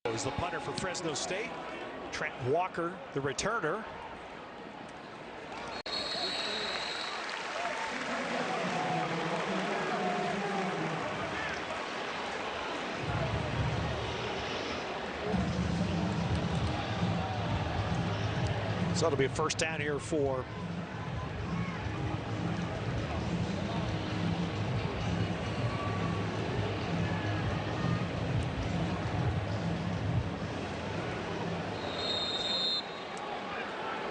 Is the punter for Fresno State. Trent Walker, the returner. So it'll be a first down here for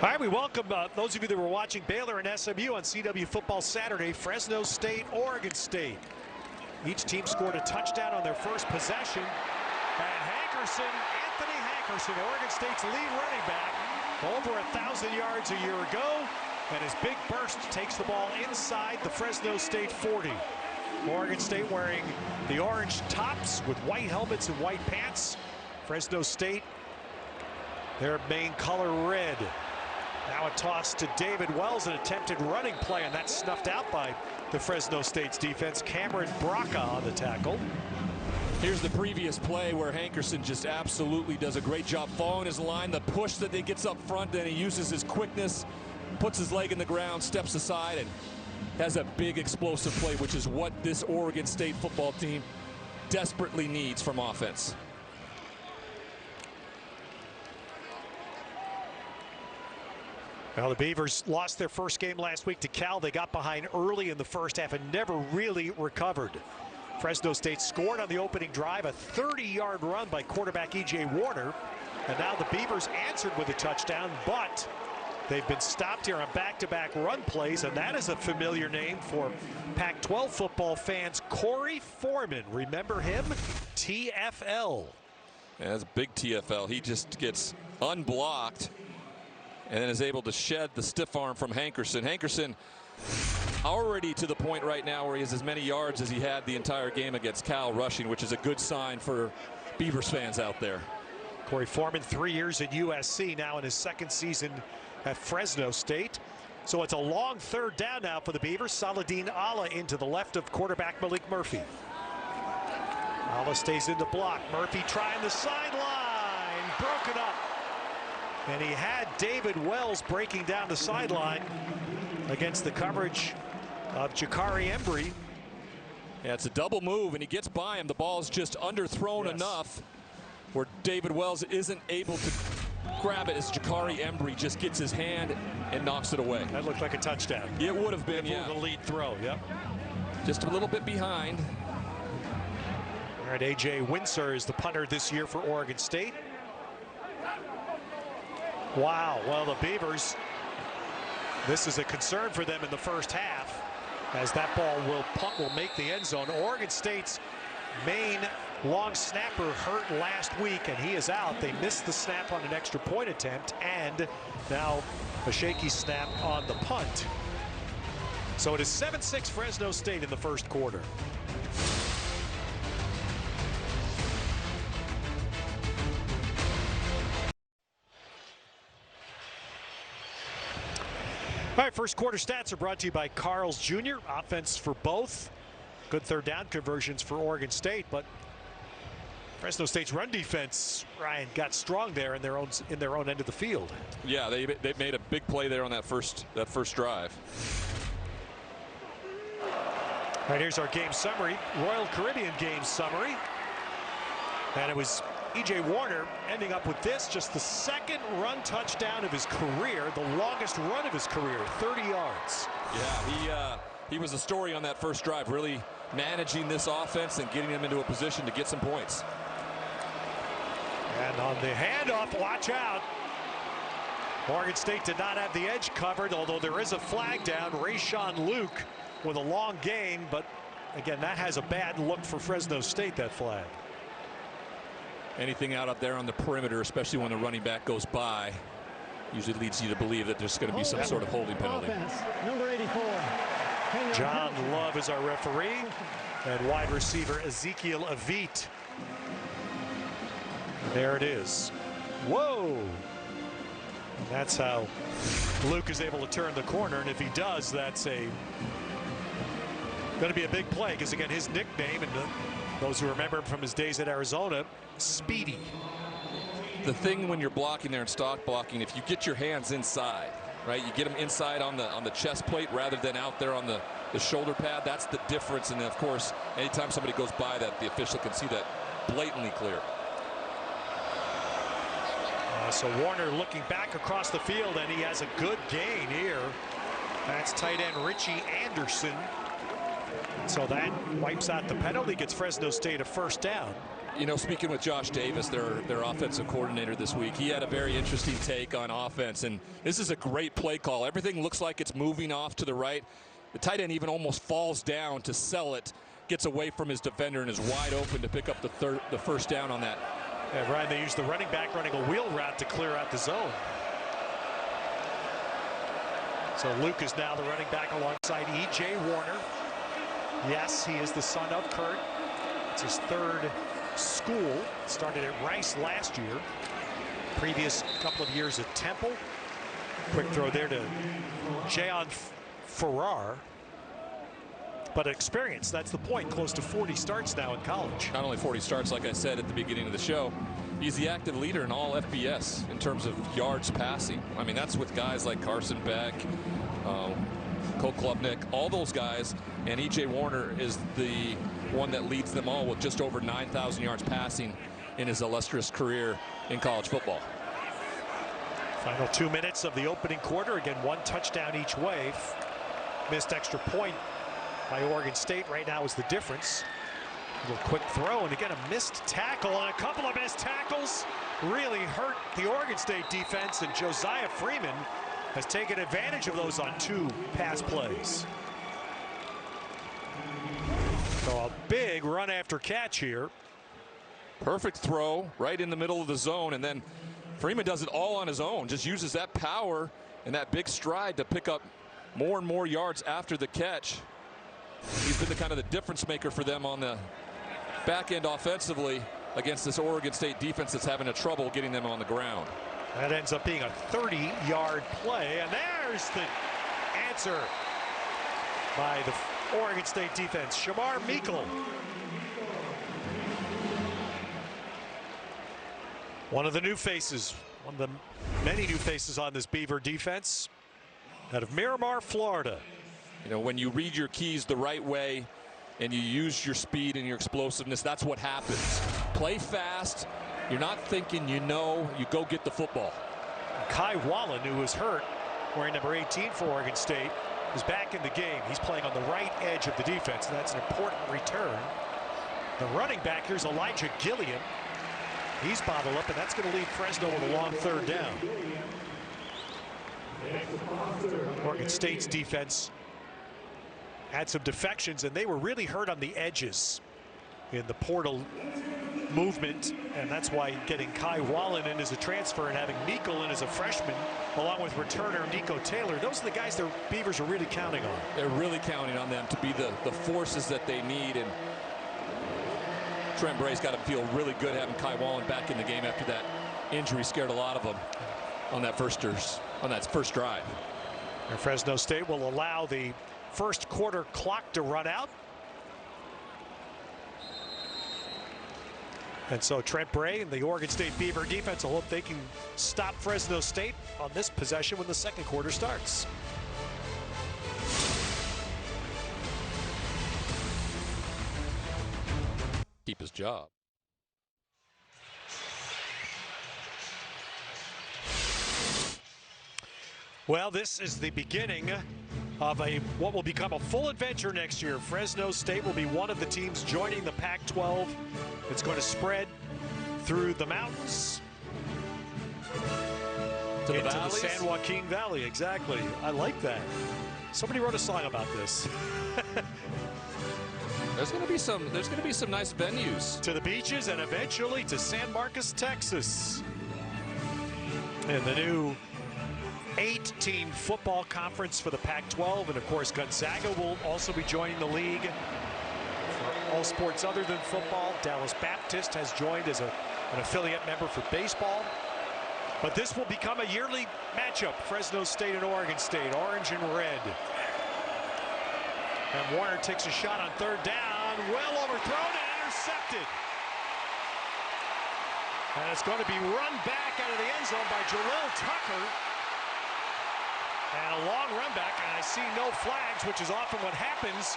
All right, we welcome those of you that were watching Baylor and SMU on CW Football Saturday. Fresno State, Oregon State. Each team scored a touchdown on their first possession. And Anthony Hankerson, Oregon State's lead running back, over 1,000 yards a year ago. And his big burst takes the ball inside the Fresno State 40. Oregon State wearing the orange tops with white helmets and white pants. Fresno State, their main color red. Now a toss to David Wells, an attempted running play, and that's snuffed out by the Fresno State's defense. Cameron Braca on the tackle. Here's the previous play where Hankerson just absolutely does a great job following his line. The push that he gets up front, then he uses his quickness, puts his leg in the ground, steps aside, and has a big explosive play, which is what this Oregon State football team desperately needs from offense. Well, the Beavers lost their first game last week to Cal. They got behind early in the first half and never really recovered. Fresno State scored on the opening drive, a 30-yard run by quarterback E.J. Warner. And now the Beavers answered with a touchdown, but they've been stopped here on back-to-back run plays, and that is a familiar name for Pac-12 football fans. Corey Foreman, remember him? TFL. Yeah, that's a big TFL. He just gets unblocked and then is able to shed the stiff arm from Hankerson. Hankerson already to the point right now where he has as many yards as he had the entire game against Cal rushing, which is a good sign for Beavers fans out there. Corey Foreman, 3 years at USC, now in his second season at Fresno State. So it's a long third down now for the Beavers. Saladin Allah into the left of quarterback Malik Murphy. Allah stays in the block. Murphy trying the sideline, broken up. And he had David Wells breaking down the sideline against the coverage of Jakari Embry. Yeah, it's a double move, and he gets by him. The ball's just underthrown enough where David Wells isn't able to grab it as Jakari Embry just gets his hand and knocks it away. That looked like a touchdown. It would have been, yeah. The lead throw, yep. Just a little bit behind. All right, A.J. Windsor is the punter this year for Oregon State. Wow, well, the Beavers, this is a concern for them in the first half, as that ball will make the end zone. Oregon State's main long snapper hurt last week, and he is out. They missed the snap on an extra point attempt, and now a shaky snap on the punt. So it is 7-6 Fresno State in the first quarter. All right, first quarter stats are brought to you by Carl's Jr. Offense for both. Good third down conversions for Oregon State, but Fresno State's run defense, Ryan, got strong there in their own end of the field. Yeah, they made a big play there on that first drive. All right, here's our game summary, Royal Caribbean game summary. And it was E.J. Warner ending up with this, just the second run touchdown of his career, the longest run of his career, 30 yards. Yeah, he was a story on that first drive, really managing this offense and getting them into a position to get some points. And on the handoff, watch out. Oregon State did not have the edge covered, although there is a flag down. Rayshawn Luke with a long gain, but again, that has a bad look for Fresno State, that flag. Anything out up there on the perimeter, especially when the running back goes by, usually leads you to believe that there's going to be some sort of holding penalty. Offense, number 84. John Love is our referee, and wide receiver Ezekiel Avit. There it is. Whoa! And that's how Luke is able to turn the corner, and if he does, that's going to be a big play, because again, his nickname, and those who remember him from his days at Arizona, Speedy. the thing when you're blocking there in stock blocking, if you get your hands inside, right, you get them inside on the chest plate rather than out there on the shoulder pad. That's the difference. And of course, anytime somebody goes by that, the official can see that blatantly clear. So Warner looking back across the field, and he has a good gain here. That's tight end Richie Anderson. So that wipes out the penalty, gets Fresno State a first down. You know, speaking with Josh Davis, their offensive coordinator this week, he had a very interesting take on offense, and this is a great play call. Everything looks like it's moving off to the right. The tight end even almost falls down to sell it, gets away from his defender, and is wide open to pick up the first down on that. Yeah, Ryan, they used the running back running a wheel route to clear out the zone. So Luke is now the running back alongside E.J. Warner. Yes, he is the son of Kurt. It's his third school. Started at Rice last year. Previous couple of years at Temple. Quick throw there to Jayon Farrar. But experience, that's the point. Close to 40 starts now in college. Not only 40 starts, like I said at the beginning of the show, he's the active leader in all FBS in terms of yards passing. I mean, that's with guys like Carson Beck, Cole Klubnik, all those guys. And E.J. Warner is the one that leads them all with just over 9,000 yards passing in his illustrious career in college football. Final 2 minutes of the opening quarter. Again, one touchdown each way. Missed extra point by Oregon State right now is the difference. A little quick throw, and again a missed tackle, and a couple of missed tackles really hurt the Oregon State defense, and Josiah Freeman has taken advantage of those on 2 pass plays. So a big run after catch here. Perfect throw right in the middle of the zone, and then Freeman does it all on his own, just uses that power and that big stride to pick up more and more yards after the catch. He's been the kind of the difference maker for them on the back end offensively against this Oregon State defense that's having a trouble getting them on the ground. That ends up being a 30-yard play, and there's the answer by the Oregon State defense. Shamar Meikle. One of the new faces, one of the many new faces on this Beaver defense out of Miramar, Florida. You know, when you read your keys the right way and you use your speed and your explosiveness, that's what happens. Play fast. You're not thinking, you go get the football. Kai Wallen, who was hurt, wearing number 18 for Oregon State, is back in the game. He's playing on the right edge of the defense, and that's an important return. The running back here's Elijah Gilliam. He's bottled up, and that's going to leave Fresno with a long third down. Oregon State's defense had some defections, and they were really hurt on the edges in the portal movement, and that's why getting Kai Wallen in as a transfer and having Meikle in as a freshman, along with returner Nico Taylor, those are the guys the Beavers are really counting on. They're really counting on them to be the forces that they need, and Trent Bray's got to feel really good having Kai Wallen back in the game after that injury scared a lot of them on that first drive. And Fresno State will allow the first quarter clock to run out. And so Trent Bray and the Oregon State Beaver defense will hope they can stop Fresno State on this possession when the second quarter starts. Keep his job. Well, this is the beginning of what will become a full adventure next year. Fresno State will be one of the teams joining the Pac-12. It's going to spread through the mountains to into the the San Joaquin Valley. Exactly. I like that. Somebody wrote a song about this. There's going to be some nice venues. To the beaches and eventually to San Marcos, Texas. And the new 8-team football conference for the Pac-12, and of course Gonzaga will also be joining the league for all sports other than football. Dallas Baptist has joined as an affiliate member for baseball. But this will become a yearly matchup, Fresno State and Oregon State, orange and red. And Warner takes a shot on third down, well overthrown and intercepted. And it's going to be run back out of the end zone by Jalil Tucker. And a long run back, and I see no flags, which is often what happens.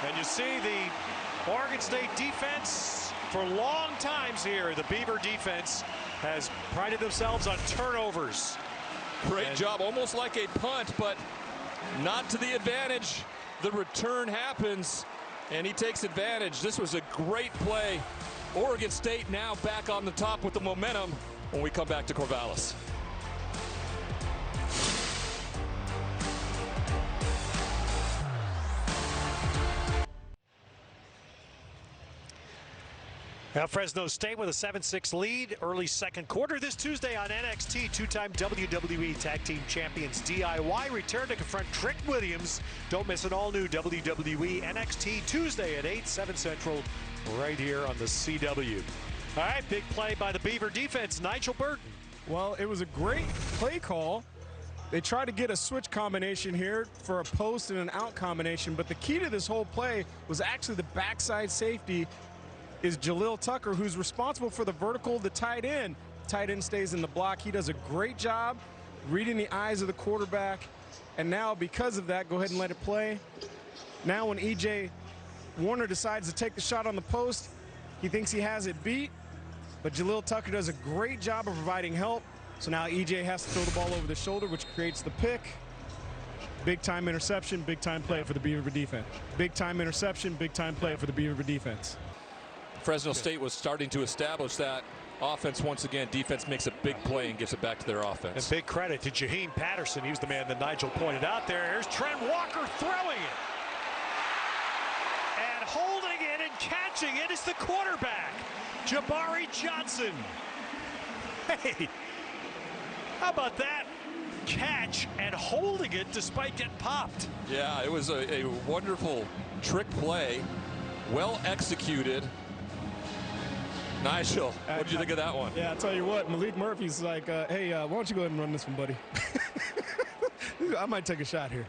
And you see the Oregon State defense for long times here. The Beaver defense has prided themselves on turnovers. Great job, almost like a punt, but not to the advantage. The return happens, and he takes advantage. This was a great play. Oregon State now back on the top with the momentum when we come back to Corvallis. Now Fresno State with a 7-6 lead, early second quarter. This Tuesday on NXT, two-time WWE Tag Team Champions DIY return to confront Trick Williams. Don't miss an all-new WWE NXT Tuesday at 8, 7 Central, right here on the CW. All right, big play by the Beaver defense, Nigel Burton. Well, it was a great play call. They tried to get a switch combination here for a post and an out combination, but the key to this whole play was actually the backside safety is Jalil Tucker, who's responsible for the vertical, the tight end. Tight end stays in the block. He does a great job reading the eyes of the quarterback. And now, because of that, go ahead and let it play. Now when E.J. Warner decides to take the shot on the post, he thinks he has it beat. But Jalil Tucker does a great job of providing help. So now E.J. has to throw the ball over the shoulder, which creates the pick. Big-time interception, big-time play for the Beaver defense. Big-time interception, big-time play for the Beaver defense. Fresno State was starting to establish that offense once again. Defense makes a big play and gives it back to their offense. And big credit to Jaheim Patterson. He was the man that Nigel pointed out there. Here's Trent Walker throwing it. And holding it and catching it is the quarterback, Jabari Johnson. Hey, how about that catch and holding it despite getting popped? Yeah, it was a wonderful trick play, well executed. Nigel, what did you think of that one? Yeah, I'll tell you what, Malik Murphy's like, hey, why don't you go ahead and run this one, buddy? I might take a shot here.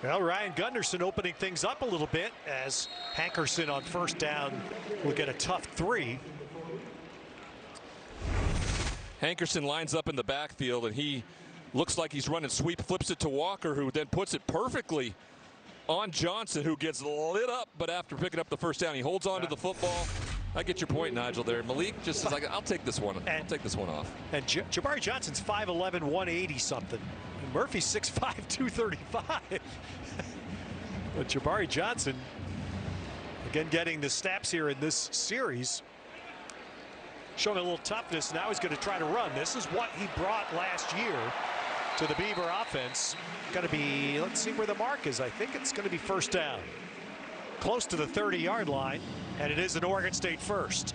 Well, Ryan Gunderson opening things up a little bit as Hankerson on first down will get a tough 3. Hankerson lines up in the backfield, and he looks like he's running sweep, flips it to Walker, who then puts it perfectly on Johnson, who gets lit up, but after picking up the first down, he holds on to the football. I get your point, Nigel, there. Malik just is like, I'll take this one. I'll take this one off. And Jabari Johnson's 5'11", 180-something. Murphy's 6'5", 235. But Jabari Johnson, again, getting the snaps here in this series, showing a little toughness. Now he's going to try to run. This is what he brought last year to the Beaver offense. Going to be, let's see where the mark is. I think it's going to be first down. Close to the 30-yard line, and it is an Oregon State first.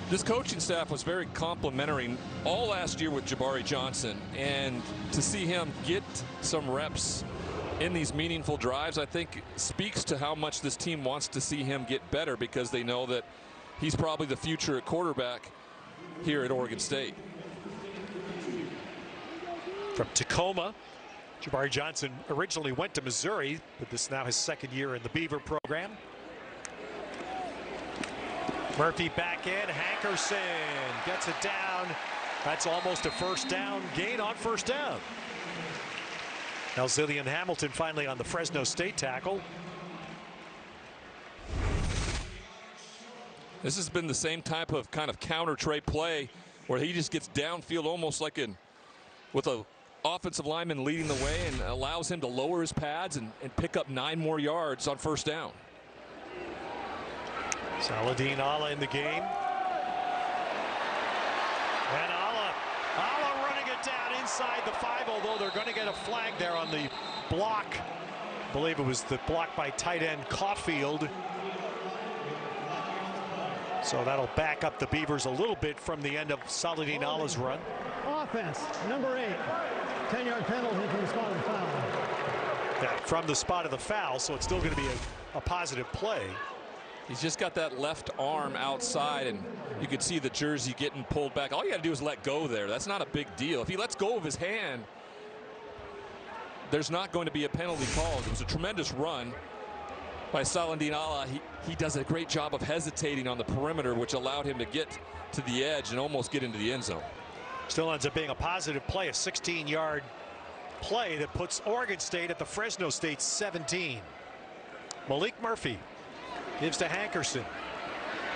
This coaching staff was very complimentary all last year with Jabari Johnson, and to see him get some reps in these meaningful drives, I think speaks to how much this team wants to see him get better, because they know that he's probably the future at quarterback here at Oregon State. From Tacoma, Jabari Johnson originally went to Missouri, but this is now his second year in the Beaver program. Murphy back in. Hankerson gets it down. That's almost a first down gain on first down. Now Zillian Hamilton finally on the Fresno State tackle. This has been the same type of kind of counter tray play where he just gets downfield almost like with a offensive lineman leading the way, and allows him to lower his pads and pick up 9 more yards on first down. Saladin Allah in the game. And Allah running it down inside the 5, although they're going to get a flag there on the block. I believe it was the block by tight end Caulfield. So that'll back up the Beavers a little bit from the end of Saladin Allah's run. Offense, number 8. 10-yard penalty from the spot of the foul. Yeah, from the spot of the foul, so it's still going to be a positive play. He's just got that left arm outside, and you could see the jersey getting pulled back. All you got to do is let go there. That's not a big deal. If he lets go of his hand, there's not going to be a penalty called. It was a tremendous run. by Saladin Allah. He does a great job of hesitating on the perimeter, which allowed him to get to the edge and almost get into the end zone. Still ends up being a positive play, a 16-yard play that puts Oregon State at the Fresno State 17. Malik Murphy gives to Hankerson.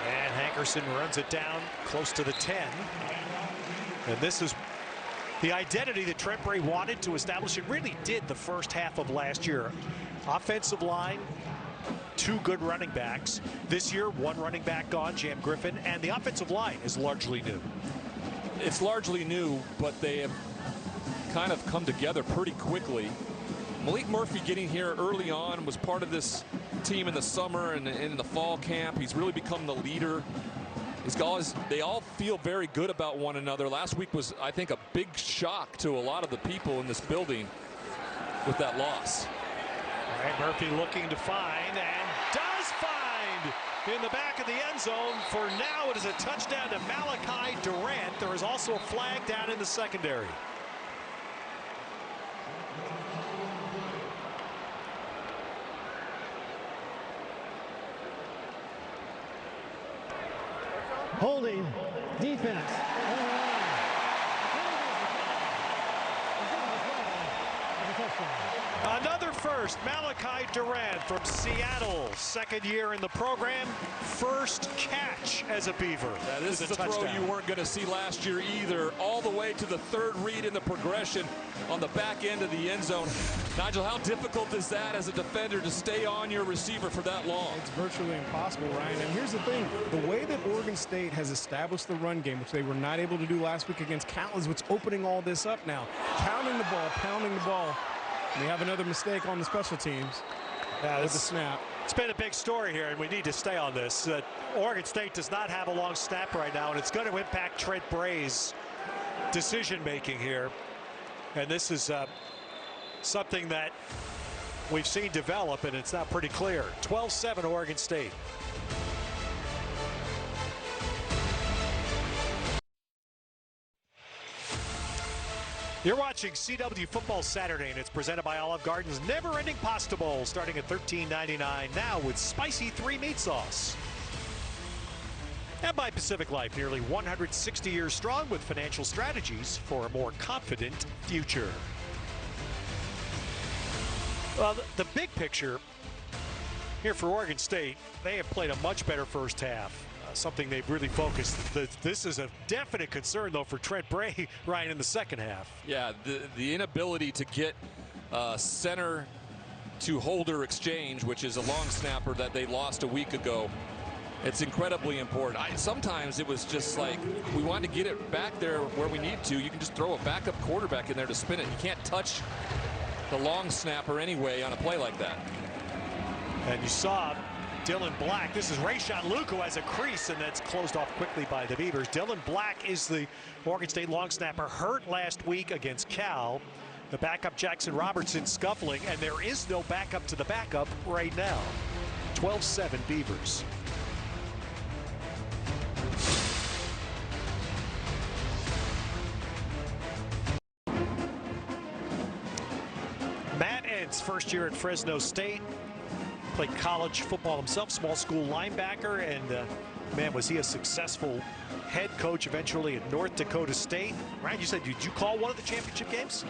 And Hankerson runs it down close to the 10. And this is the identity that Trent Bray wanted to establish. It really did the first half of last year. Offensive line, 2 good running backs. This year, 1 running back gone, Jam Griffin, and the offensive line is largely new. It's largely new, but they have kind of come together pretty quickly. Malik Murphy getting here early on, was part of this team in the summer and in the fall camp. He's really become the leader. They all feel very good about one another. Last week was, I think, a big shock to a lot of the people in this building with that loss. All right, Murphy looking to find, and does find in the back of the end zone. For now, it is a touchdown to Malachi Durant. There is also a flag down in the secondary. Holding defense. Another first, Malachi Durant from Seattle, 2nd year in the program, first catch as a Beaver. Yeah, this is a throw you weren't going to see last year either, all the way to the 3rd read in the progression on the back end of the end zone. Nigel, how difficult is that as a defender to stay on your receiver for that long? It's virtually impossible, Ryan. And here's the thing, the way that Oregon State has established the run game, which they were not able to do last week against Cal, is what's opening all this up now. Pounding the ball. We have another mistake on the special teams with the snap. It's been a big story here, and we need to stay on this. Oregon State does not have a long snap right now, and it's going to impact Trent Bray's decision-making here. And this is something that we've seen develop, and it's not pretty clear. 12-7 Oregon State. You're watching CW Football Saturday, and it's presented by Olive Garden's never-ending pasta bowl, starting at $13.99 now with spicy 3-meat sauce. And by Pacific Life, nearly 160 years strong with financial strategies for a more confident future. Well, the big picture here for Oregon State, they have played a much better first half. Something they've really focused. This is a definite concern, though, for Trent Bray, Ryan, in the second half. Yeah, the inability to get center to holder exchange, which is a long snapper that they lost a week ago. It's incredibly important. Sometimes it was just like, we wanted to get it back there where we need to. You can just throw a backup quarterback in there to spin it. You can't touch the long snapper anyway on a play like that. And you saw Dylan Black. This is Rayshawn Luke, who has a crease, and that's closed off quickly by the Beavers. Dylan Black is the Oregon State long snapper, hurt last week against Cal. The backup Jackson Robertson scuffling, and there is no backup to the backup right now. 12-7 Beavers. Matt Entz, first year at Fresno State. Played college football himself, small school linebacker, and man, was he a successful head coach eventually at North Dakota State. Ryan, you said, did you call one of the championship games?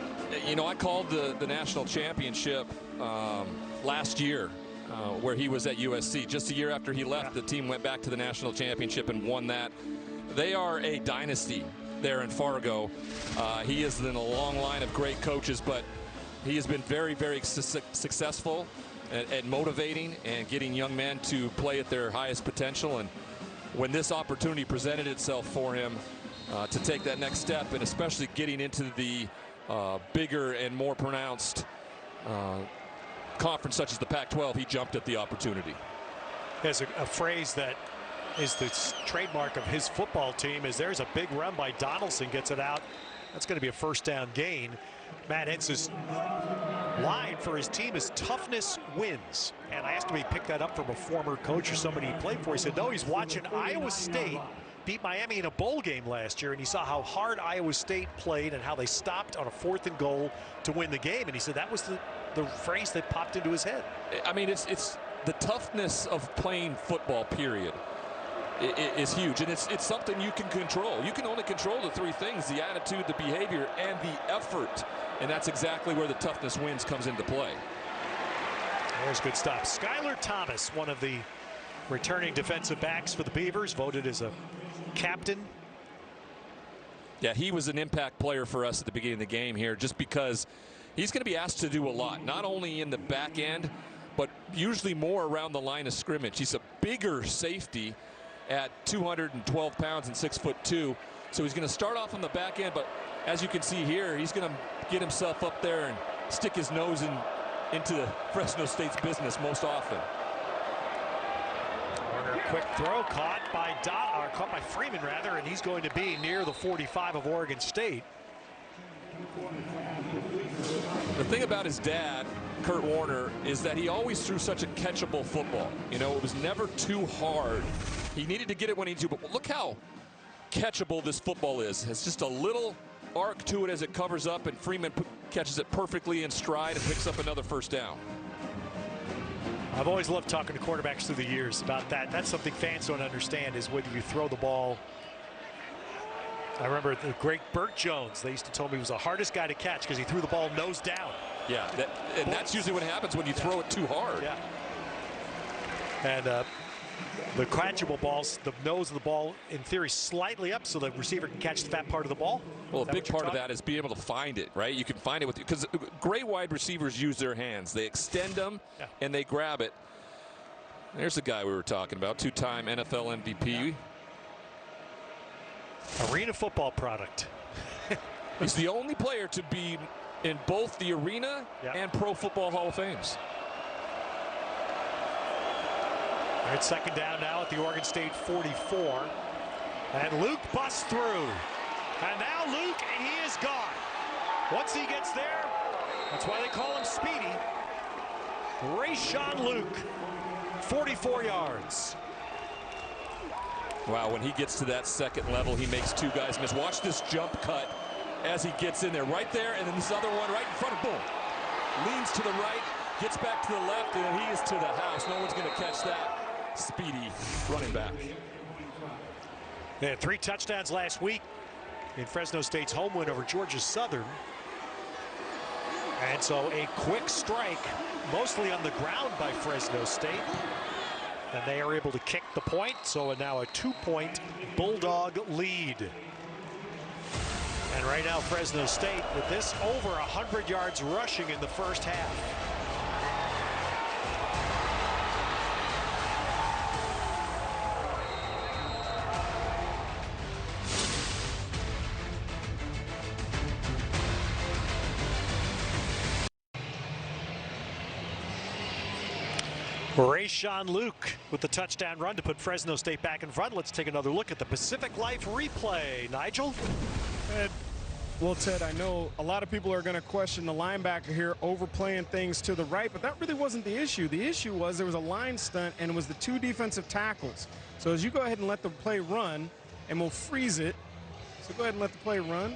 You know, I called the national championship last year where he was at USC. Just a year after he left, the team went back to the national championship and won that. They are a dynasty there in Fargo. He is in a long line of great coaches, but he has been very, very successful at motivating and getting young men to play at their highest potential. And when this opportunity presented itself for him to take that next step, and especially getting into the bigger and more pronounced conference such as the Pac-12, he jumped at the opportunity. There's a phrase that is the trademark of his football team, is there's a big run by Donaldson, gets it out. That's going to be a first down gain. Matt Entz's line for his team is toughness wins. And I asked him if he picked that up from a former coach or somebody he played for. He said, no, he's watching Iowa State beat Miami in a bowl game last year, and he saw how hard Iowa State played and how they stopped on a 4th and goal to win the game. And he said that was the phrase that popped into his head. I mean, it's the toughness of playing football, period, is huge, and it's something you can control. You can only control the three things: the attitude, the behavior, and the effort. And that's exactly where the toughness wins comes into play. There's good stuff. Skylar Thomas, one of the returning defensive backs for the Beavers, voted as a captain. Yeah, he was an impact player for us at the beginning of the game here, just because he's going to be asked to do a lot, not only in the back end, but usually more around the line of scrimmage. He's a bigger safety at 212 pounds and 6'2", so he's going to start off on the back end, but as you can see here, he's going to get himself up there and stick his nose into Fresno State's business most often. Warner, quick throw caught by Freeman rather, and he's going to be near the 45 of Oregon State. The thing about his dad, Kurt Warner, is that he always threw such a catchable football. You know, it was never too hard. He needed to get it when he needed to, but look how catchable this football is. It's just a little arc to it as it covers up, and Freeman catches it perfectly in stride and picks up another first down. I've always loved talking to quarterbacks through the years about that. That's something fans don't understand, is whether you throw the ball. I remember the great Burt Jones. They used to tell me he was the hardest guy to catch because he threw the ball nose down. Yeah, that's usually what happens when you throw it too hard. Yeah. And the catchable balls, the nose of the ball, in theory, slightly up so the receiver can catch the fat part of the ball. Well, a big part of that is being able to find it, right? You can find it with, because great wide receivers use their hands. They extend them and they grab it. There's the guy we were talking about, two-time NFL MVP. Arena football product. He's the only player to be in both the Arena and Pro Football Hall of Fames. All right, second down now at the Oregon State 44. And Luke busts through. And now Luke, he is gone. Once he gets there, that's why they call him Speedy. Rayshawn Luke, 44 yards. Wow, when he gets to that second level, he makes two guys miss. Watch this jump cut as he gets in there. Right there, and then this other one right in front of, boom. Leans to the right, gets back to the left, and he is to the house. No one's going to catch that. Speedy running back. They had 3 touchdowns last week in Fresno State's home win over Georgia Southern. And so a quick strike, mostly on the ground by Fresno State. And they are able to kick the point, so now a 2-point Bulldog lead. And right now Fresno State with this over 100 yards rushing in the first half. Rayshawn Luke with the touchdown run to put Fresno State back in front. Let's take another look at the Pacific Life replay. Nigel? Well, Ted, I know a lot of people are going to question the linebacker here overplaying things to the right, but that really wasn't the issue. The issue was there was a line stunt, and it was the 2 defensive tackles. So as you go ahead and let the play run, and we'll freeze it. So go ahead and let the play run.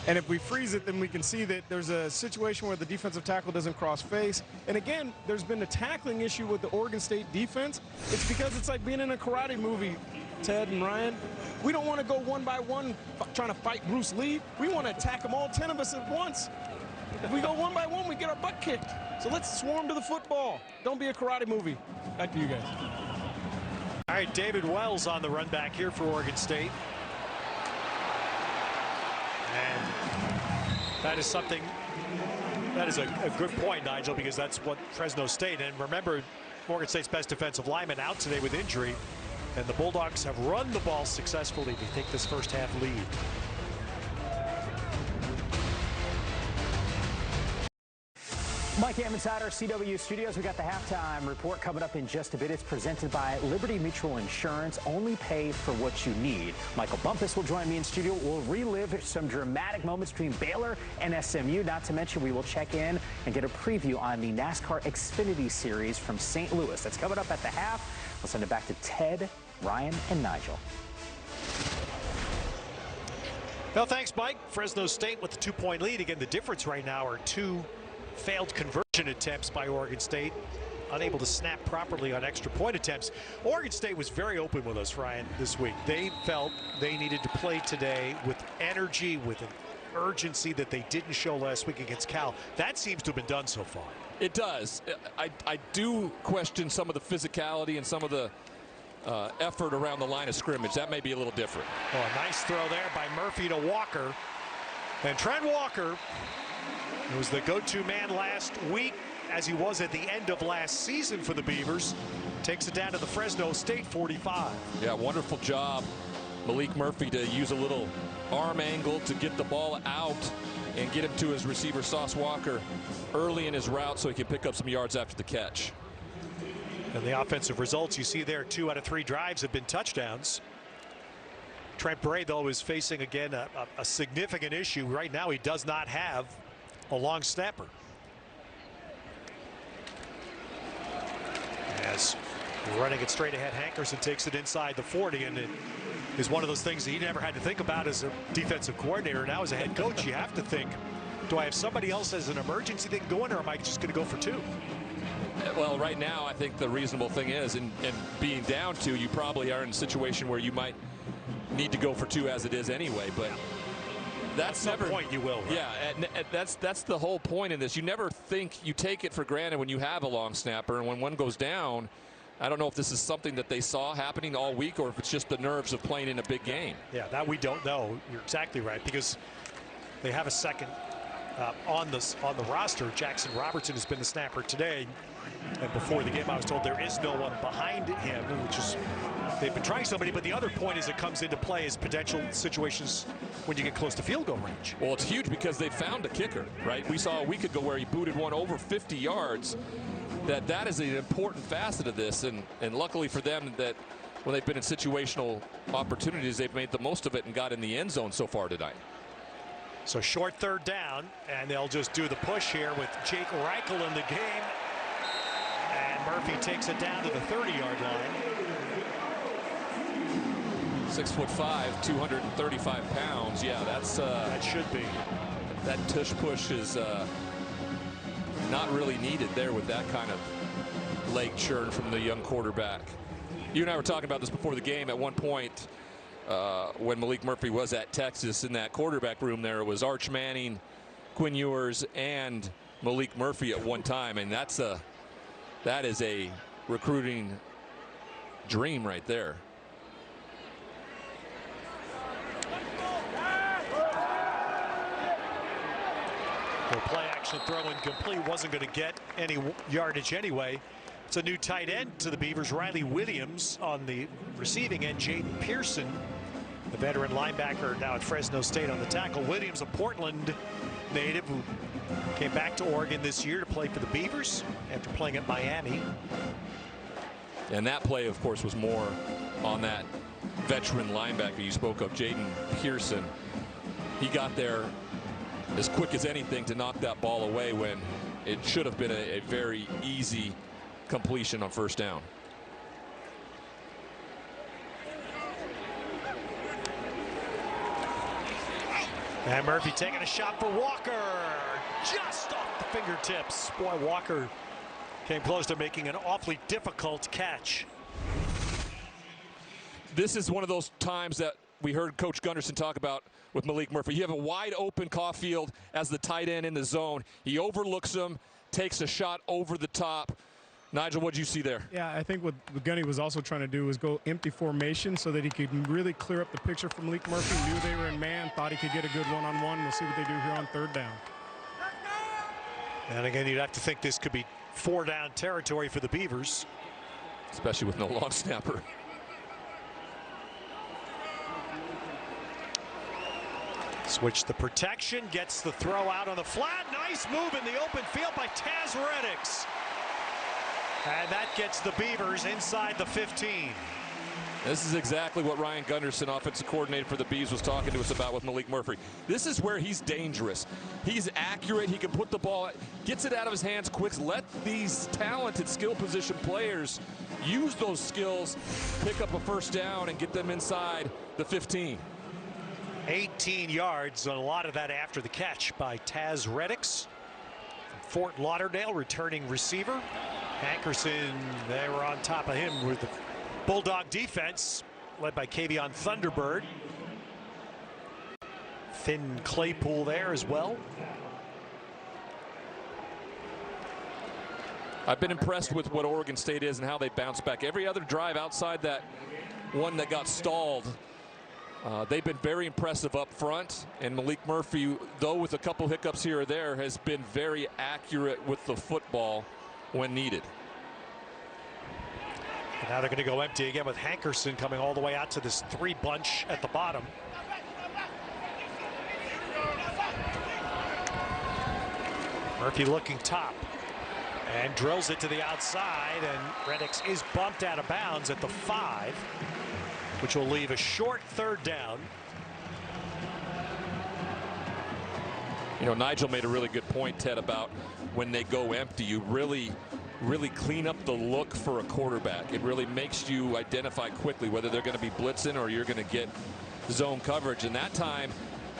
And if we freeze it, then we can see that there's a situation where the defensive tackle doesn't cross face. And again, there's been a tackling issue with the Oregon State defense. It's because it's like being in a karate movie, Ted and Ryan. We don't want to go one by one trying to fight Bruce Lee. We want to attack them, all 10 of us at once. If we go one by one, we get our butt kicked. So let's swarm to the football. Don't be a karate movie. Back to you guys. All right, David Wells on the run back here for Oregon State. And that is something, that is a good point, Nigel, because that's what Fresno State, and remember, Oregon State's best defensive lineman out today with injury, and the Bulldogs have run the ball successfully to take this first half lead. Mike Insider, CW Studios. We got the halftime report coming up in just a bit. It's presented by Liberty Mutual Insurance. Only pay for what you need. Michael Bumpus will join me in studio. We'll relive some dramatic moments between Baylor and SMU. Not to mention, we will check in and get a preview on the NASCAR Xfinity Series from St. Louis. That's coming up at the half. We'll send it back to Ted, Ryan, and Nigel. Well, thanks, Mike. Fresno State with the 2-point lead. Again, the difference right now are 2 failed conversion attempts by Oregon State. Unable to snap properly on extra point attempts. Oregon State was very open with us, Ryan, this week. They felt they needed to play today with energy, with an urgency that they didn't show last week against Cal. That seems to have been done so far. It does. I do question some of the physicality and some of the effort around the line of scrimmage. That may be a little different. Oh, a nice throw there by Murphy to Walker. And Trent Walker, who was the go-to man last week, as he was at the end of last season for the Beavers, takes it down to the Fresno State 45. Yeah, wonderful job, Malik Murphy, to use a little arm angle to get the ball out and get him to his receiver, Sauce Walker, early in his route so he can pick up some yards after the catch. And the offensive results you see there, 2 out of 3 drives have been touchdowns. Trent Bray, though, is facing again a significant issue. Right now he does not have a long snapper. As running it straight ahead, Hankerson takes it inside the 40, and it is one of those things that he never had to think about as a defensive coordinator. Now as a head coach, you have to think, do I have somebody else as an emergency thing going, or am I just going to go for 2? Well, right now I think the reasonable thing is, and being down 2, you probably are in a situation where you might need to go for 2 as it is anyway, but that's never the point you will. Right? Yeah, and that's the whole point in this. You never think, you take it for granted when you have a long snapper, and when one goes down, I don't know if this is something that they saw happening all week or if it's just the nerves of playing in a big game. Yeah, that we don't know. You're exactly right, because they have a second on the roster. Jackson Robertson has been the snapper today, and before the game I was told there is no one behind him, which is, they've been trying somebody, but the other point is it comes into play is potential situations when you get close to field goal range. Well, it's huge because they found a kicker, right? We saw a week ago where he booted one over 50 yards. That is an important facet of this, and luckily for them that when they've been in situational opportunities, they've made the most of it and got in the end zone so far tonight. So short 3rd down, and they'll just do the push here with Jake Reichel in the game. And Murphy takes it down to the 30-yard line. 6'5", 235 pounds. Yeah, that's that should be. That tush push is not really needed there with that kind of leg churn from the young quarterback. You and I were talking about this before the game. At one point, when Malik Murphy was at Texas, in that quarterback room there, it was Arch Manning, Quinn Ewers, and Malik Murphy at one time, and that is a recruiting dream right there. The play action throw incomplete, wasn't going to get any yardage anyway. It's a new tight end to the Beavers, Riley Williams. On the receiving end, Jaden Pearson, the veteran linebacker now at Fresno State on the tackle. Williams, a Portland native who came back to Oregon this year to play for the Beavers after playing at Miami. And that play, of course, was more on that veteran linebacker you spoke of, Jaden Pearson. He got there as quick as anything to knock that ball away when it should have been a very easy completion on 1st down. And Murphy taking a shot for Walker, just off the fingertips. Boy, Walker came close to making an awfully difficult catch. This is one of those times that we heard Coach Gunderson talk about with Malik Murphy. You have a wide open Caulfield as the tight end in the zone. He overlooks him, takes a shot over the top. Nigel, what did you see there? Yeah, I think what Gunny was also trying to do was go empty formation so that he could really clear up the picture from Malik Murphy. Knew they were in man, thought he could get a good one-on-one. We'll see what they do here on 3rd down. And again, you'd have to think this could be 4-down territory for the Beavers. Especially with no long snapper. Switch the protection, gets the throw out on the flat. Nice move in the open field by Taz Reddix. And that gets the Beavers inside the 15. This is exactly what Ryan Gunderson, offensive coordinator for the Beavs, was talking to us about with Malik Murphy. This is where he's dangerous. He's accurate. He can put the ball, gets it out of his hands quick. Let these talented skill position players use those skills, pick up a 1st down, and get them inside the 15. 18 yards, and a lot of that after the catch by Taz Reddix. Fort Lauderdale, returning receiver. Hankerson, they were on top of him with the Bulldog defense, led by Kavion Thunderbird. Finn Claypool there as well. I've been impressed with what Oregon State is and how they bounce back. Every other drive outside that one that got stalled, they've been very impressive up front. And Malik Murphy, though with a couple hiccups here or there, has been very accurate with the football when needed. And now they're going to go empty again with Hankerson coming all the way out to this three bunch at the bottom. Murphy looking top and drills it to the outside, and Reddix is bumped out of bounds at the 5, which will leave a short third down. You know, Nigel made a really good point, Ted, about when they go empty, you really clean up the look for a quarterback. It really makes you identify quickly whether they're going to be blitzing or you're going to get zone coverage. And that time,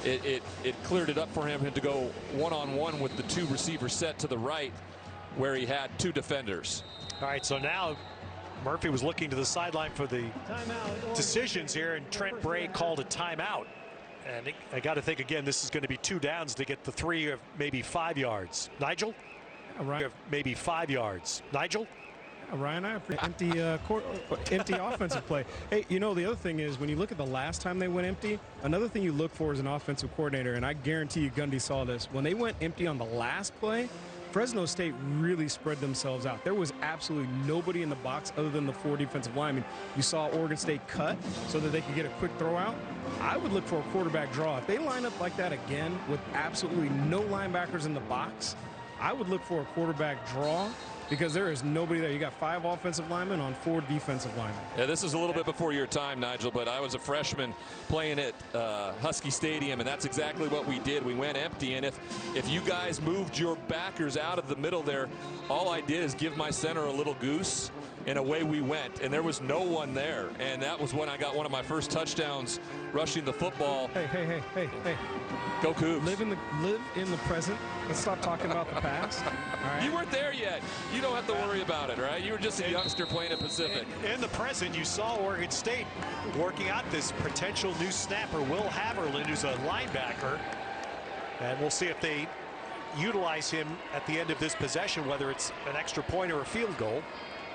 it cleared it up for him to go one-on-one with the two receiver set to the right, where he had two defenders. All right, so now Murphy was looking to the sideline for the decisions here, and Trent Bray called a timeout. And I got to think again, this is going to be 2 downs to get the 3 of maybe 5 yards. Nigel? Right. Maybe 5 yards. Nigel? Ryan, I appreciate empty offensive play. Hey, you know, the other thing is when you look at the last time they went empty, another thing you look for as an offensive coordinator, and I guarantee you Gundy saw this, when they went empty on the last play, Fresno State really spread themselves out. There was absolutely nobody in the box other than the 4 defensive linemen. You saw Oregon State cut so that they could get a quick throw out. I would look for a quarterback draw. If they line up like that again with absolutely no linebackers in the box, I would look for a quarterback draw, because there is nobody there. You got 5 offensive linemen on 4 defensive linemen. Yeah, this is a little bit before your time, Nigel, but I was a freshman playing at Husky Stadium, and that's exactly what we did. We went empty, and if you guys moved your backers out of the middle there, all I did is give my center a little goose, and away we went, and there was no one there. And that was when I got one of my first touchdowns rushing the football. Hey. Go Cougs. Live in the present. Let's stop talking about the past. All right? You weren't there yet. You don't have to worry about it, right? You were just a youngster playing at Pacific. In the present, you saw Oregon State working out this potential new snapper, Will Haverland, who's a linebacker. And we'll see if they utilize him at the end of this possession, whether it's an extra point or a field goal.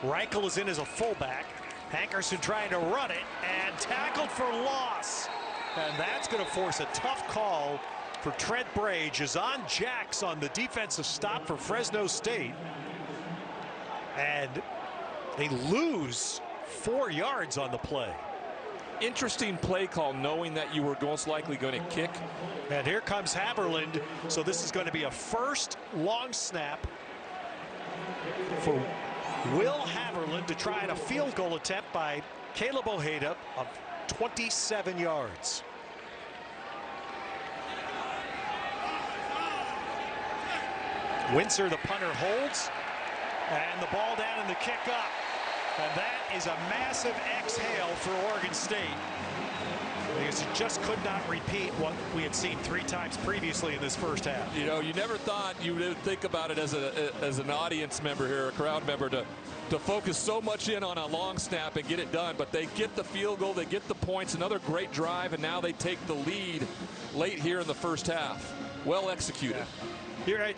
Reichel is in as a fullback. Hankerson trying to run it and tackled for loss. And that's going to force a tough call for Trent Bray. Jazon Jacks on the defensive stop for Fresno State. And they lose 4 yards on the play. Interesting play call, knowing that you were most likely going to kick. And here comes Haverland. So this is going to be a first long snap for Will Haverland to try a field goal attempt by Caleb Ojeda of 27 yards. Windsor, the punter, holds, and the ball down and the kick up. And that is a massive exhale for Oregon State, because it just could not repeat what we had seen 3 times previously in this first half. You know, you never thought you would think about it as an audience member here, a crowd member, to focus so much in on a long snap and get it done. But they get the field goal, they get the points, another great drive, and now they take the lead late here in the first half. Well executed. Yeah. You're right.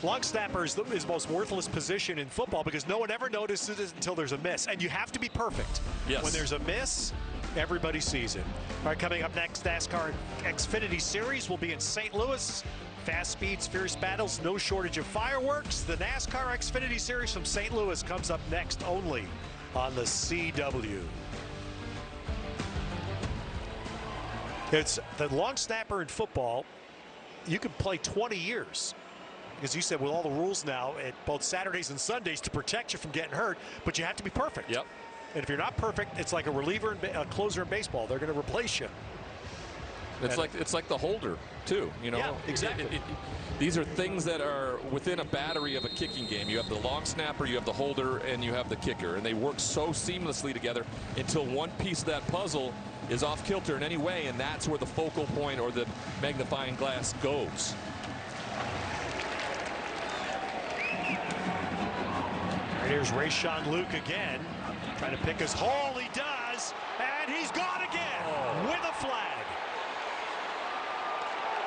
Long snapper is the most worthless position in football, because no one ever notices it until there's a miss. And you have to be perfect. Yes. When there's a miss, everybody sees it. All right, coming up next, NASCAR Xfinity Series will be in St. Louis. Fast speeds, fierce battles, no shortage of fireworks. The NASCAR Xfinity Series from St. Louis comes up next only on the CW. It's the long snapper in football. You can play 20 years. Because you said with all the rules now at both Saturdays and Sundays to protect you from getting hurt, but you have to be perfect. Yep. And if you're not perfect, it's like a reliever and a closer in baseball. They're going to replace you. It's like the holder too. You know. Yeah, exactly. These are things that are within a battery of a kicking game. You have the long snapper, you have the holder, and you have the kicker, and they work so seamlessly together until one piece of that puzzle is off kilter in any way, and that's where the focal point or the magnifying glass goes. Here's Rayshawn Luke again, trying to pick his hole. He does, and he's gone again with a flag.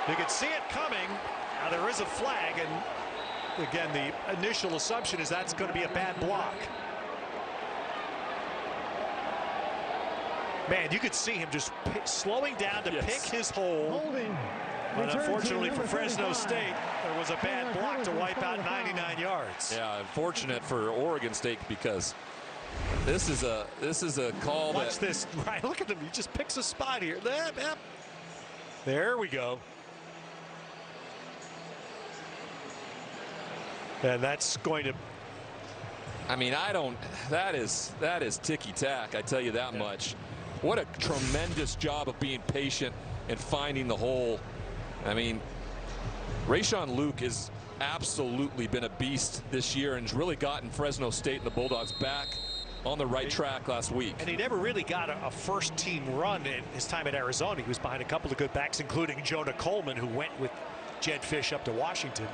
You can see it coming. Now there is a flag, and again, the initial assumption is that's going to be a bad block. Man, you could see him just slowing down to pick his hole. Holding. But unfortunately for Fresno State, there was a bad block to wipe out 99 yards. Yeah, unfortunate for Oregon State, because this is a call. Watch this, right? Look at him. He just picks a spot here. There we go. And that's going to. I mean, that is ticky-tack, I tell you that much. What a tremendous job of being patient and finding the hole. I mean, Rayshawn Luke has absolutely been a beast this year and has really gotten Fresno State and the Bulldogs back on the right track last week. And he never really got a first-team run in his time at Arizona. He was behind a couple of good backs, including Jonah Coleman, who went with Jed Fish up to Washington.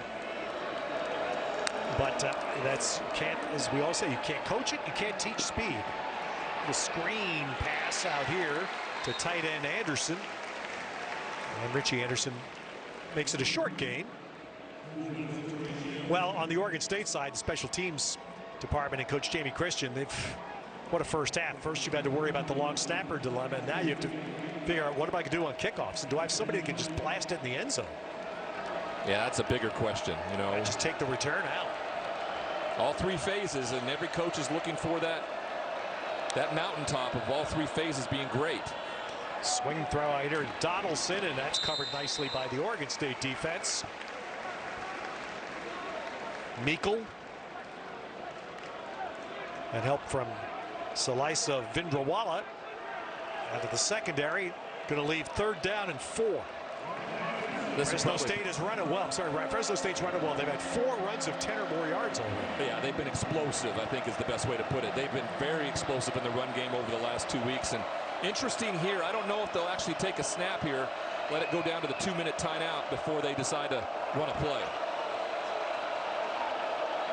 But that's, as we all say, you can't coach it, you can't teach speed. The screen pass out here to tight end Anderson. And Richie Anderson makes it a short gain. Well, on the Oregon State side, the special teams department and Coach Jamie Christian, what a first half. First, you've had to worry about the long snapper dilemma, and now you have to figure out, what am I going to do on kickoffs? And do I have somebody that can just blast it in the end zone? Yeah, that's a bigger question, you know. Just take the return out. All three phases, and every coach is looking for that mountaintop of all three phases being great. Swing throw out here, Donaldson, and that's covered nicely by the Oregon State defense. Meikle. And help from Salisa Vindrawala. Out of the secondary, going to leave 3rd down and 4. Fresno State has run it well. Fresno State's run it well. They've had 4 runs of 10 or more yards already. Yeah, they've been explosive, I think is the best way to put it. They've been very explosive in the run game over the last 2 weeks. And interesting here, I don't know if they'll actually take a snap here, let it go down to the 2-minute timeout before they decide to run a play.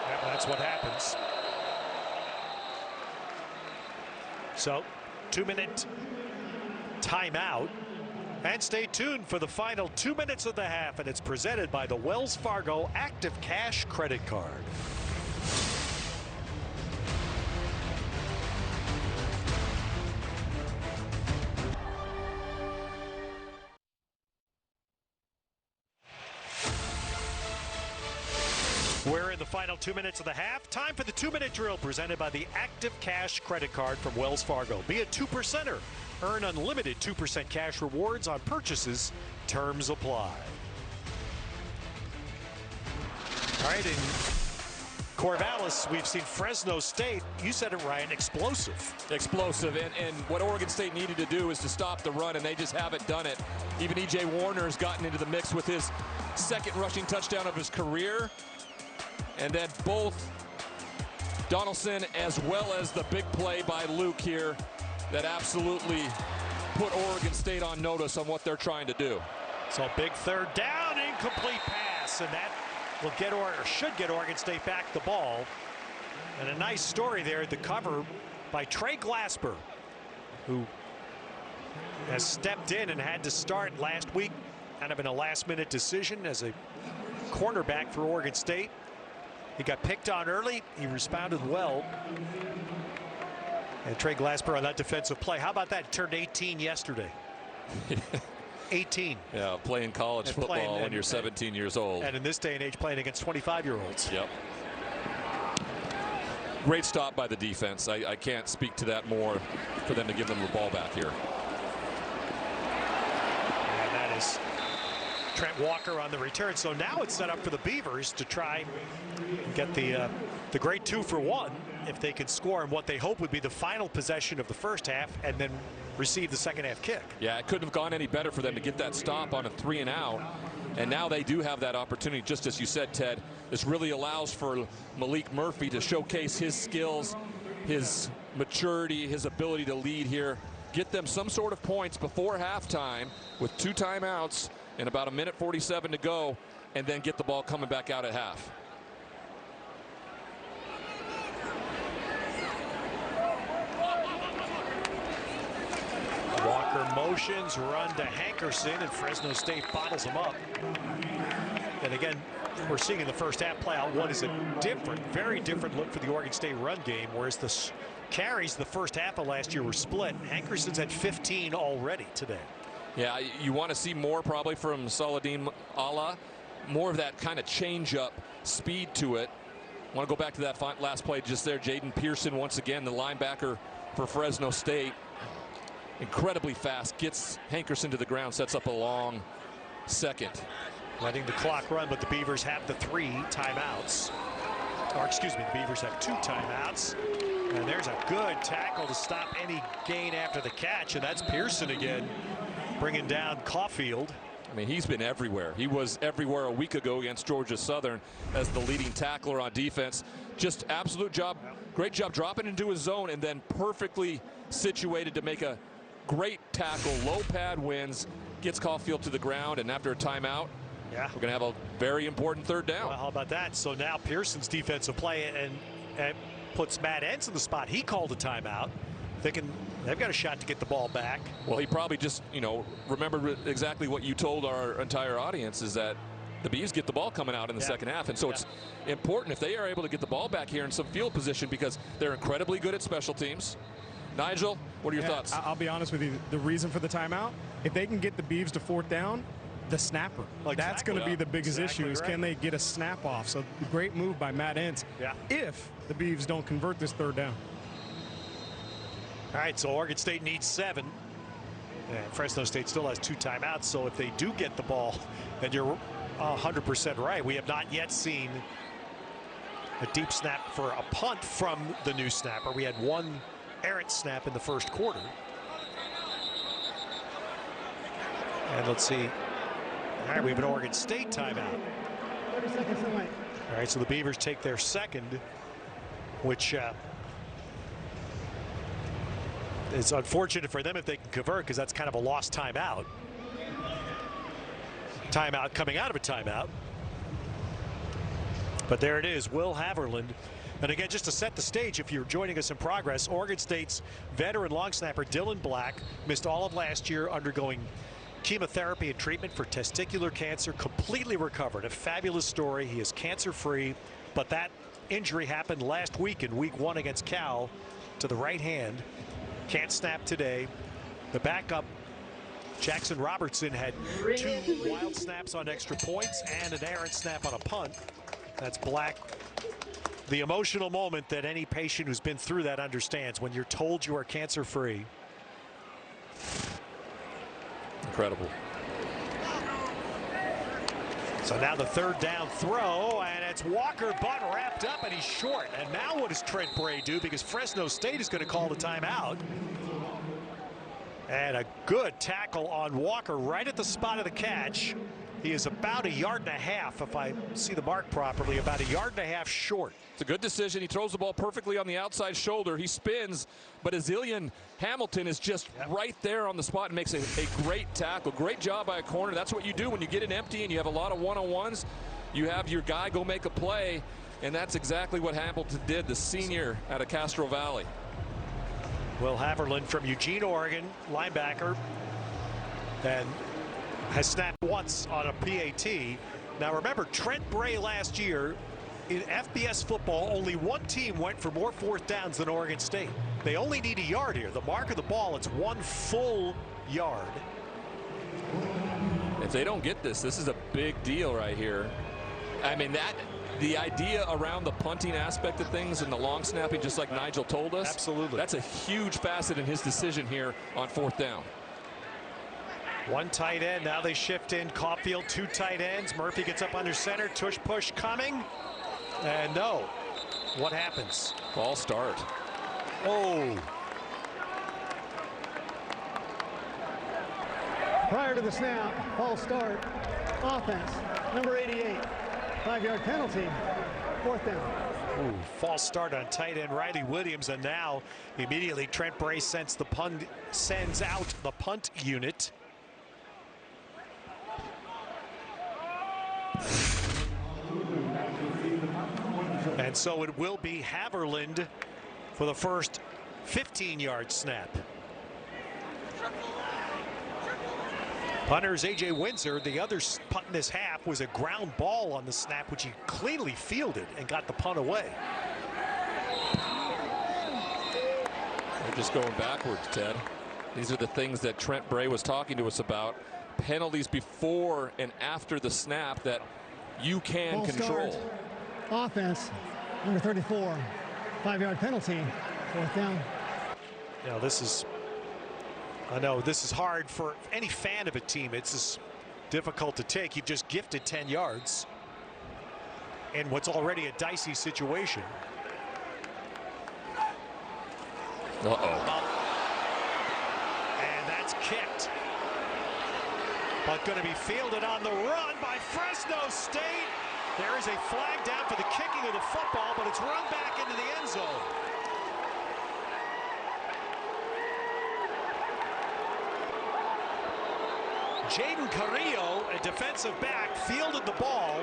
Yeah, that's what happens. So, 2-minute timeout. And stay tuned for the final 2 minutes of the half, and it's presented by the Wells Fargo Active Cash Credit Card. We're in the final 2 minutes of the half. Time for the 2-minute drill presented by the Active Cash Credit Card from Wells Fargo. Be a 2%er. Earn unlimited 2% cash rewards on purchases. Terms apply. All right, in Corvallis, we've seen Fresno State, you said it, Ryan, explosive. Explosive, and what Oregon State needed to do is to stop the run, and they just haven't done it. Even E.J. Warner has gotten into the mix with his 2nd rushing touchdown of his career. And then both Donaldson as well as the big play by Luke here that absolutely put Oregon State on notice on what they're trying to do. So a big 3rd down, incomplete pass, and that will get or should get Oregon State back the ball. And a nice story there at the cover by Trey Glasper, who has stepped in and had to start last week, kind of in a last-minute decision as a cornerback for Oregon State. He got picked on early. He responded well. And Trey Glasper on that defensive play. How about that? He turned 18 yesterday. 18. Yeah, playing college football when you're 17 years old. And in this day and age, playing against 25-year-olds. Yep. Great stop by the defense. I can't speak to that more for them to give them the ball back here. And that is Trent Walker on the return. So now it's set up for the Beavers to try and get the great 2-for-1 if they can score in what they hope would be the final possession of the first half and then receive the second half kick. Yeah, it couldn't have gone any better for them to get that stop on a 3-and-out. And now they do have that opportunity, just as you said, Ted. This really allows for Malik Murphy to showcase his skills, his maturity, his ability to lead here. Get them some sort of points before halftime with 2 timeouts and about 1:47 to go, and then get the ball coming back out at half. Walker motions, run to Hankerson, and Fresno State bottles him up. And again, we're seeing in the first half play out what is a different, very different look for the Oregon State run game, whereas the carries the first half of last year were split. Hankerson's at 15 already today. Yeah, you want to see more probably from Saladin Allah, more of that kind of change up speed to it. I want to go back to that last play just there. Jaden Pearson once again, the linebacker for Fresno State. Incredibly fast, gets Hankerson to the ground, sets up a long second. Letting the clock run, but the Beavers have the 3 timeouts. Or excuse me, the Beavers have 2 timeouts. And there's a good tackle to stop any gain after the catch, and that's Pearson again, bringing down Caulfield. I mean, he's been everywhere. He was everywhere a week ago against Georgia Southern as the leading tackler on defense. Just absolute job, great job dropping into his zone and then perfectly situated to make a great tackle. Low pad wins, gets Caulfield to the ground, and after a timeout, yeah, we're going to have a very important 3rd down. Well, how about that? So now Pearson's defensive play and puts Matt Entz in the spot. He called a timeout, thinking they've got a shot to get the ball back. Well, he probably just, remembered exactly what you told our entire audience, is that the Bees get the ball coming out in the second half. And so it's important if they are able to get the ball back here in some field position, because they're incredibly good at special teams. Nigel, what are your thoughts? I'll be honest with you. The reason for the timeout, if they can get the Beavs to 4th down, the snapper. That's going to be the biggest issue, is can they get a snap off? So great move by Matt Entz if the Beavs don't convert this 3rd down. All right, so Oregon State needs 7. And Fresno State still has 2 timeouts, so if they do get the ball, and you're 100% right, we have not yet seen a deep snap for a punt from the new snapper. We had 1 errant snap in the first quarter. And let's see. All right, we have an Oregon State timeout. 30 seconds away. All right, so the Beavers take their 2nd, which is unfortunate for them if they can convert, because that's kind of a lost timeout. Timeout coming out of a timeout. But there it is, Will Haverland. And again, just to set the stage, if you're joining us in progress, Oregon State's veteran long snapper Dylan Black missed all of last year undergoing chemotherapy and treatment for testicular cancer, completely recovered. A fabulous story. He is cancer-free, but that injury happened last week in week 1 against Cal to the right hand. Can't snap today. The backup, Jackson Robertson, had 2 wild snaps on extra points and an errant snap on a punt. That's Black. The emotional moment that any patient who's been through that understands, when you're told you are cancer-free. Incredible. So now the 3rd down throw, and it's Walker, but wrapped up, and he's short. And now what does Trent Bray do? Because Fresno State is going to call the timeout. And a good tackle on Walker right at the spot of the catch. He is about 1.5 yards, if I see the mark properly, about 1.5 yards short. It's a good decision. He throws the ball perfectly on the outside shoulder. He spins, but Azilian Hamilton is just right there on the spot and makes a great tackle. Great job by a corner. That's what you do when you get it empty and you have a lot of one-on-ones. You have your guy go make a play, and that's exactly what Hamilton did, the senior out of Castro Valley. Will Haverland from Eugene, Oregon, linebacker, and has snapped once on a PAT. Now remember, Trent Bray last year in FBS football, only 1 team went for more 4th downs than Oregon State. They only need 1 yard here. The mark of the ball, it's 1 full yard. If they don't get this is a big deal right here. I mean, the idea around the punting aspect of things and the long snapping, just like Nigel told us. Absolutely. That's a huge facet in his decision here on 4th down. 1 tight end. Now they shift in Caulfield, 2 tight ends. Murphy gets up under center. Tush push coming. And no. What happens? False start. Oh. Prior to the snap, false start, offense, number 88, 5-yard penalty, 4th down. Ooh, false start on tight end Riley Williams, and now immediately Trent Bray sends out the punt unit. And so it will be Haverland for the first 15-yard snap. Punter's A.J. Windsor, the other punt in this half, was a ground ball on the snap, which he cleanly fielded and got the punt away. They're just going backwards, Ted. These are the things that Trent Bray was talking to us about. Penalties before and after the snap that you can control. Offense, number 34, 5-yard penalty, 4th down. You know, this is, I know this is hard for any fan of a team. It's just difficult to take. You've just gifted 10 yards in what's already a dicey situation. And that's kicked. But going to be fielded on the run by Fresno State. There is a flag down for the kicking of the football, but it's run back into the end zone. Jaden Carrillo, a defensive back, fielded the ball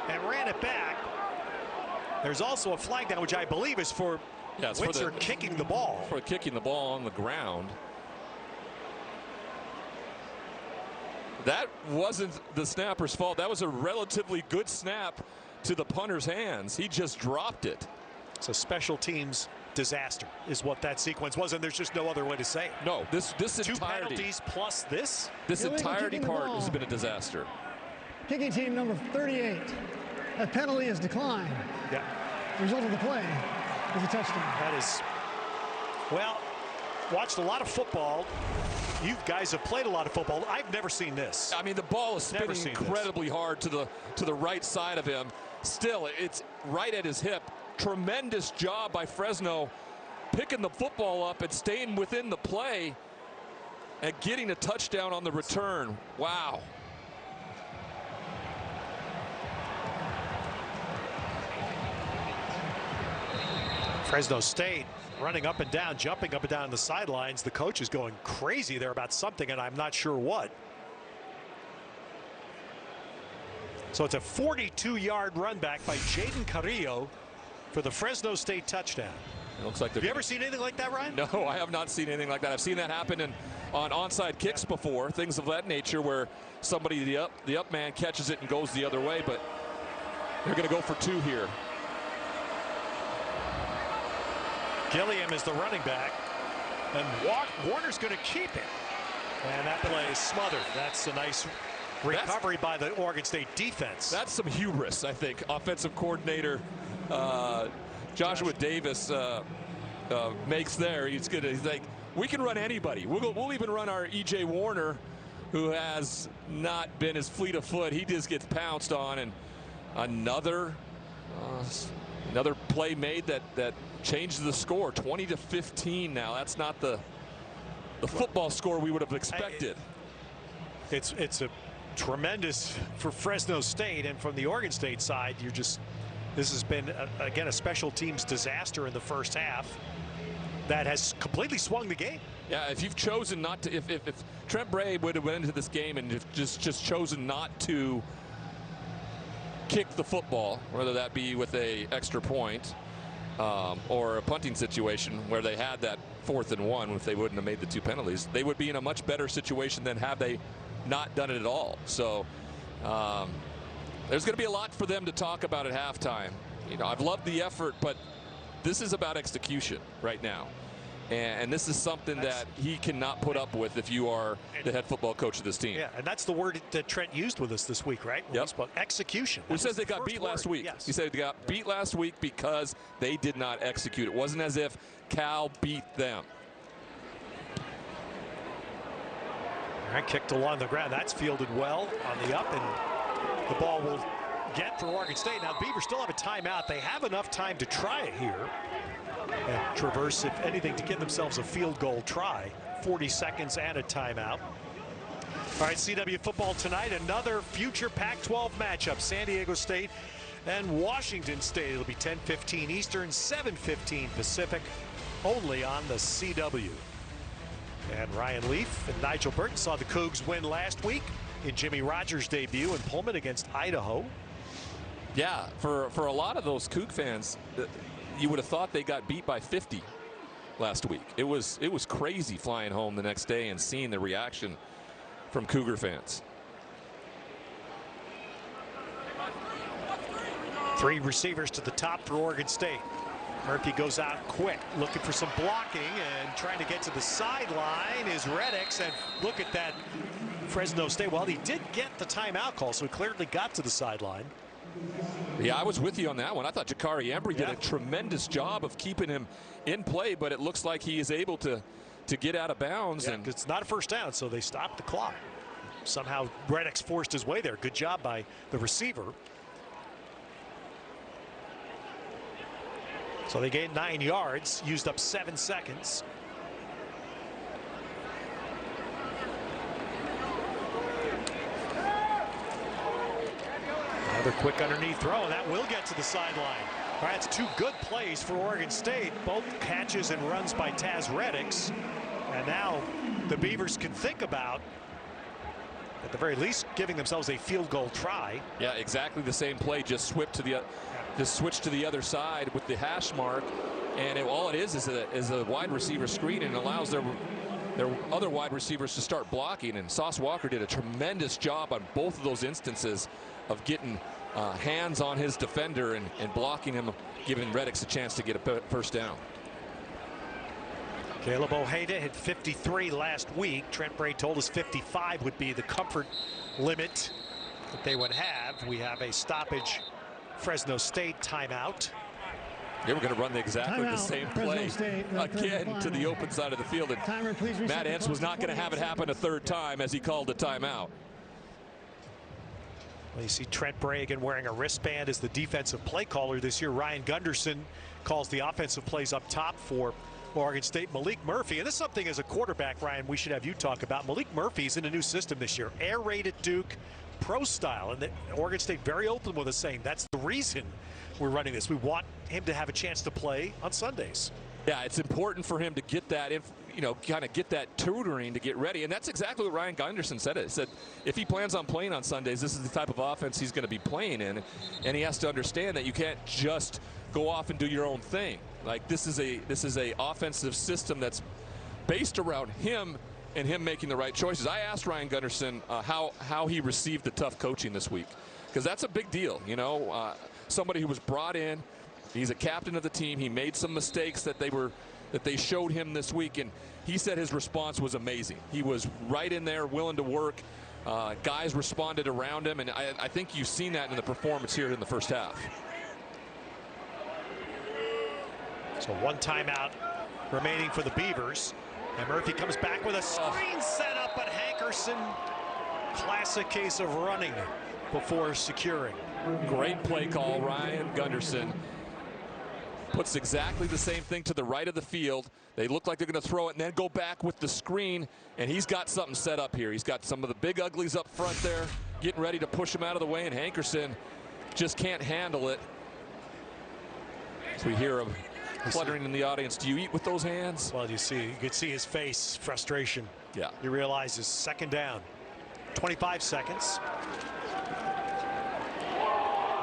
and ran it back. There's also a flag down, which I believe is for Windsor kicking the ball. For kicking the ball on the ground. That wasn't the snapper's fault. That was a relatively good snap to the punter's hands. He just dropped it. It's a special teams disaster is what that sequence was, and there's just no other way to say it. No, this Two entirety. penalties plus this? This entirety part has been a disaster. Kicking team number 38. That penalty is declined. Yeah. The result of the play is a touchdown. That is, well, watched a lot of football. You guys have played a lot of football. I've never seen this. I mean, the ball is spinning incredibly hard to the right side of him. Still, it's right at his hip. Tremendous job by Fresno picking the football up and staying within the play and getting a touchdown on the return. Wow. Fresno State running up and down, jumping up and down the sidelines. The coach is going crazy there about something, and I'm not sure what. So it's a 42-yard run back by Jaden Carrillo for the Fresno State touchdown. It looks like have you ever seen anything like that, Ryan? No, I have not seen anything like that. I've seen that happen on onside kicks before, things of that nature, where somebody, the up man, catches it and goes the other way, but they're going to go for two here. Gilliam is the running back, and Warner's going to keep it. And that play is smothered. That's a nice recovery by the Oregon State defense. That's some hubris, I think. Offensive coordinator Joshua Davis makes there. He's like, we can run anybody. We'll even run our E.J. Warner, who has not been as fleet of foot. He just gets pounced on, and another play made that changed the score. 20-15 now. That's not the football score we would have expected. It's a tremendous for Fresno State, and from the Oregon State side, this has been again a special teams disaster in the first half that has completely swung the game. Yeah, if you've chosen not to, if Trent Bray would have went into this game and just chosen not to kick the football, whether that be with a extra point or a punting situation where they had that 4th and 1, if they wouldn't have made the two penalties, they would be in a much better situation than have they not done it at all. So there's going to be a lot for them to talk about at halftime. You know, I've loved the effort, but this is about execution right now. And this is something that he cannot put up with if you are the head football coach of this team. Yeah, and that's the word that Trent used with us this week, right? Yep. Execution. He says they got beat last week. Yes. He said they got beat last week because they did not execute. It wasn't as if Cal beat them. All right, kicked along the ground. That's fielded well on the up, and the ball will get for Oregon State. Now, Beavers still have a timeout. They have enough time to try it here and traverse, if anything, to get themselves a field goal try. 40 seconds and a timeout. All right, CW football tonight. Another future Pac-12 matchup. San Diego State and Washington State. It'll be 10:15 Eastern, 7:15 Pacific, only on the CW. And Ryan Leaf and Nigel Burton saw the Cougs win last week in Jimmy Rogers' debut in Pullman against Idaho. Yeah, for a lot of those Coug fans, you would have thought they got beat by 50 last week. It was crazy flying home the next day and seeing the reaction from Cougar fans. 3 receivers to the top for Oregon State. Murphy goes out quick, looking for some blocking, and trying to get to the sideline is Reddix. And look at that, Fresno State. Well, he did get the timeout call, so he clearly got to the sideline. Yeah, I was with you on that one. I thought Jakari Embry did a tremendous job of keeping him in play, but it looks like he is able to get out of bounds. Yeah, and it's not a first down, so they stopped the clock. Somehow Reddix forced his way there. Good job by the receiver. So they gained 9 yards, used up 7 seconds. Another quick underneath throw, and that will get to the sideline. All right, it's 2 good plays for Oregon State. Both catches and runs by Taz Reddix. And now the Beavers can think about, at the very least, giving themselves a field goal try. Yeah, exactly the same play, just switch to the other side with the hash mark, and all it is a wide receiver screen, and allows their other wide receivers to start blocking. And Sauce Walker did a tremendous job on both of those instances of getting hands on his defender and blocking him, giving Reddix a chance to get a first down. Caleb Ojeda hit 53 last week. Trent Bray told us 55 would be the comfort limit that they would have. We have a stoppage Fresno State timeout. They were going to run exactly the same play again to the open side of the field. And Matt Entz was not going to have it happen a third time as he called the timeout. Well, you see Trent Bray again wearing a wristband as the defensive play caller this year. Ryan Gunderson calls the offensive plays up top for Oregon State. Malik Murphy, and this is something as a quarterback, Ryan, we should have you talk about. Malik Murphy's in a new system this year. Air raid at Duke, pro style, and Oregon State very open with us saying that's the reason we're running this. We want him to have a chance to play on Sundays. Yeah, it's important for him to get that, kind of get that tutoring to get ready. And that's exactly what Ryan Gunderson said. He said if he plans on playing on Sundays, this is the type of offense he's going to be playing in. And he has to understand that you can't just go off and do your own thing. Like this is a offensive system that's based around him and him making the right choices. I asked Ryan Gunderson how he received the tough coaching this week, because that's a big deal. Somebody who was brought in, he's a captain of the team. He made some mistakes that they showed him this week, and he said his response was amazing. He was right in there, willing to work. Guys responded around him, and I think you've seen that in the performance here in the first half. So 1 timeout remaining for the Beavers. And Murphy comes back with a screen set up, but Hankerson, classic case of running before securing. Great play call. Ryan Gunderson puts exactly the same thing to the right of the field. They look like they're going to throw it and then go back with the screen, and he's got something set up here. He's got some of the big uglies up front there getting ready to push him out of the way, and Hankerson just can't handle it. So we hear him fluttering in the audience. Do you eat with those hands? Well, you could see his face, frustration. Yeah. He realizes second down. 25 seconds.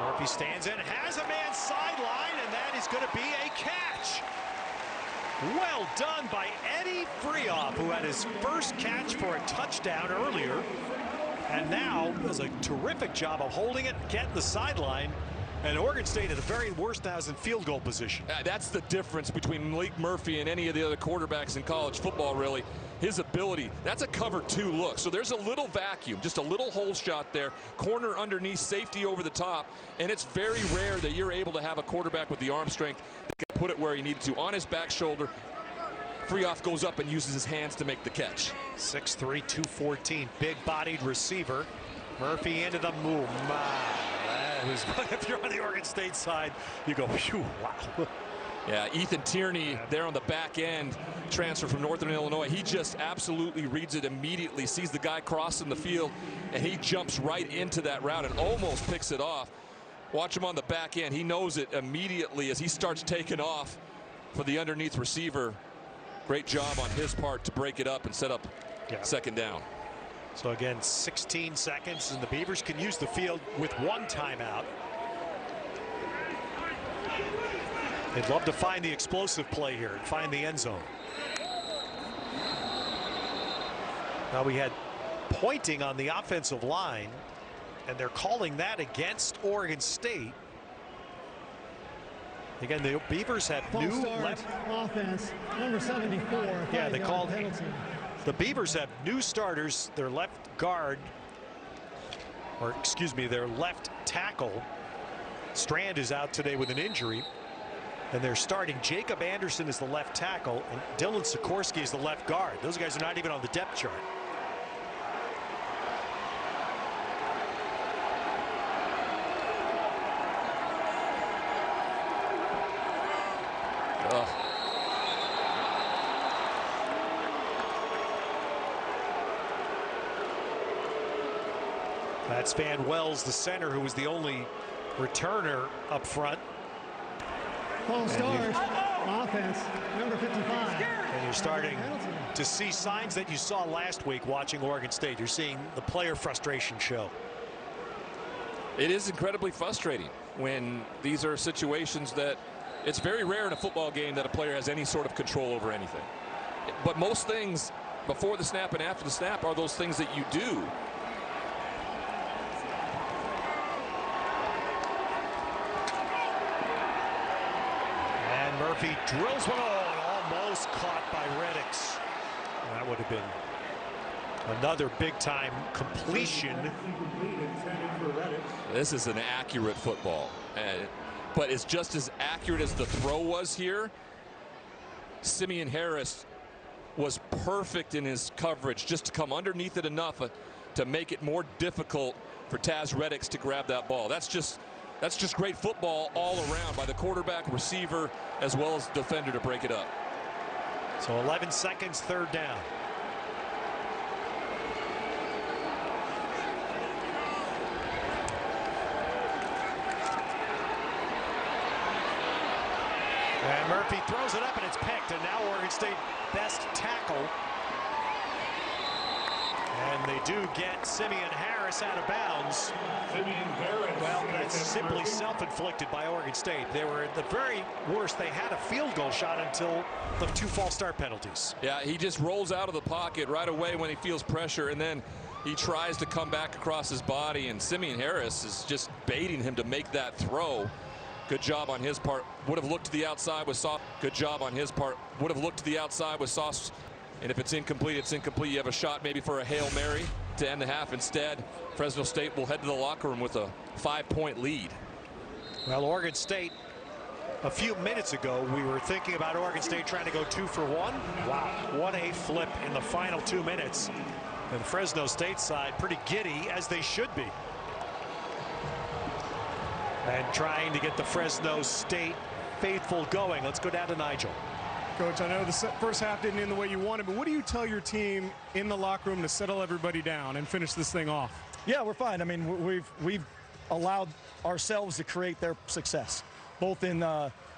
Murphy stands in, has a man sideline, and that is going to be a catch. Well done by Eddie Freoff, who had his first catch for a touchdown earlier, and now does a terrific job of holding it, getting the sideline. And Oregon State at the very worst now is in field goal position. That's the difference between Malik Murphy and any of the other quarterbacks in college football, really. His ability, that's a cover 2 look. So there's a little vacuum, just a little hole shot there, corner underneath, safety over the top, and it's very rare that you're able to have a quarterback with the arm strength that can put it where he needed to. On his back shoulder, Freoff goes up and uses his hands to make the catch. 6'3", 214, big-bodied receiver. Murphy into the move. If you're on the Oregon State side, you go, phew, wow. Yeah, Ethan Tierney there on the back end, transfer from Northern Illinois. He just absolutely reads it immediately, sees the guy crossing the field, and he jumps right into that route and almost picks it off. Watch him on the back end. He knows it immediately as he starts taking off for the underneath receiver. Great job on his part to break it up and set up second down. So again, 16 seconds, and the Beavers can use the field with 1 timeout. They'd love to find the explosive play here and find the end zone. Now we had pointing on the offensive line, and they're calling that against Oregon State. Again, the Beavers have new left offense, number 74. Yeah, they called penalty. the Beavers have new starters. Their left guard, or excuse me, their left tackle Strand is out today with an injury, and they're starting Jacob Anderson as the left tackle and Dylan Sikorsky is the left guard. Those guys are not even on the depth chart. That's Van Wells, the center, who was the only returner up front. False start. Offense, number 55. And you're starting to see signs that you saw last week watching Oregon State. You're seeing the player frustration show. It is incredibly frustrating when these are situations that it's very rare in a football game that a player has any sort of control over anything. But most things before the snap and after the snap are those things that you do. And Murphy drills one, almost caught by Reddix. That would have been another big-time completion. This is an accurate football, but it's just as accurate as the throw was here. Simeon Harris was perfect in his coverage just to come underneath it enough to make it more difficult for Taz Reddix to grab that ball. That's just great football all around by the quarterback, receiver, as well as defender to break it up. So 11 seconds, third down. And Murphy throws it up and it's picked, and now Oregon State best tackle. And they do get Simeon Harris out of bounds. Well, that's simply self-inflicted by Oregon State. They were at the very worst. They had a field goal shot until the two false start penalties. Yeah, he just rolls out of the pocket right away when he feels pressure, and then he tries to come back across his body, and Simeon Harris is just baiting him to make that throw. Good job on his part. Would have looked to the outside with Sauce. Good job on his part. Would have looked to the outside with Sauce. And if it's incomplete, it's incomplete. You have a shot maybe for a Hail Mary to end the half. Instead, Fresno State will head to the locker room with a 5-point lead. Well, Oregon State, a few minutes ago, we were thinking about Oregon State trying to go 2 for 1. Wow, what a flip in the final 2 minutes. And the Fresno State side pretty giddy, as they should be. And trying to get the Fresno State faithful going. Let's go down to Nigel. Coach, I know the first half didn't end the way you wanted, but what do you tell your team in the locker room to settle everybody down and finish this thing off? Yeah, we're fine. I mean, we've allowed ourselves to create their success, both in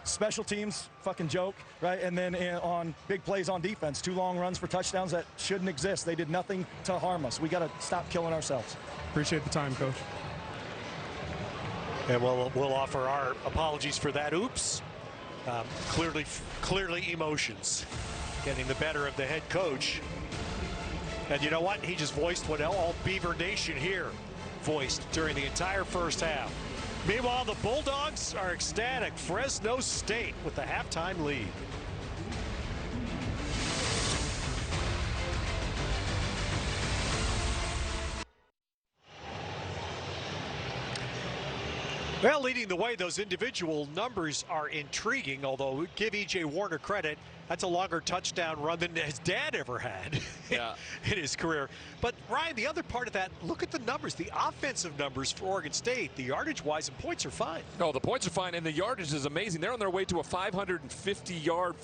special teams, fucking joke, right? And then on big plays on defense, 2 long runs for touchdowns that shouldn't exist. They did nothing to harm us. We got to stop killing ourselves. Appreciate the time, Coach. And we'll offer our apologies for that. Oops. Clearly emotions getting the better of the head coach. And you know what? He just voiced what all Beaver Nation here voiced during the entire first half. Meanwhile, the Bulldogs are ecstatic. Fresno State with the halftime lead. Well, leading the way, those individual numbers are intriguing, although give E.J. Warner credit. That's a longer touchdown run than his dad ever had in his career. But, Ryan, the other part of that, look at the numbers, the offensive numbers for Oregon State. The yardage-wise and points are fine. No, the points are fine, and the yardage is amazing. They're on their way to a 550-yard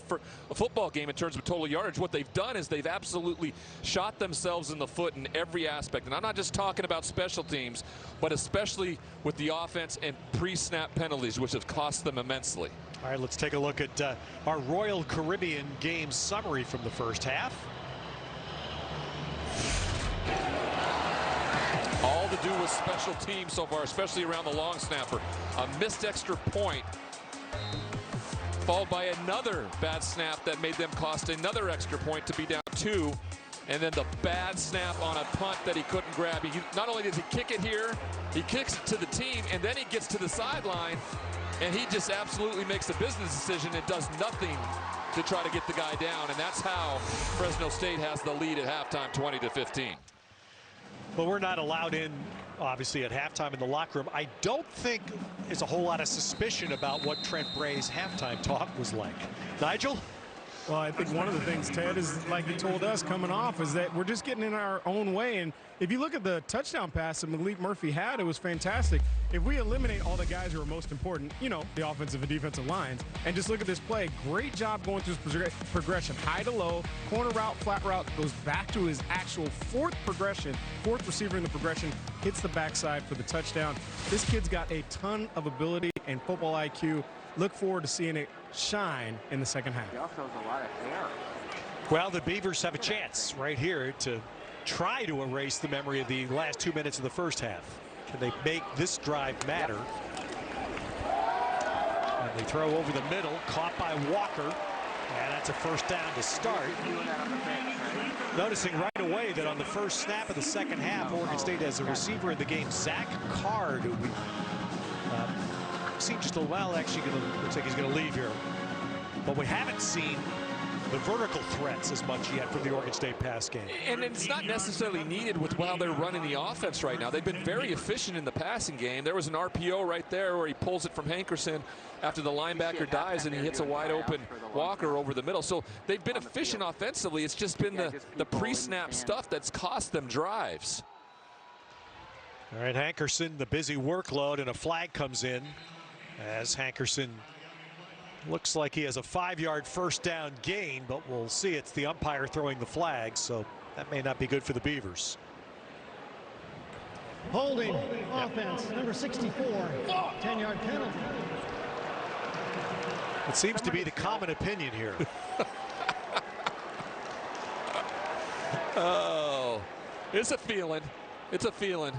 football game in terms of total yardage. What they've done is they've absolutely shot themselves in the foot in every aspect. And I'm not just talking about special teams, but especially with the offense and pre-snap penalties, which have cost them immensely. All right, let's take a look at our Royal Caribbean game summary from the first half. All to do with special teams so far, especially around the long snapper. A missed extra point, followed by another bad snap that made them cost another extra point to be down 2. and then the bad snap on a punt that he couldn't grab. Not only does he kick it here, he kicks it to the team, and then he gets to the sideline, and he just absolutely makes a business decision and does nothing to try to get the guy down. And that's how Fresno State has the lead at halftime, 20-15. Well, we're not allowed in, obviously, at halftime in the locker room. I don't think there's a whole lot of suspicion about what Trent Bray's halftime talk was like. Nigel? Well, I think one of the things, Ted, is like he told us coming off, is that we're just getting in our own way. And if you look at the touchdown pass that Malik Murphy had, it was fantastic. If we eliminate all the guys who are most important, you know, the offensive and defensive lines, and just look at this play, great job going through his progression, high to low, corner route, flat route, goes back to his actual fourth receiver in the progression, hits the backside for the touchdown. This kid's got a ton of ability and football IQ. Look forward to seeing it shine in the second half. He also has a lot of hair. Well, the Beavers have a chance right here to try to erase the memory of the last 2 minutes of the first half. Can they make this drive matter? And they throw over the middle, caught by Walker, and that's a first down to start. Noticing right away that on the first snap of the second half, Oregon State has a receiver in the game, Zach Card, who we seen just a little while. Actually, looks like he's going to leave here. But we haven't seen the vertical threats as much yet from the Oregon State pass game. And it's not necessarily needed with how they're running the offense right now. They've been very efficient in the passing game. There was an RPO right there where he pulls it from Hankerson after the linebacker dives and he hits a wide open Walker over the middle. So they've been efficient offensively. It's just been the pre-snap stuff that's cost them drives. All right, Hankerson, the busy workload, and a flag comes in as Hankerson looks like he has a 5-yard first down gain, but we'll see. It's the umpire throwing the flag, so that may not be good for the Beavers. Holding offense, number 64, 10-yard penalty. It seems to be the common opinion here. Oh, it's a feeling. It's a feeling.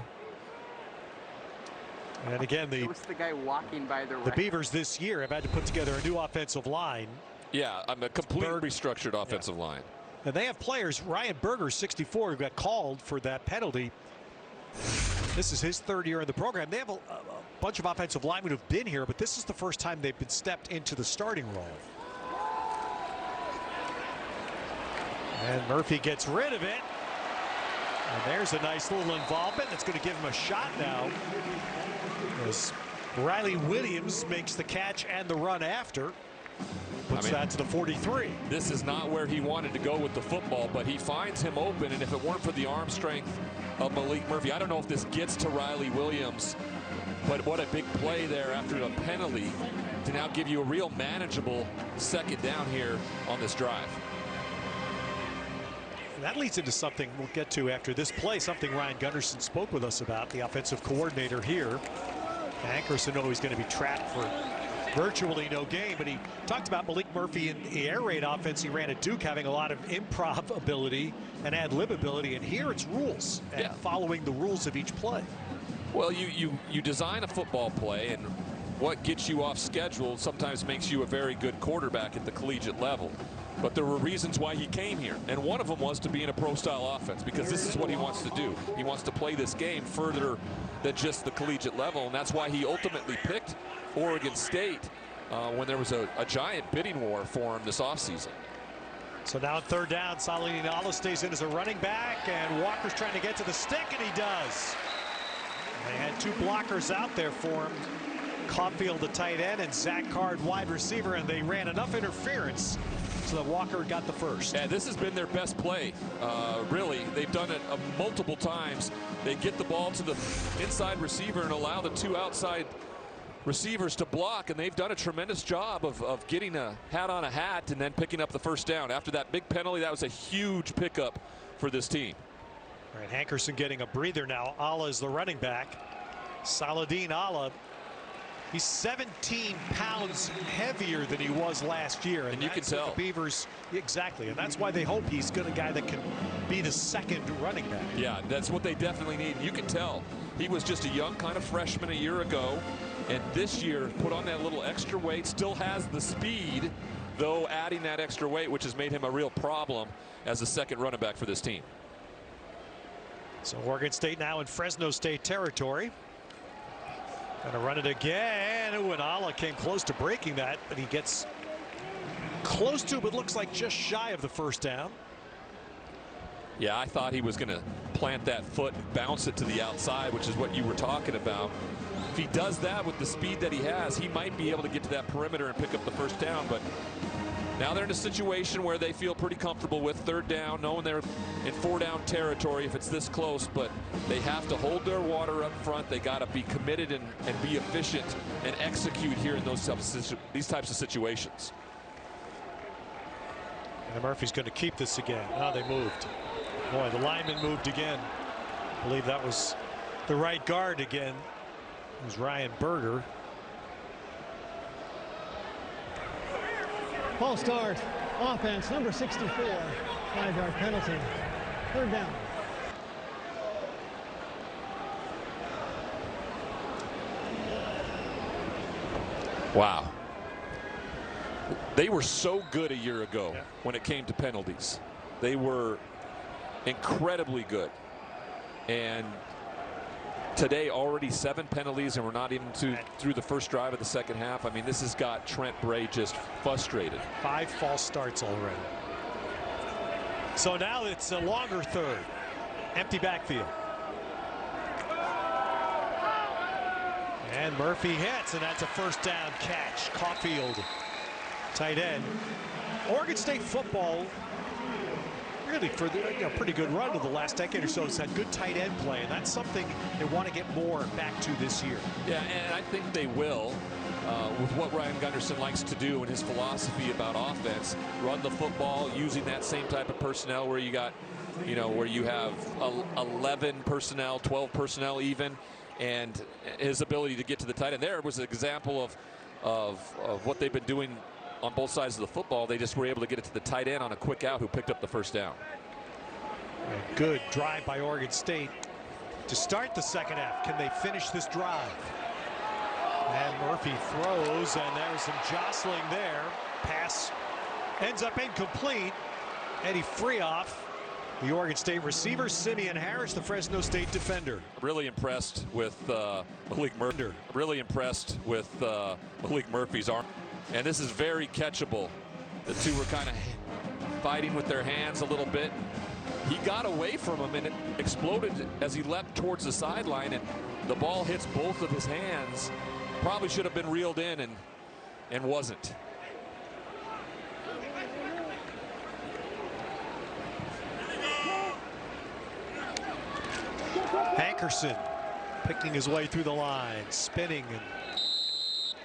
And again, It was the guy walking by the Beavers this year have had to put together a new offensive line. Yeah, I'm a complete restructured offensive line. And they have players, Ryan Berger, 64, who got called for that penalty. This is his third year in the program. They have a bunch of offensive linemen who've been here, but this is the first time they've been stepped into the starting role. And Murphy gets rid of it. And there's a nice little involvement that's going to give him a shot now, as Riley Williams makes the catch and the run after. Puts that to the 43. This is not where he wanted to go with the football, but he finds him open, and if it weren't for the arm strength of Malik Murphy, I don't know if this gets to Riley Williams, but what a big play there after a penalty to now give you a real manageable second down here on this drive. That leads into something we'll get to after this play, something Ryan Gunderson spoke with us about, the offensive coordinator here. Hankerson knows he's going to be trapped for virtually no game, but he talked about Malik Murphy in the air raid offense he ran at Duke having a lot of improv ability and ad-lib ability, and here it's rules and following the rules of each play. Well, you design a football play, and what gets you off schedule sometimes makes you a very good quarterback at the collegiate level. But there were reasons why he came here, and one of them was to be in a pro-style offense, because this is what he wants to do. He wants to play this game further than just the collegiate level, and that's why he ultimately picked Oregon State when there was a giant bidding war for him this offseason. So now third down, Salih Nala stays in as a running back, and Walker's trying to get to the stick, and he does. They had two blockers out there for him. Caulfield, the tight end, and Zach Card, wide receiver, and they ran enough interference so that Walker got the first. Yeah, this has been their best play, really. They've done it multiple times. They get the ball to the inside receiver and allow the two outside receivers to block, and they've done a tremendous job of getting a hat on a hat and then picking up the first down. After that big penalty, that was a huge pickup for this team. All right, Hankerson getting a breather now. Allah is the running back. Saladin Allah. He's 17 pounds heavier than he was last year. And you can tell. The Beavers, exactly. And that's why they hope he's a guy that can be the second running back. Yeah, that's what they definitely need. You can tell he was just a young kind of freshman a year ago. And this year put on that little extra weight, still has the speed, though adding that extra weight, which has made him a real problem as a second running back for this team. So Oregon State now in Fresno State territory. Gonna run it again. Ooh, and Ala came close to breaking that, but he gets close to, but looks like just shy of the first down. Yeah, I thought he was going to plant that foot and bounce it to the outside, which is what you were talking about. If he does that with the speed that he has, he might be able to get to that perimeter and pick up the first down. But now they're in a situation where they feel pretty comfortable with third down, knowing they're in four-down territory if it's this close. But they have to hold their water up front. They got to be committed and be efficient and execute here in these types of situations. And Murphy's going to keep this again. Now they moved. Boy, the lineman moved again. I believe that was the right guard again. It was Ryan Berger. False start. Offense, number 64. 5-yard penalty. Third down. Wow. They were so good a year ago when it came to penalties. They were incredibly good. And today already 7 penalties, and we're not even through the first drive of the second half. I mean, this has got Trent Bray just frustrated. 5 false starts already. So now it's a longer third. Empty backfield. And Murphy hits, and that's a first down catch. Caulfield, tight end. Oregon State football, really for the pretty good run of the last decade or so, has had good tight end play, and that's something they want to get more back to this year. Yeah, and I think they will with what Ryan Gunderson likes to do and his philosophy about offense. Run the football using that same type of personnel where you got, where you have 11 personnel, 12 personnel even, and his ability to get to the tight end. There was an example of what they've been doing on both sides of the football. They just were able to get it to the tight end on a quick out who picked up the first down. A good drive by Oregon State to start the second half. Can they finish this drive? And Murphy throws, and there's some jostling there. Pass ends up incomplete. Eddie Freoff, the Oregon State receiver. Simeon Harris, the Fresno State defender. Really impressed with Malik Murphy. Really impressed with Malik Murphy's arm. And this is very catchable. The two were kind of fighting with their hands a little bit. He got away from him, and it exploded as he leapt towards the sideline, and the ball hits both of his hands. Probably should have been reeled in and wasn't. Hankerson picking his way through the line, spinning, and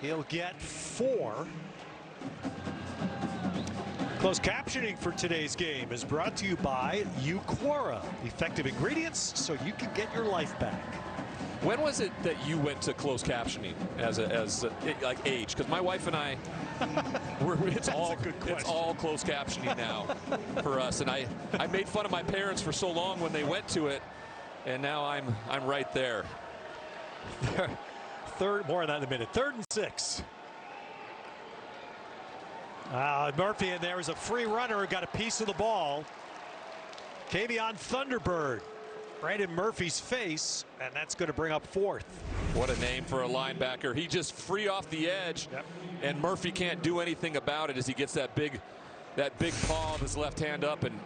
he'll get 4. Closed captioning for today's game is brought to you by Euquora. Effective ingredients so you can get your life back. When was it that you went to closed captioning as like age? Because my wife and I, it's all closed captioning now for us. And I made fun of my parents for so long when they went to it, and now I'm right there. More on that in a minute. 3rd and 6. Murphy, and there is a free runner who got a piece of the ball. Kavion Thunderbird right in Murphy's face, and that's going to bring up 4th. What a name for a linebacker. He just free off the edge, and Murphy can't do anything about it as he gets that big paw of his left hand up. And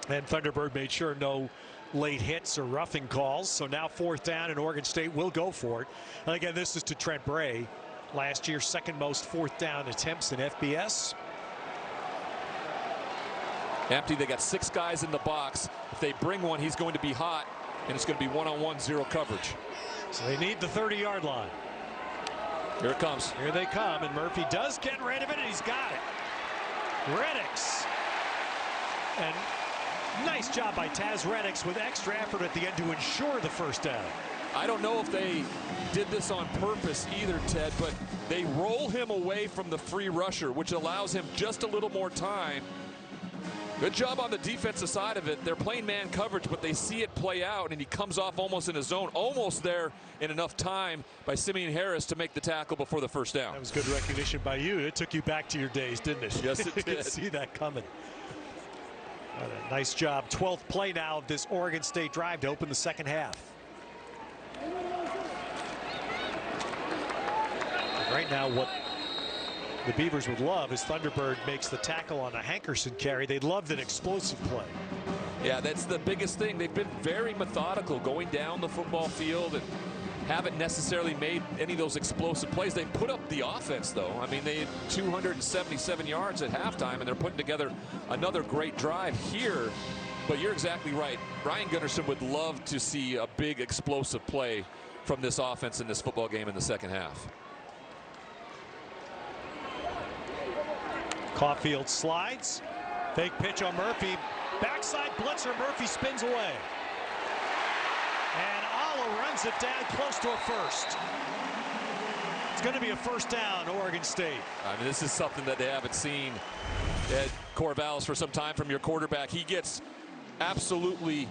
Thunderbird made sure no late hits or roughing calls. So now 4th down, and Oregon State will go for it. And again, this is to Trent Bray. Last year, 2nd most 4th down attempts in FBS. Empty. They got 6 guys in the box. If they bring one, he's going to be hot, and it's going to be one-on-one zero coverage. So they need the 30-yard line. Here it comes. Here they come, and Murphy does get rid of it, and he's got it. Reddix. And nice job by Taz Reddix with extra effort at the end to ensure the first down. I don't know if they did this on purpose either, Ted, but they roll him away from the free rusher, which allows him just a little more time Good job on the defensive side of it. They're playing man coverage, but they see it play out, and he comes off almost in his zone, almost there in enough time by Simeon Harris to make the tackle before the first down. That was good recognition by you. It took you back to your days, didn't it? Yes, it You did. could see that coming. Nice job. 12th play now of this Oregon State drive to open the second half. Right now, what the Beavers would love is Thunderbird makes the tackle on a Hankerson carry. They'd love an explosive play. Yeah, that's the biggest thing. They've been very methodical going down the football field and haven't necessarily made any of those explosive plays. They put up the offense, though. I mean, they had 277 yards at halftime, and they're putting together another great drive here. But you're exactly right. Ryan Gunnarsson would love to see a big explosive play from this offense in this football game in the second half. Caulfield slides. Fake pitch on Murphy. Backside blitzer. Murphy spins away. And Alla runs it down close to a first. It's going to be a first down, Oregon State. I mean, this is something that they haven't seen at Corvallis for some time from your quarterback. He gets absolutely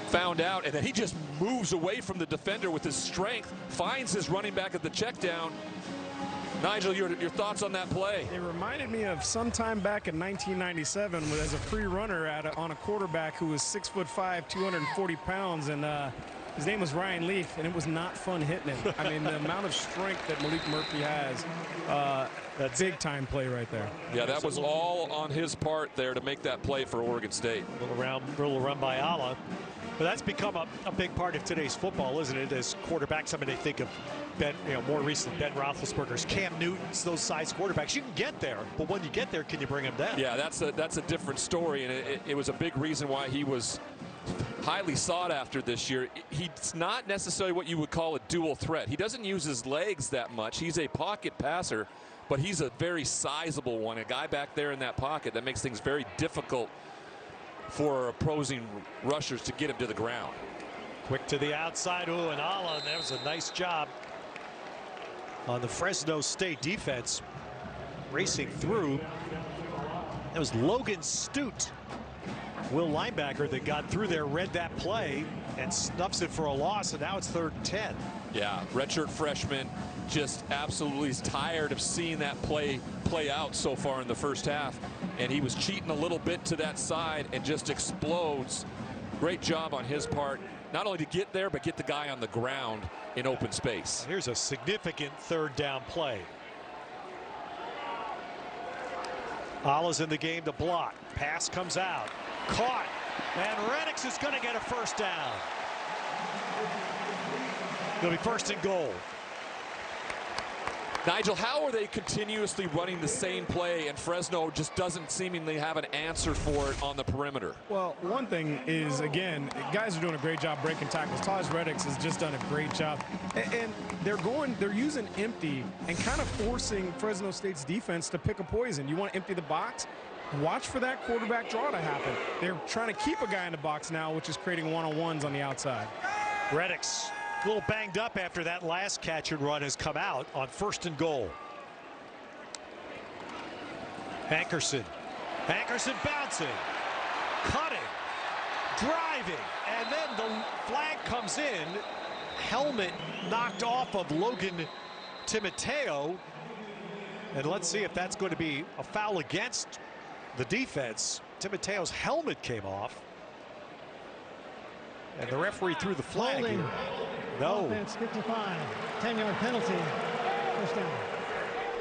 found out, and then he just moves away from the defender with his strength, finds his running back at the check down. Nigel, your thoughts on that play? It reminded me of sometime back in 1997 as a free runner on a quarterback who was 6'5", 240 pounds, and his name was Ryan Leaf, and it was not fun hitting him. I mean, the amount of strength that Malik Murphy has, that big time play right there. Yeah, that was all on his part there to make that play for Oregon State. Little run by Alla. But that's become a big part of today's football, isn't it? As quarterbacks, I mean, they think of Ben, more recently, Ben Roethlisberger's, Cam Newton's, those size quarterbacks. You can get there, but when you get there, can you bring them down? Yeah, that's a different story, and it was a big reason why he was highly sought after this year. He's not necessarily what you would call a dual threat. He doesn't use his legs that much. He's a pocket passer, but he's a very sizable one. A guy back there in that pocket that makes things very difficult for opposing rushers to get him to the ground. Quick to the outside. Ooh, and Alla, that was a nice job on the Fresno State defense. Racing through. That was Logan Stute, Will linebacker, that got through there, read that play, and snuffs it for a loss, and now it's 3rd and 10. Yeah, redshirt freshman just absolutely is tired of seeing that play out so far in the first half, and he was cheating a little bit to that side and just explodes. Great job on his part, not only to get there, but get the guy on the ground in open space. Here's a significant 3rd down play. Alla's in the game to block. Pass comes out. Caught. And Reddix is going to get a first down. It'll be 1st and goal. Nigel, how are they continuously running the same play and Fresno just doesn't seemingly have an answer for it on the perimeter? Well, one thing is, again, guys are doing a great job breaking tackles. Taj Reddix has just done a great job. And they're using empty and kind of forcing Fresno State's defense to pick a poison. You want to empty the box? Watch for that quarterback draw to happen. They're trying to keep a guy in the box now, which is creating one-on-ones on the outside. Reddix a little banged up after that last catch and run has come out on 1st and goal. Hankerson bouncing, cutting, driving, and then the flag comes in. Helmet knocked off of Logan Timoteo, and let's see if that's going to be a foul against the defense. Timoteo's helmet came off, and the referee threw the flag. Holding. Here. No. Offense 55. 10-yard penalty. First down.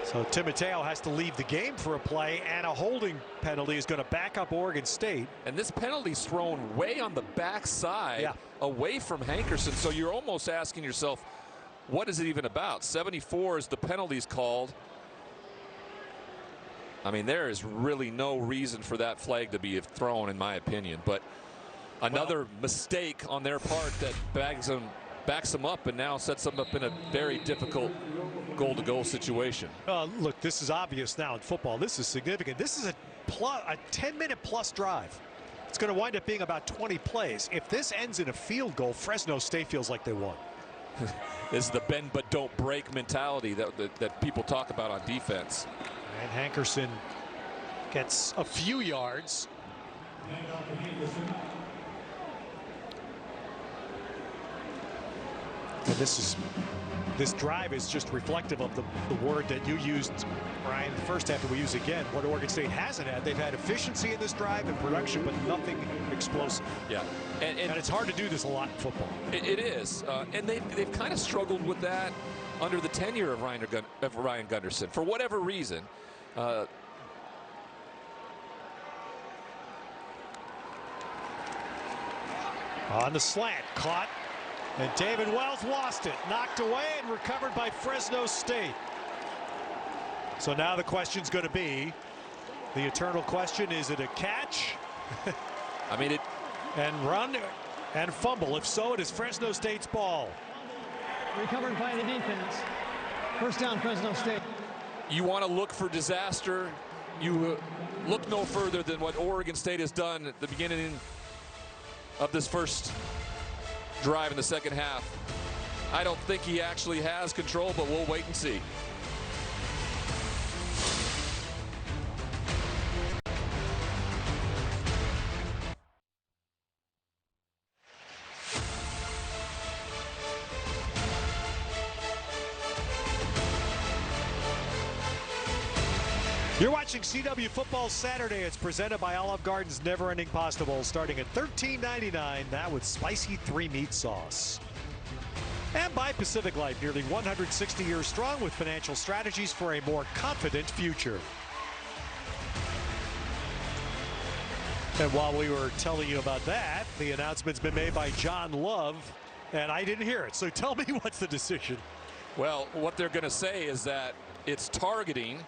So Timoteo has to leave the game for a play, and a holding penalty is going to back up Oregon State. And this penalty's thrown way on the backside, away from Hankerson. So you're almost asking yourself, what is it even about? 74 is the penalties called. I mean, there is really no reason for that flag to be thrown, in my opinion. But another mistake on their part that backs them up and now sets them up in a very difficult goal-to-goal situation. Look, this is obvious now in football. This is significant. This is a 10-minute plus drive. It's going to wind up being about 20 plays. If this ends in a field goal, Fresno State feels like they won. This is the bend but don't break mentality that people talk about on defense. And Hankerson Gets a few yards. And this drive is just reflective of the word that you used, Ryan, the first half, that we use again. What Oregon State hasn't had. They've had efficiency in this drive and production, but nothing explosive. Yeah. And it's hard to do this a lot in football. It is. And they've kind of struggled with that under the tenure of Ryan Gunderson, for whatever reason. On the slant, caught. And David Wells lost it. Knocked away and recovered by Fresno State. So now the question's going to be, the eternal question, is it a catch? I mean, and run and fumble. If so, it is Fresno State's ball. Recovered by the defense. First down, Fresno State. You want to look for disaster. You look no further than what Oregon State has done at the beginning of this first drive in the second half. I don't think he actually has control, but we'll wait and see. You're watching CW Football Saturday. It's presented by Olive Garden's Never Ending Pasta Bowl, starting at $13.99, now with spicy 3-meat sauce. And by Pacific Life, nearly 160 years strong, with financial strategies for a more confident future. And while we were telling you about that, the announcement's been made by John Love, and I didn't hear it. So tell me, what's the decision? Well, what they're going to say is that it's targeting,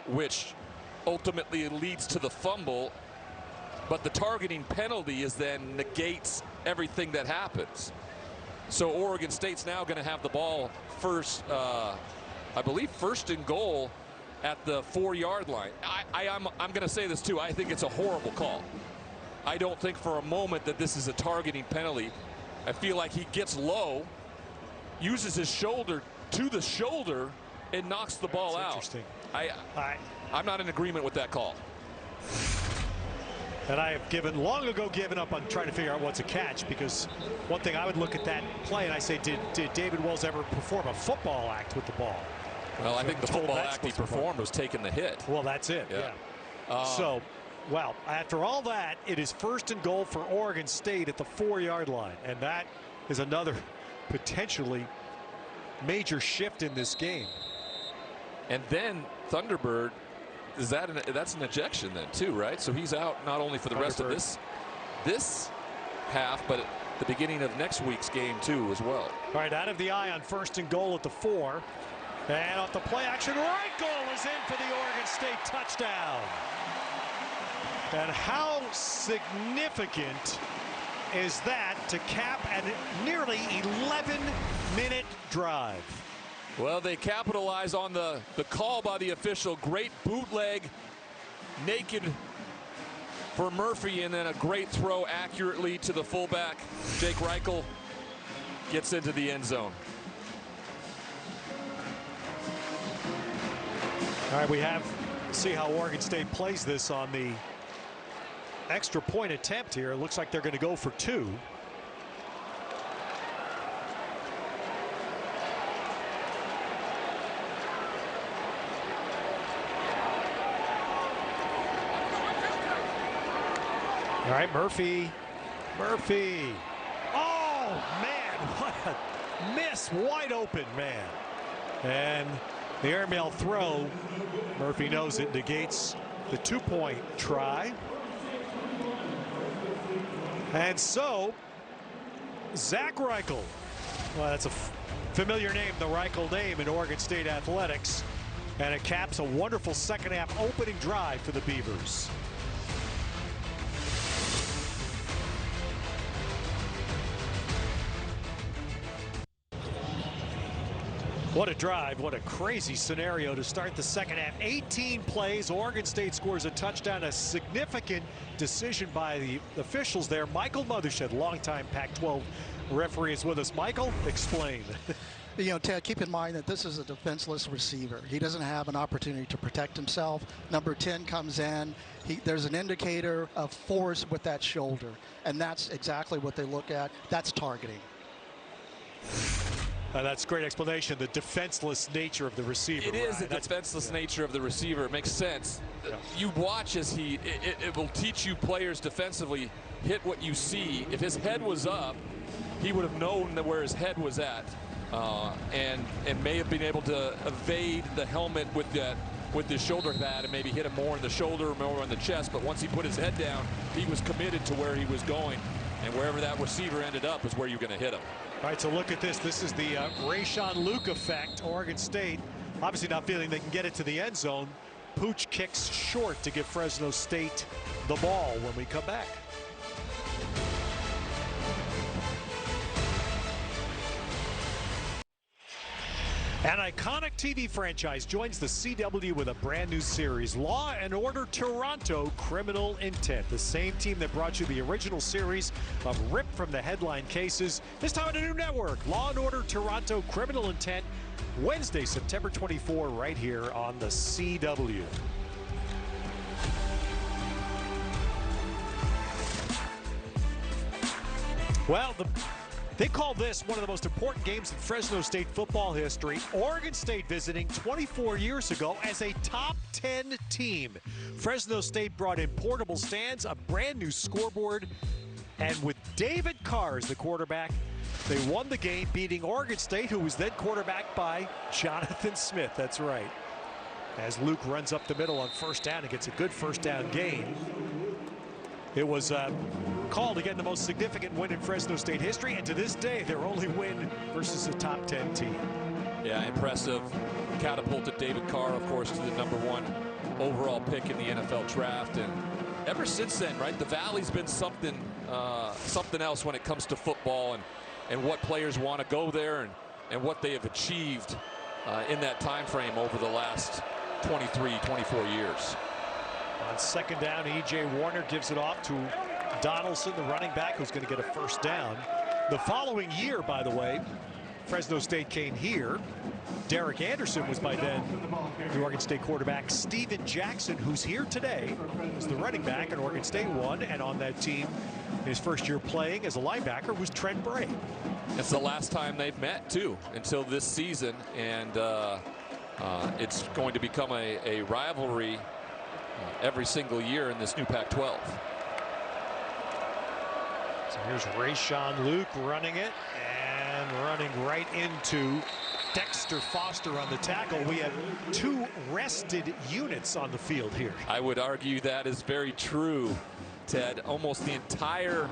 which ultimately leads to the fumble, but the targeting penalty is then negates everything that happens. So Oregon State's now going to have the ball first, I believe first and goal at the 4-yard line. I'm going to say this too. I think it's a horrible call. I don't think for a moment that this is a targeting penalty. I feel like he gets low, uses his shoulder to the shoulder, and knocks the ball out. Interesting. I'm not in agreement with that call. And I have long ago given up on trying to figure out what's a catch, because one thing I would look at that play and I say, did David Wells ever perform a football act with the ball? Well, I think the football act he performed was taking the hit. Well, that's it. Yeah. So, well, after all that, it is first and goal for Oregon State at the 4-yard line, and that is another potentially major shift in this game. And then Thunderbird, that's an ejection then too, right? So he's out not only for the rest of this half, but at the beginning of next week's game too as well. All right, out of the eye on first and goal at the 4. And off the play action, right goal is in for the Oregon State touchdown. And how significant is that to cap a nearly 11-minute drive? Well, they capitalize on the call by the official. Great bootleg, naked for Murphy, and then a great throw accurately to the fullback. Jake Reichel gets into the end zone. All right, we have see how Oregon State plays this on the extra point attempt here. It looks like they're going to go for 2. All right, Murphy. Oh, man, what a miss. Wide open, man. And the airmail throw, Murphy knows it, negates the 2-point try. And so, Zach Reichel. Well, that's a familiar name, the Reichel name in Oregon State athletics. And it caps a wonderful second half opening drive for the Beavers. What a drive, what a crazy scenario to start the second half. 18 plays, Oregon State scores a touchdown, a significant decision by the officials there. Michael Mothershed, longtime Pac-12 referee, is with us. Michael, explain. You know, Ted, keep in mind that this is a defenseless receiver. He doesn't have an opportunity to protect himself. Number 10 comes in. There's an indicator of force with that shoulder, and that's exactly what they look at. That's targeting. That's a great explanation. The defenseless nature of the receiver. It is the defenseless nature of the receiver. It makes sense. Yeah. You watch as it will teach you players defensively, hit what you see. If his head was up, he would have known where his head was at. And may have been able to evade the helmet with the shoulder pad and maybe hit him more in the shoulder, more in the chest. But once he put his head down, he was committed to where he was going, and wherever that receiver ended up is where you're going to hit him. All right, so look at this. This is the Rayshawn Luke effect. Oregon State obviously not feeling they can get it to the end zone. Pooch kicks short to give Fresno State the ball when we come back. An iconic TV franchise joins the CW with a brand new series, Law & Order Toronto: Criminal Intent. The same team that brought you the original series of ripped from the headline cases, this time on a new network, Law & Order Toronto: Criminal Intent, Wednesday, September 24, right here on the CW. Well, they call this one of the most important games in Fresno State football history. Oregon State visiting 24 years ago as a top 10 team. Fresno State brought in portable stands, a brand new scoreboard, and with David Carr as the quarterback, they won the game, beating Oregon State, who was then quarterbacked by Jonathan Smith. That's right. As Luke runs up the middle on first down and gets a good first down gain. It was called, again, the most significant win in Fresno State history, and to this day, their only win versus a top 10 team. Yeah, impressive. Catapulted David Carr, of course, to the #1 overall pick in the NFL draft, and ever since then, right, the Valley's been something else when it comes to football and what players want to go there and what they have achieved in that time frame over the last 23, 24 years. On second down, E.J. Warner gives it off to Donaldson, the running back, who's going to get a first down. The following year, by the way, Fresno State came here. Derek Anderson was by then the Oregon State quarterback. Steven Jackson, who's here today, is the running back, and Oregon State won. And on that team, his first year playing as a linebacker was Trent Bray. It's the last time they've met, too, until this season. And it's going to become a rivalry every single year in this new Pac-12. So here's Rayshawn Luke running it and running right into Dexter Foster on the tackle. We have 2 rested units on the field here. I would argue that is very true, Ted. Almost the entire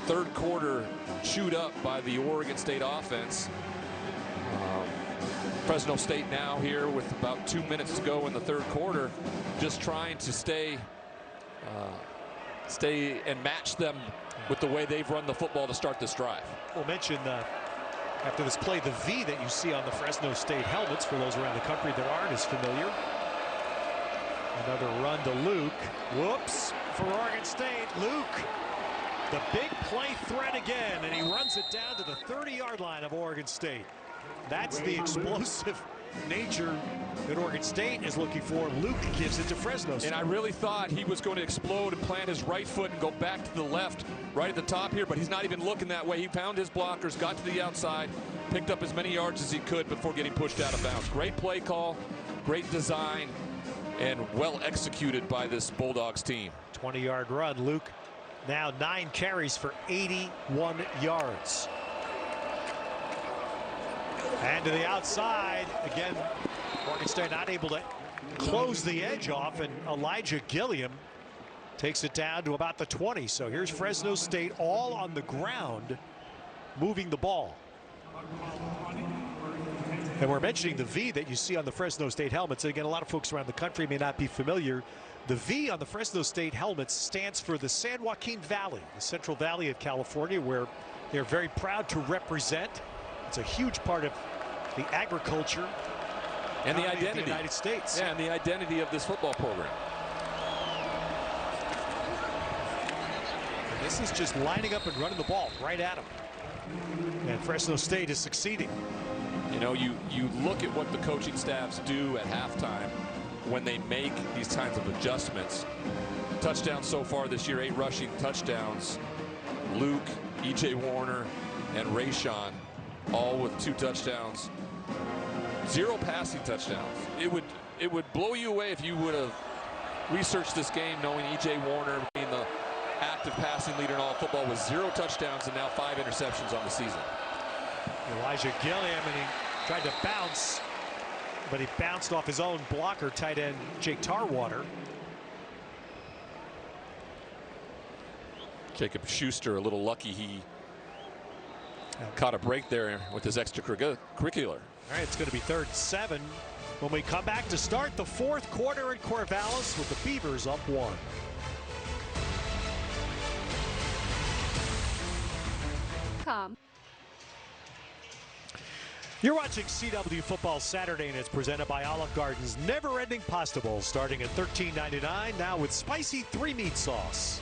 third quarter chewed up by the Oregon State offense. Fresno State now here with about 2 minutes to go in the third quarter, just trying to stay and match them with the way they've run the football to start this drive. We'll mention after this play, the V that you see on the Fresno State helmets for those around the country that aren't as familiar. Another run to Luke. Whoops, for Oregon State. Luke, the big play threat again, and he runs it down to the 30-yard line of Oregon State. That's the explosive nature that Oregon State is looking for. Luke gives it to Fresno State. And I really thought he was going to explode and plant his right foot and go back to the left right at the top here, but he's not even looking that way. He found his blockers, got to the outside, picked up as many yards as he could before getting pushed out of bounds. Great play call, great design, and well executed by this Bulldogs team. 20-yard run. Luke now 9 carries for 81 yards. And to the outside, again, Oregon State not able to close the edge off, and Elijah Gilliam takes it down to about the 20. So here's Fresno State all on the ground, moving the ball. And we're mentioning the V that you see on the Fresno State helmets. And again, a lot of folks around the country may not be familiar. The V on the Fresno State helmets stands for the San Joaquin Valley, the Central Valley of California, where they're very proud to represent. It's a huge part of the agriculture and the identity of the United States. Yeah, and the identity of this football program. And this is just lining up and running the ball right at them. And Fresno State is succeeding. You know, you look at what the coaching staffs do at halftime when they make these kinds of adjustments. Touchdowns so far this year, 8 rushing touchdowns. Luke, E.J. Warner, and Rayshawn, all with 2 touchdowns. 0 passing touchdowns. It would blow you away if you would have researched this game knowing E.J. Warner being the active passing leader in all of football with 0 touchdowns and now 5 interceptions on the season. Elijah Gilliam, and he tried to bounce, but he bounced off his own blocker, tight end Jake Tarwater. Jacob Schuster, a little lucky he caught a break there with his extracurricular. All right, it's going to be 3rd and 7 when we come back to start the 4th quarter in Corvallis with the Beavers up 1. You're watching CW Football Saturday, and it's presented by Olive Garden's never-ending pasta bowl, starting at $13.99, now with spicy 3-meat sauce.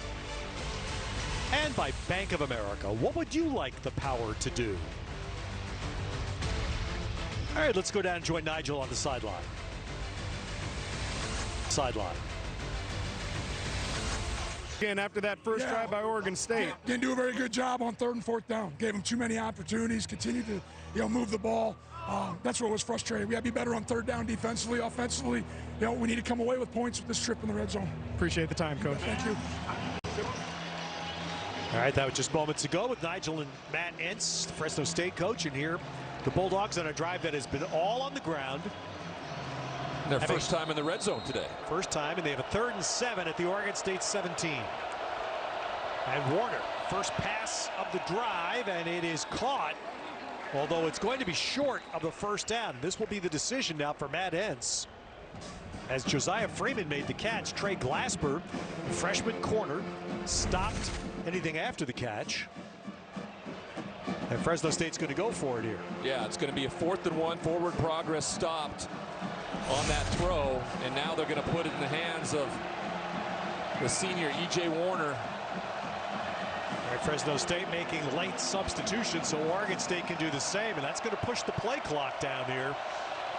And by Bank of America. What would you like the power to do? All right, let's go down and join Nigel on the sideline. Again, after that first drive by Oregon State. Didn't do a very good job on 3rd and 4th down. Gave them too many opportunities. Continued to, move the ball. That's what was frustrating. We got to be better on 3rd down defensively, offensively. We need to come away with points with this trip in the red zone. Appreciate the time, Coach. Thank you. All right, that was just moments ago with Nigel and Matt Entz, the Fresno State coach, and here the Bulldogs on a drive that has been all on the ground. Their first time in the red zone today. First time, and they have a 3rd and 7 at the Oregon State 17. And Warner, first pass of the drive, and it is caught, although it's going to be short of the first down. This will be the decision now for Matt Entz. As Josiah Freeman made the catch, Trey Glasper, freshman corner, stopped anything after the catch. And Fresno State's going to go for it here. Yeah, it's going to be a 4th and 1. Forward progress stopped on that throw, and now they're going to put it in the hands of the senior E.J. Warner. All right, Fresno State making late substitutions, so Oregon State can do the same, and that's going to push the play clock down here.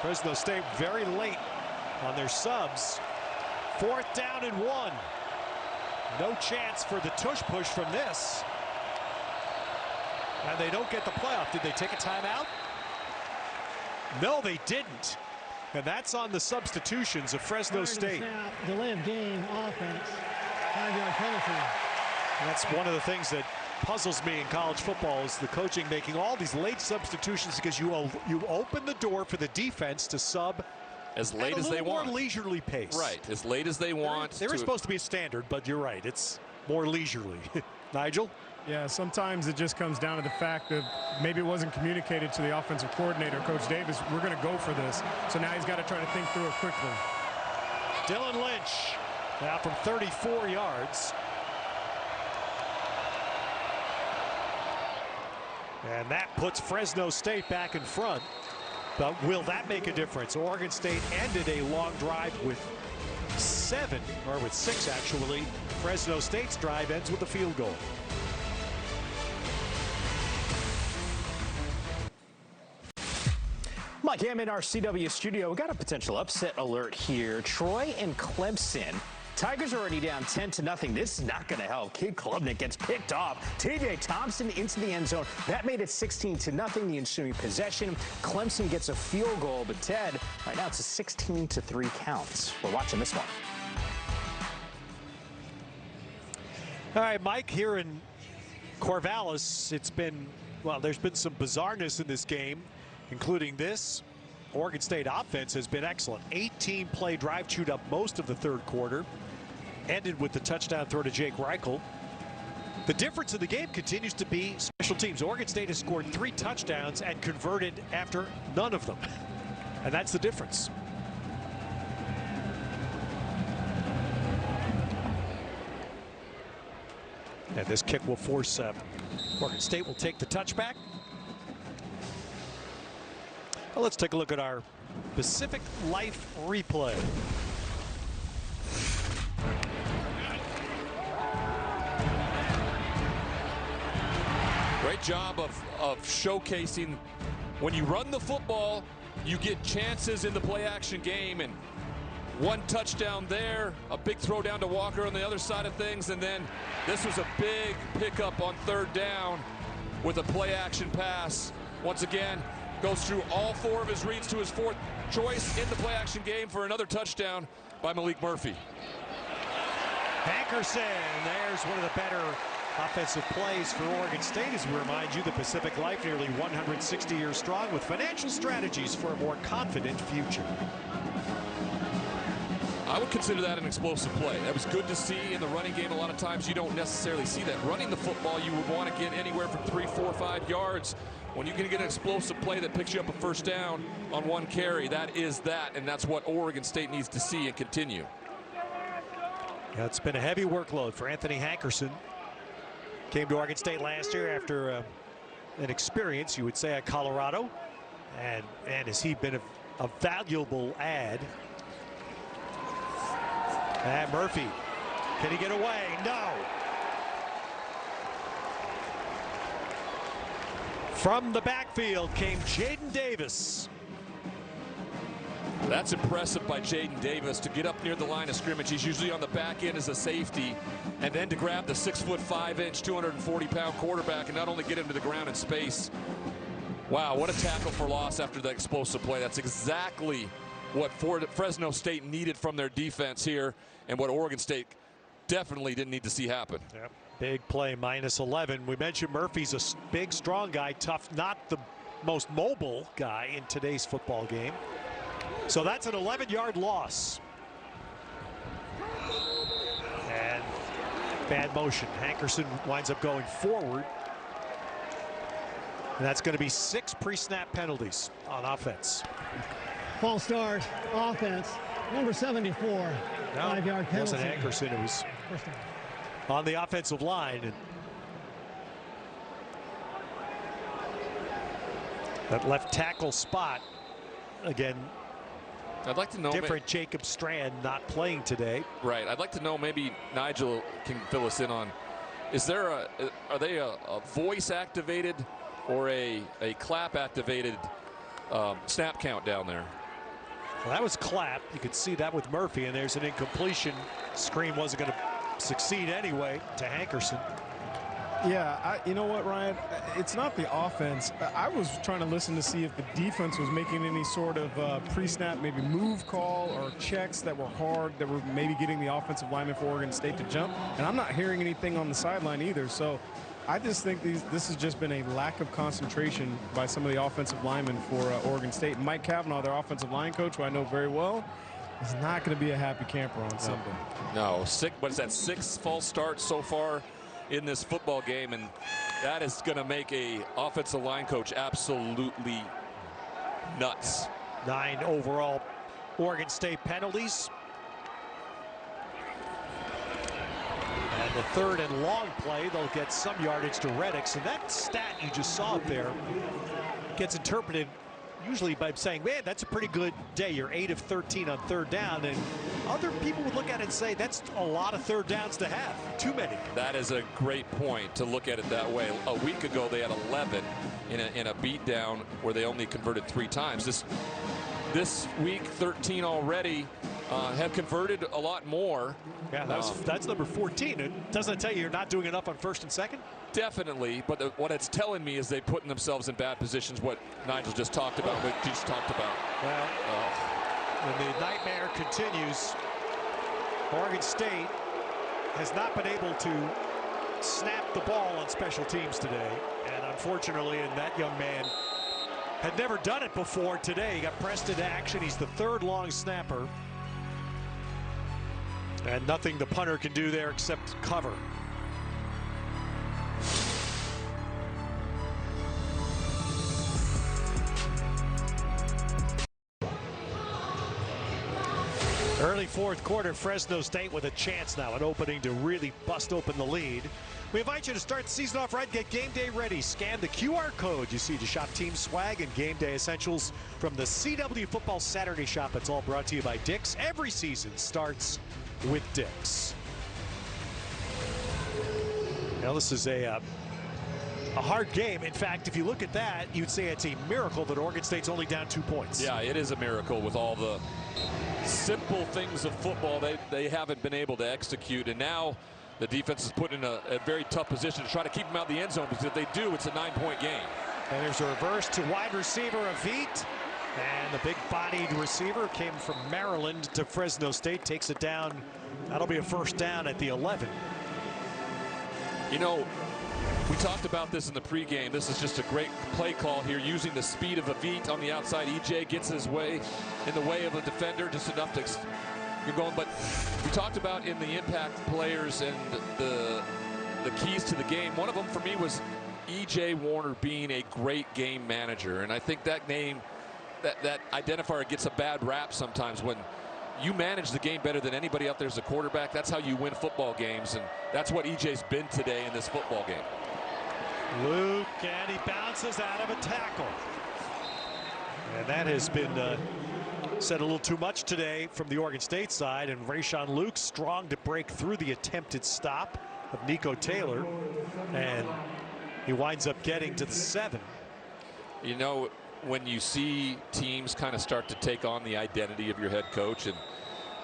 Fresno State very late on their subs. 4th down and 1. No chance for the tush push from this. And they don't get the playoff. Did they take a timeout? No, they didn't. And that's on the substitutions of Fresno State. Snap, delay of game, offense, 5-yard penalty. And that's one of the things that puzzles me in college football is the coaching making all these late substitutions because you open the door for the defense to sub as late as they want. More leisurely pace. Right, as late as they want. They were supposed to be a standard, but you're right. It's more leisurely. Nigel? Yeah, sometimes it just comes down to the fact that maybe it wasn't communicated to the offensive coordinator, Coach Davis, we're going to go for this. So now he's got to try to think through it quickly. Dylan Lynch now from 34 yards. And that puts Fresno State back in front. But will that make a difference? Oregon State ended a long drive with 6 actually. Fresno State's drive ends with a field goal. Mike, I'm in our CW studio. We got a potential upset alert here. Troy and Clemson. Tigers are already down 10-0. This is not going to help. Kid Klubnik gets picked off. TJ Thompson into the end zone. That made it 16-0, the ensuing possession. Clemson gets a field goal, but Ted, right now it's a 16-3 count. We're watching this one. All right, Mike, here in Corvallis, there's been some bizarreness in this game, including this. Oregon State offense has been excellent. 18-play drive, chewed up most of the 3rd quarter. Ended with the touchdown throw to Jake Reichel. The difference in the game continues to be special teams. Oregon State has scored 3 touchdowns and converted after none of them. And that's the difference. And this kick will force Oregon State will take the touchback. Well, let's take a look at our Pacific Life replay. Great job of showcasing when you run the football, you get chances in the play action game, and one touchdown there, a big throw down to Walker on the other side of things, and then this was a big pickup on third down with a play action pass. Once again, goes through all 4 of his reads to his 4th choice in the play action game for another touchdown by Malik Murphy. Hankerson, there's one of the better offensive plays for Oregon State. As we remind you, the Pacific Life nearly 160 years strong with financial strategies for a more confident future. I would consider that an explosive play. That was good to see in the running game. A lot of times you don't necessarily see that. Running the football, you would want to get anywhere from 3, 4, 5 yards. When you can get an explosive play that picks you up a first down on one carry, that is that, and that's what Oregon State needs to see and continue. Yeah, it's been a heavy workload for Anthony Hankerson. Came to Oregon State last year after an experience, you would say, at Colorado. And has he been a valuable add? And Murphy, can he get away? No. From the backfield came Jaden Davis. That's impressive by Jaden Davis to get up near the line of scrimmage. He's usually on the back end as a safety, and then to grab the 6'5", 240-pound quarterback and not only get him to the ground in space. Wow, what a tackle for loss after that explosive play. That's exactly what Fresno State needed from their defense here, and what Oregon State definitely didn't need to see happen. Yep. Big play, -11. We mentioned Murphy's a big, strong guy, tough, not the most mobile guy in today's football game. So that's an 11-yard loss. And bad motion. Hankerson winds up going forward. And that's going to be 6 pre-snap penalties on offense. False start, offense, number 74, 5-yard penalty. It wasn't Hankerson, it was on the offensive line. And that left tackle spot, again, I'd like to know. Different Jacob Strand not playing today. Right. I'd like to know, maybe Nigel can fill us in on, is there are they a voice activated or a clap activated snap count down there? Well, that was clap. You could see that with Murphy, and there's an incompletion. Screen wasn't going to succeed anyway to Hankerson. Yeah, you know what, Ryan? It's not the offense. I was trying to listen to see if the defense was making any sort of pre-snap, maybe move call or checks that were hard, that were maybe getting the offensive lineman for Oregon State to jump. And I'm not hearing anything on the sideline either. So I just think this has just been a lack of concentration by some of the offensive linemen for Oregon State. Mike Cavanaugh, their offensive line coach, who I know very well, is not going to be a happy camper on Sunday. No, what is that, 6 false starts so far in this football game, and that is going to make a offensive line coach absolutely nuts. 9 overall Oregon State penalties. And the 3rd and long play, they'll get some yardage to Reddix. And that stat you just saw up there gets interpreted usually by saying, man, that's a pretty good day. You're 8 of 13 on 3rd down. And other people would look at it and say, that's a lot of 3rd downs to have. Too many. That is a great point to look at it that way. A week ago, they had 11 in a beatdown where they only converted 3 times. This week, 13 already. Have converted a lot more. Yeah, that's number 14. It doesn't tell you you're not doing enough on 1st and 2nd? Definitely, but what it's telling me is they're putting themselves in bad positions, what Nigel just talked about, what you just talked about. Well, when the nightmare continues, Oregon State has not been able to snap the ball on special teams today. And unfortunately, and that young man had never done it before today. He got pressed into action. He's the 3rd long snapper. And nothing the punter can do there except cover. Early 4th quarter, Fresno State with a chance now, an opening to really bust open the lead. We invite you to start the season off right, get game day ready. Scan the QR code you see to shop team swag and game day essentials from the CW Football Saturday Shop. It's all brought to you by Dick's. Every season starts with Dick's. Now this is a a hard game. In fact, if you look at that, you'd say it's a miracle that Oregon State's only down 2 points. Yeah, it is a miracle with all the simple things of football they haven't been able to execute. And now the defense is put in a very tough position to try to keep them out of the end zone, because if they do, it's a 9-point game. And there's a reverse to wide receiver Avit. And the big-bodied receiver came from Maryland to Fresno State, takes it down. That'll be a first down at the 11. You know, we talked about this in the pregame. This is just a great play call here, using the speed of Avit on the outside. EJ gets his way in the way of a defender, just enough to get going. But we talked about in the impact players and the keys to the game. One of them for me was EJ Warner being a great game manager. And I think that name, that identifier gets a bad rap sometimes. When you manage the game better than anybody out there as a quarterback, that's how you win football games, and that's what EJ's been today in this football game. Luke, and he bounces out of a tackle. And that has been said a little too much today from the Oregon State side, and Rayshon Luke strong to break through the attempted stop of Nico Taylor, and he winds up getting to the 7. You know, when you see teams kind of start to take on the identity of your head coach, and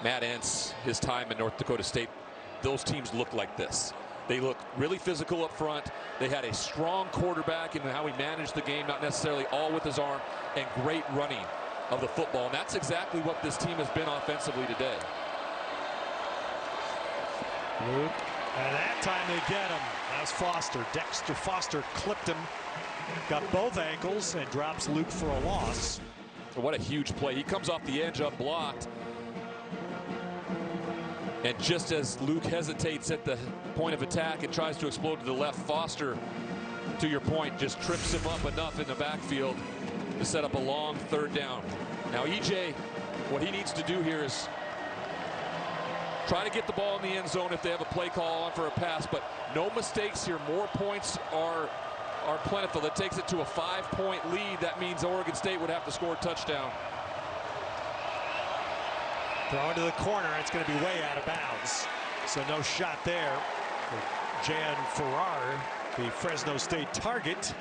Matt Entz, his time in North Dakota State, those teams look like this. They look really physical up front. They had a strong quarterback in how he managed the game, not necessarily all with his arm, and great running of the football. And that's exactly what this team has been offensively today. Luke, and that time they get him. That's Foster. Dexter Foster clipped him. Got both ankles and drops Luke for a loss. What a huge play. He comes off the edge unblocked. And just as Luke hesitates at the point of attack and tries to explode to the left, Foster, to your point, just trips him up enough in the backfield to set up a long 3rd down. Now EJ, what he needs to do here is try to get the ball in the end zone if they have a play call on for a pass, but no mistakes here. More points are plentiful. That takes it to a 5-point lead. That means Oregon State would have to score a touchdown. Throw into the corner. It's going to be way out of bounds. So no shot there for Jan Farrar, the Fresno State target.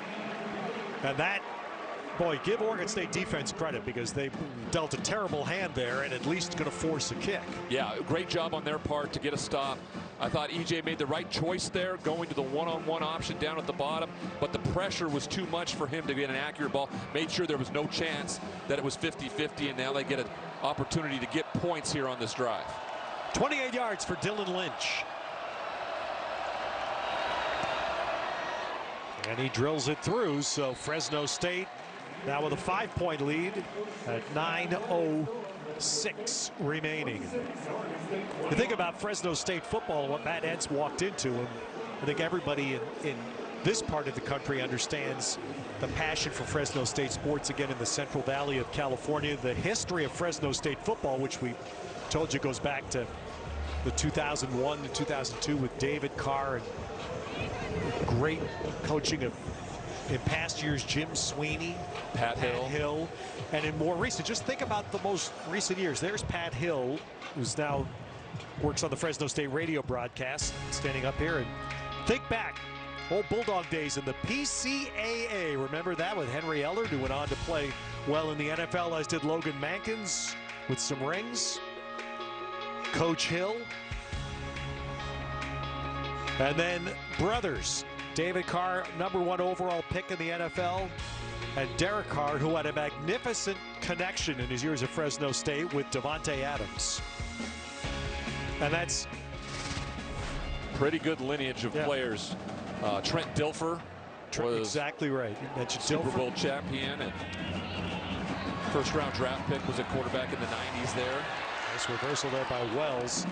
And that, boy, give Oregon State defense credit, because they dealt a terrible hand there and at least going to force a kick. Yeah, great job on their part to get a stop. I thought EJ made the right choice there, going to the one-on-one option down at the bottom, but the pressure was too much for him to get an accurate ball. Made sure there was no chance that it was 50-50, and now they get an opportunity to get points here on this drive. 28 yards for Dylan Lynch. And he drills it through, so Fresno State now with a 5-point lead at 9:06 remaining. You think about Fresno State football and what Matt Entz walked into, and I think everybody in this part of the country understands the passion for Fresno State sports, again in the Central Valley of California. The history of Fresno State football, which we told you goes back to the 2001 to 2002 with David Carr, and great coaching of, in past years, Jim Sweeney, Pat Hill. And in more recent, just think about the most recent years. There's Pat Hill, who's now works on the Fresno State radio broadcast, standing up here. And think back, old Bulldog days in the PCAA. Remember that, with Henry Ellard, who went on to play well in the NFL, as did Logan Mankins with some rings. Coach Hill. And then brothers, David Carr, #1 overall pick in the NFL, and Derek Carr, who had a magnificent connection in his years at Fresno State with Davante Adams. And that's pretty good lineage of players. Trent Dilfer was exactly right. You mentioned Super Dilfer. Bowl champion and first-round draft pick, was a quarterback in the 90s there. Nice reversal there by Wells.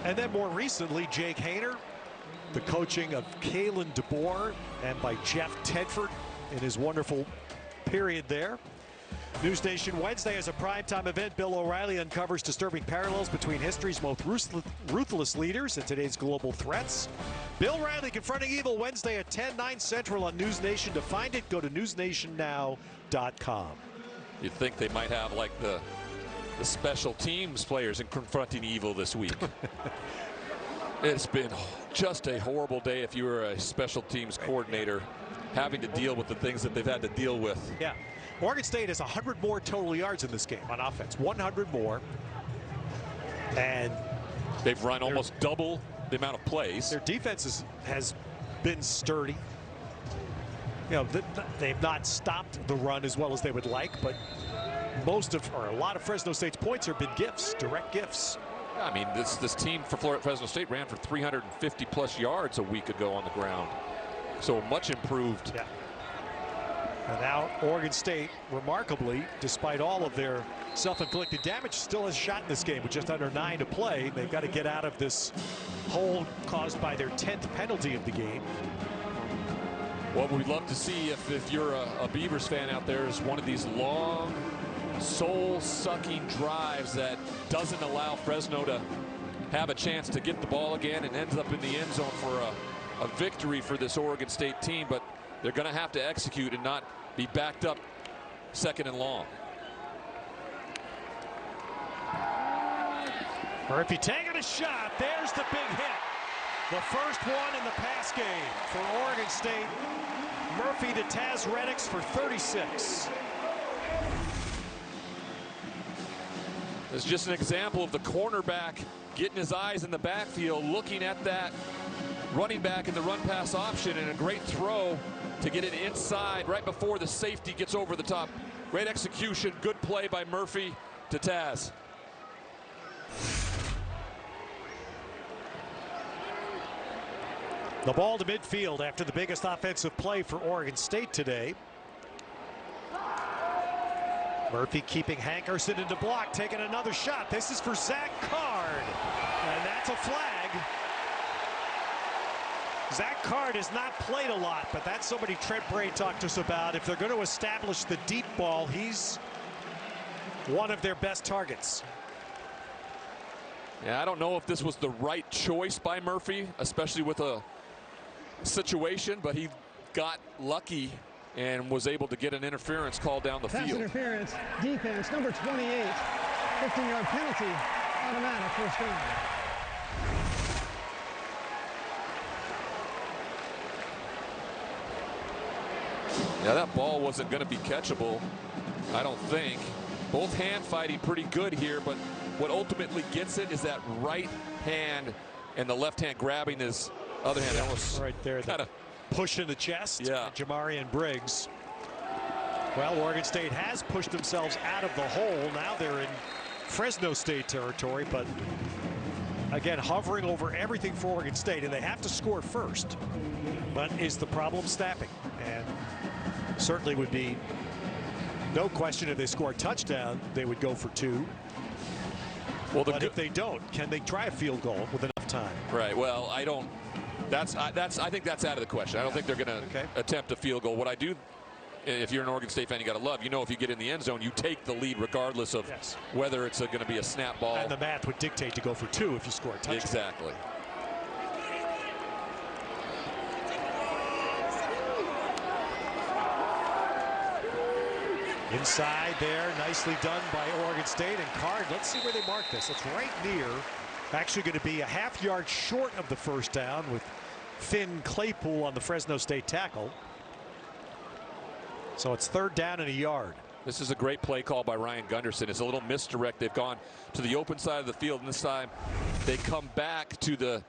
And then more recently, Jake Hayner, the coaching of Kalen DeBoer, and by Jeff Tedford in his wonderful period there. News Nation Wednesday is a primetime event. Bill O'Reilly uncovers disturbing parallels between history's most ruthless leaders and today's global threats. Bill O'Reilly confronting evil Wednesday at 10, 9 Central on News Nation. To find it, go to newsnationnow.com. You'd think they might have like the special teams players in confronting evil this week. It's been just a horrible day if you were a special teams coordinator having to deal with the things that they've had to deal with. Yeah. Oregon State has 100 more total yards in this game on offense. 100 more. And they've run almost double the amount of plays. Their defense has been sturdy. You know, they've not stopped the run as well as they would like, but a lot of Fresno State's points have been gifts, direct gifts. I mean, this team for Fresno State ran for 350 plus yards a week ago on the ground. So much improved. Yeah. And now Oregon State, remarkably, despite all of their self-inflicted damage, still has a shot in this game with just under 9 to play. They've got to get out of this hole caused by their 10th penalty of the game. What we'd love to see, if you're a Beavers fan out there, is one of these long, soul-sucking drives that doesn't allow Fresno to have a chance to get the ball again and ends up in the end zone for a victory for this Oregon State team. But they're going to have to execute and not be backed up second and long. Murphy taking a shot. There's the big hit. The first one in the pass game for Oregon State. Murphy to Taz Reddix for 36. It's just an example of the cornerback getting his eyes in the backfield, looking at that running back in the run pass option, and a great throw to get it inside right before the safety gets over the top. Great execution, good play by Murphy to Taz. The ball to midfield after the biggest offensive play for Oregon State today. Murphy keeping Hankerson into block, taking another shot. This is for Zach Card, and that's a flag. Zach Card has not played a lot, but that's somebody Trent Bray talked to us about. If they're going to establish the deep ball, he's one of their best targets. Yeah, I don't know if this was the right choice by Murphy, especially with a situation, but he got lucky and was able to get an interference call down the Pass field. interference, defense, number 28, 15-yard penalty, automatic first down. Yeah, that ball wasn't going to be catchable, I don't think. Both hand fighting pretty good here, but what ultimately gets it is that right hand and the left hand grabbing his other hand. That was right there, the push in the chest. Yeah. Jamarian Briggs. Well, Oregon State has pushed themselves out of the hole. Now they're in Fresno State territory, but again, hovering over everything for Oregon State, and they have to score first. But is the problem snapping? And certainly would be no question if they score a touchdown, they would go for 2. Well, but if they don't, can they try a field goal with enough time? Right. Well, I don't. I think that's out of the question. I don't think they're going to attempt a field goal. What I do, if you're an Oregon State fan, you got to love. You know, if you get in the end zone, you take the lead regardless of whether it's going to be a snap ball. And the math would dictate to go for 2 if you score a touchdown. Exactly. Inside there, nicely done by Oregon State. And Card, let's see where they mark this. It's right near, actually going to be a half-yard short of the first down with Finn Claypool on the Fresno State tackle. So it's 3rd down and a yard. This is a great play call by Ryan Gunderson. It's a little misdirect. They've gone to the open side of the field, and this time they come back to the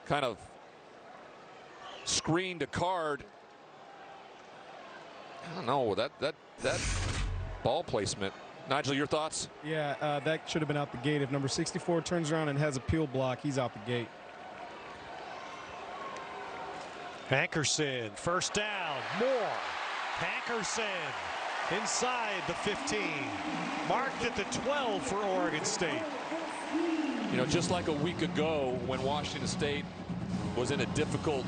kind of screen to Card. I don't know, that ball placement. Nigel, your thoughts? Yeah, that should have been out the gate. If number 64 turns around and has a peel block, he's out the gate. Hankerson, first down, more. Hankerson inside the 15. Marked at the 12 for Oregon State. You know, just like a week ago when Washington State was in a difficult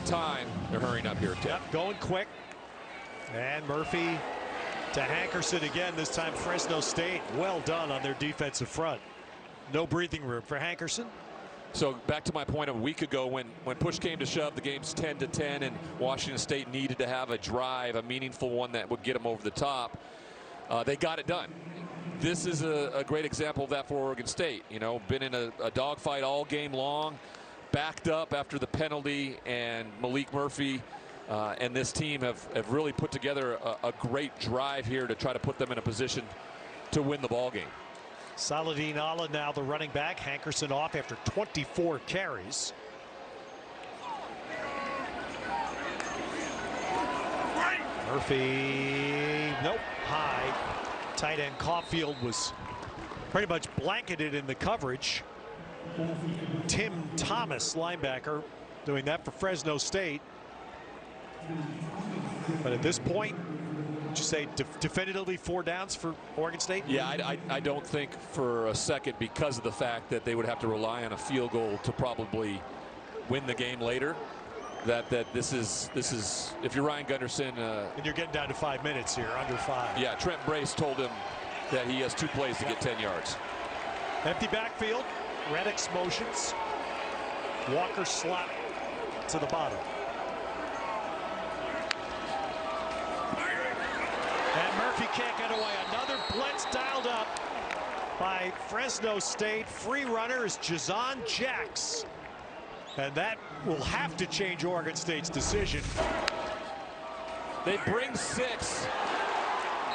time, they're hurrying up here, Ted. Yep, going quick. And Murphy to Hankerson again, this time Fresno State. Well done on their defensive front. No breathing room for Hankerson. So back to my point of a week ago, when push came to shove, the game's 10-10, and Washington State needed to have a drive, a meaningful one that would get them over the top. They got it done. This is a great example of that for Oregon State. You know, been in a dogfight all game long, backed up after the penalty, and Malik Murphy and this team have really put together a great drive here to try to put them in a position to win the ball game. Saladin Allah now the running back. Hankerson off after 24 carries. Murphy, nope, high. Tight end Caulfield was pretty much blanketed in the coverage. Tim Thomas, linebacker, doing that for Fresno State. But at this point, would you say definitively 4 downs for Oregon State? Yeah, I don't think for a second, because of the fact that they would have to rely on a field goal to probably win the game later, that this is if you're Ryan Gunderson, and you're getting down to 5 minutes here, under 5. Yeah, Trent Brace told him that he has 2 plays to get 10 yards. Empty backfield. Reddick's motions. Walker slot to the bottom. And Murphy can't get away. Another blitz dialed up by Fresno State. Free runner is Jazon Jacks. And that will have to change Oregon State's decision. They bring 6.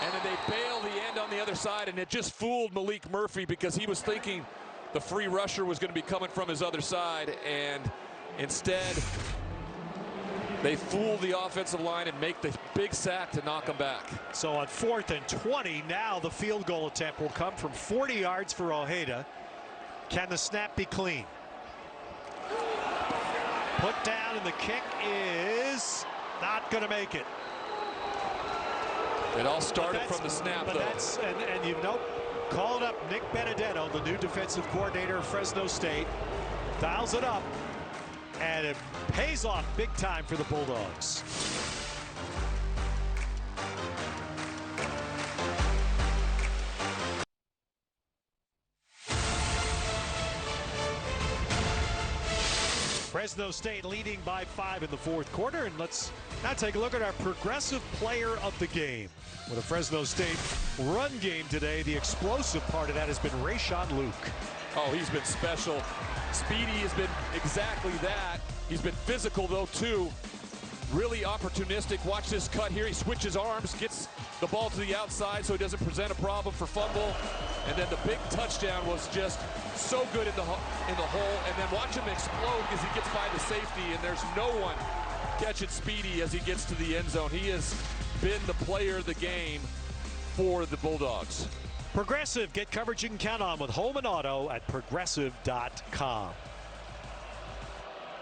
And then they bail the end on the other side, and it just fooled Malik Murphy because he was thinking the free rusher was going to be coming from his other side, and instead they fool the offensive line and make the big sack to knock them back. So on 4th and 20, now the field goal attempt will come from 40 yards for Ojeda. Can the snap be clean? Put down, and the kick is not going to make it. It all started from the snap, but though. That's, and you know, called up Nick Benedetto, the new defensive coordinator of Fresno State. Dials it up, and it pays off big time for the Bulldogs. Fresno State leading by 5 in the 4th quarter, and let's now take a look at our progressive player of the game. With a Fresno State run game today, the explosive part of that has been Rayshon Luke. Oh, he's been special. Speedy has been exactly that. He's been physical, though, too. Really opportunistic. Watch this cut here. He switches arms, gets the ball to the outside so he doesn't present a problem for fumble. And then the big touchdown was just so good in the hole. And then watch him explode as he gets by the safety, and there's no one catching Speedy as he gets to the end zone. He has been the player of the game for the Bulldogs. Progressive, get coverage you can count on with home and auto at progressive.com.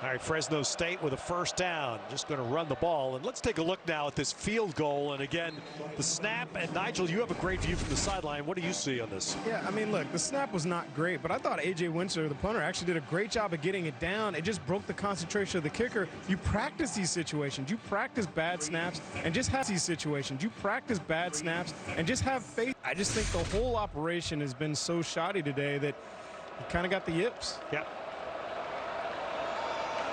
All right, Fresno State with a 1st down, just going to run the ball. And let's take a look now at this field goal. And again, the snap. And Nigel, you have a great view from the sideline. What do you see on this? Yeah, I mean, look, the snap was not great, but I thought A.J. Winter, the punter, actually did a great job of getting it down. It just broke the concentration of the kicker. You practice these situations. You practice bad snaps and just have these situations. You practice bad snaps and just have faith. I just think the whole operation has been so shoddy today that you kind of got the yips. Yeah.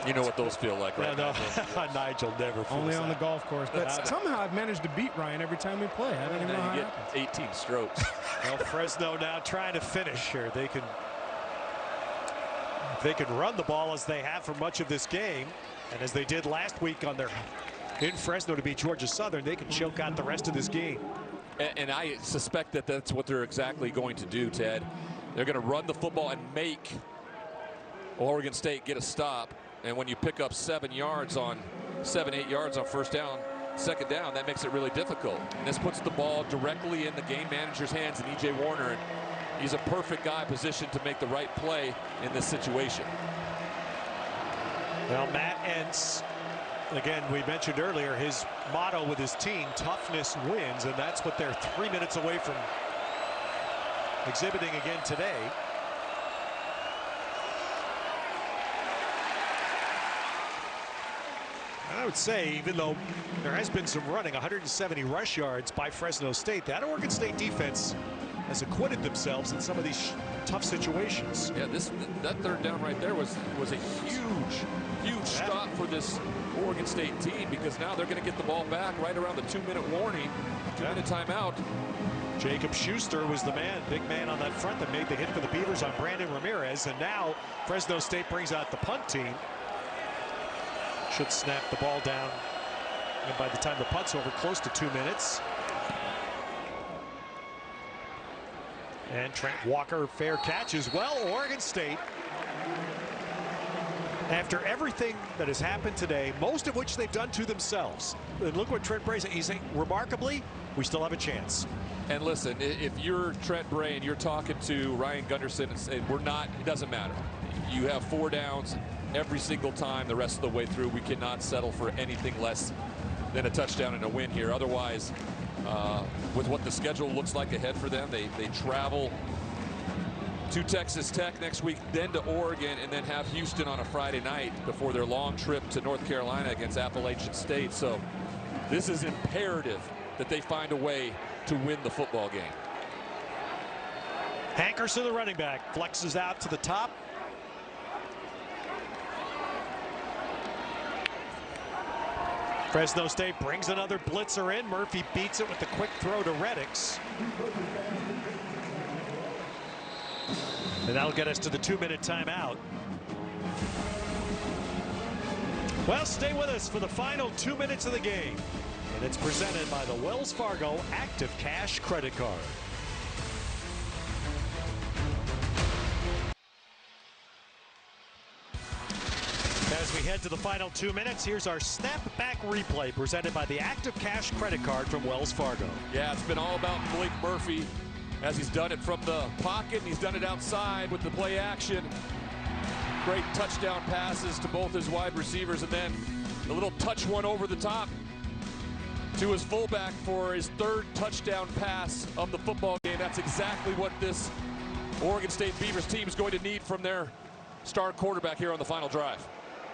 You know what those feel like, right? No, Nigel never feels only on that. the golf course. But somehow I've managed to beat Ryan every time we play. I don't even know how you get 18 strokes. Well, Fresno now trying to finish here. They can run the ball as they have for much of this game, and as they did last week on their in Fresno to beat Georgia Southern, they can choke out the rest of this game. And I suspect that that's what they're exactly going to do, Ted. They're going to run the football and make Oregon State get a stop. And when you pick up 7 yards on 7-8 yards on 1st down, 2nd down, that makes it really difficult. And this puts the ball directly in the game manager's hands, and E.J. Warner. And he's a perfect guy positioned to make the right play in this situation. Well, Matt Entz, again, we mentioned earlier his motto with his team, toughness wins, and that's what they're 3 minutes away from exhibiting again today. I would say, even though there has been some running, 170 rush yards by Fresno State, that Oregon State defense has acquitted themselves in some of these tough situations. Yeah, that 3rd down right there was a huge stop for this Oregon State team, because now they're going to get the ball back right around the 2-minute warning, 2-minute timeout. Jacob Schuster was the man, big man on that front that made the hit for the Beavers on Brandon Ramirez, and now Fresno State brings out the punt team. Should snap the ball down And by the time the punt's over, close to 2 minutes. And Trent Walker, fair catch as well. Oregon State, after everything that has happened today, most of which they've done to themselves. And look what Trent Bray's saying. He's saying, remarkably, we still have a chance. And listen, if you're Trent Bray and you're talking to Ryan Gunderson and saying, we're not, it doesn't matter. You have 4 downs every single time the rest of the way through. We cannot settle for anything less than a touchdown and a win here. Otherwise, with what the schedule looks like ahead for them, they travel to Texas Tech next week, then to Oregon, and then have Houston on a Friday night before their long trip to North Carolina against Appalachian State. So this is imperative that they find a way to win the football game. Hankerson, the running back, flexes out to the top. Fresno State brings another blitzer in. Murphy beats it with the quick throw to Reddix. And that'll get us to the 2-minute timeout. Well, stay with us for the final 2 minutes of the game. And it's presented by the Wells Fargo Active Cash Credit Card. As we head to the final 2 minutes, here's our snap-back replay presented by the Active Cash Credit Card from Wells Fargo. Yeah, it's been all about Malik Murphy as he's done it from the pocket, and he's done it outside with the play action. Great touchdown passes to both his wide receivers, and then a little touch one over the top to his fullback for his 3rd touchdown pass of the football game. That's exactly what this Oregon State Beavers team is going to need from their star quarterback here on the final drive.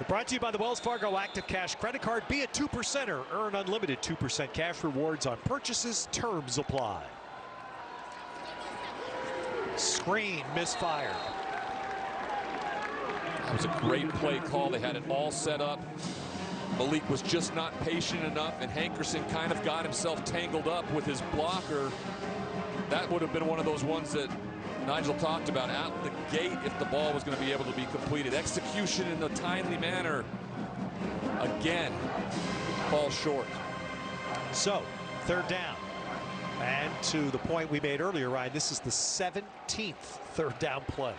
Brought to you by the Wells Fargo Active Cash Credit Card. Be a 2%er. Earn unlimited 2% cash rewards on purchases. Terms apply. Screen misfired. That was a great play call. They had it all set up. Malik was just not patient enough, and Hankerson kind of got himself tangled up with his blocker. That would have been one of those ones that Nigel talked about out the gate if the ball was going to be able to be completed. Execution in a timely manner, again, falls short. So, 3rd down. And to the point we made earlier, Ryan, this is the 17th 3rd down play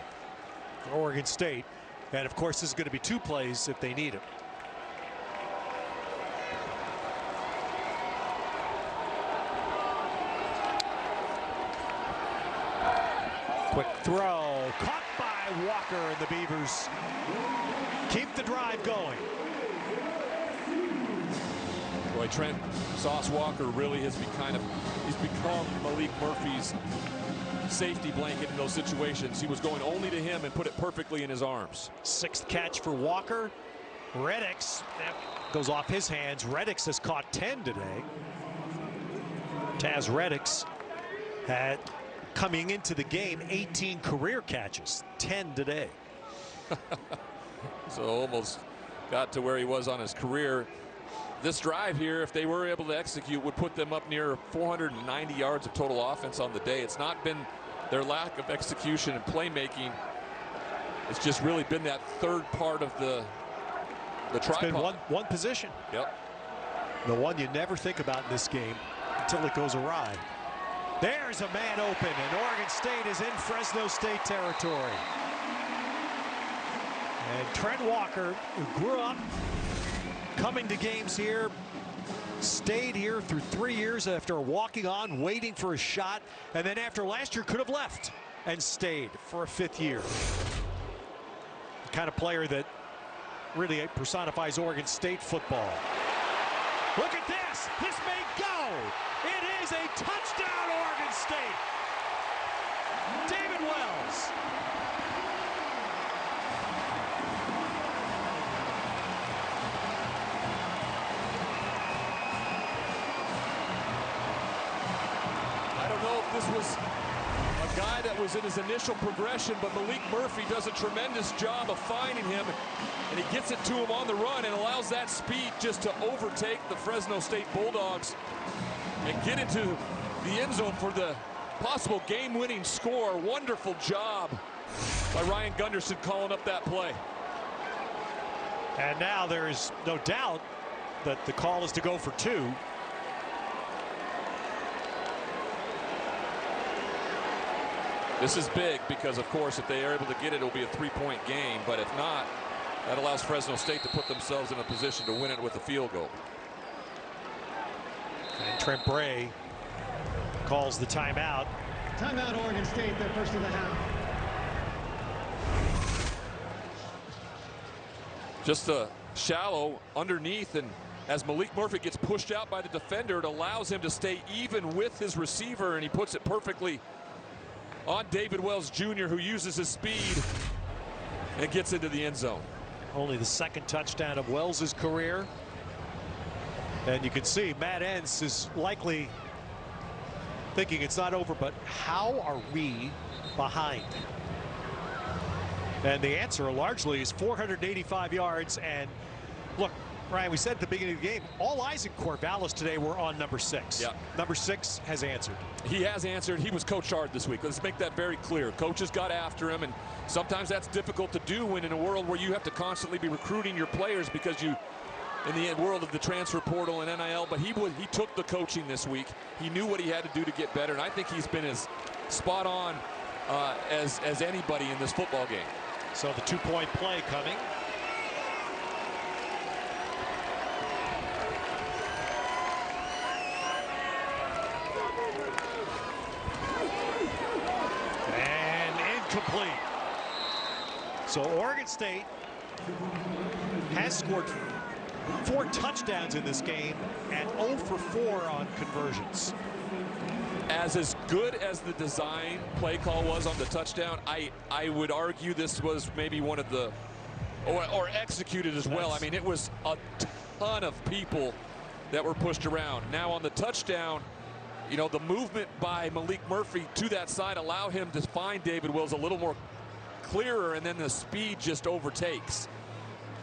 for Oregon State. And, of course, this is going to be 2 plays if they need it. Quick throw, caught by Walker, and the Beavers keep the drive going. Boy, Trent Sauce Walker really has he's become Malik Murphy's safety blanket in those situations. He was going only to him and put it perfectly in his arms. 6th catch for Walker. Reddix, that goes off his hands. Reddix has caught 10 today. Taz Reddix had, coming into the game, 18 career catches, 10 today. So almost got to where he was on his career. This drive here, if they were able to execute, would put them up near 490 yards of total offense on the day. It's not been their lack of execution and playmaking. It's just really been that 3rd part of the tripod. It's been one position. Yep. The one you never think about in this game until it goes awry. There's a man open, and Oregon State is in Fresno State territory. And Trent Walker, who grew up coming to games here, stayed here through 3 years after walking on, waiting for a shot, and then after last year could have left and stayed for a 5th year. The kind of player that really personifies Oregon State football. Look at this. This may go. It is a touchdown, Oregon State. David Wells. I don't know if this was a guy that was in his initial progression, but Malik Murphy does a tremendous job of finding him, and he gets it to him on the run and allows that speed just to overtake the Fresno State Bulldogs and get into the end zone for the possible game-winning score. Wonderful job by Ryan Gunderson calling up that play. And now there is no doubt that the call is to go for 2. This is big because, of course, if they are able to get it, it'll be a 3-point game. But if not, that allows Fresno State to put themselves in a position to win it with a field goal. And Trent Bray calls the timeout. Timeout, Oregon State, their first of the half. Just a shallow underneath, and as Malik Murphy gets pushed out by the defender, it allows him to stay even with his receiver, and he puts it perfectly on David Wells Jr., who uses his speed and gets into the end zone. Only the second touchdown of Wells' career. And you can see Matt Entz is likely thinking it's not over, but how are we behind? And the answer largely is 485 yards. And look, Ryan, we said at the beginning of the game, all eyes in Corvallis today were on number 6. Yeah. Number 6 has answered. He has answered. He was coached hard this week. Let's make that very clear. Coaches got after him, and sometimes that's difficult to do when in a world where you have to constantly be recruiting your players because you, in the world of the transfer portal and NIL, but he took the coaching this week. He knew what he had to do to get better, and I think he's been as spot on as anybody in this football game. So the 2-point play coming. Complete. So Oregon State has scored 4 touchdowns in this game and 0 for 4 on conversions. As good as the design play call was on the touchdown, I would argue this was maybe one of the, or executed as well. I mean, it was a ton of people that were pushed around. Now on the touchdown, you know, the movement by Malik Murphy to that side allow him to find David Wells a little more clearer, and then the speed just overtakes.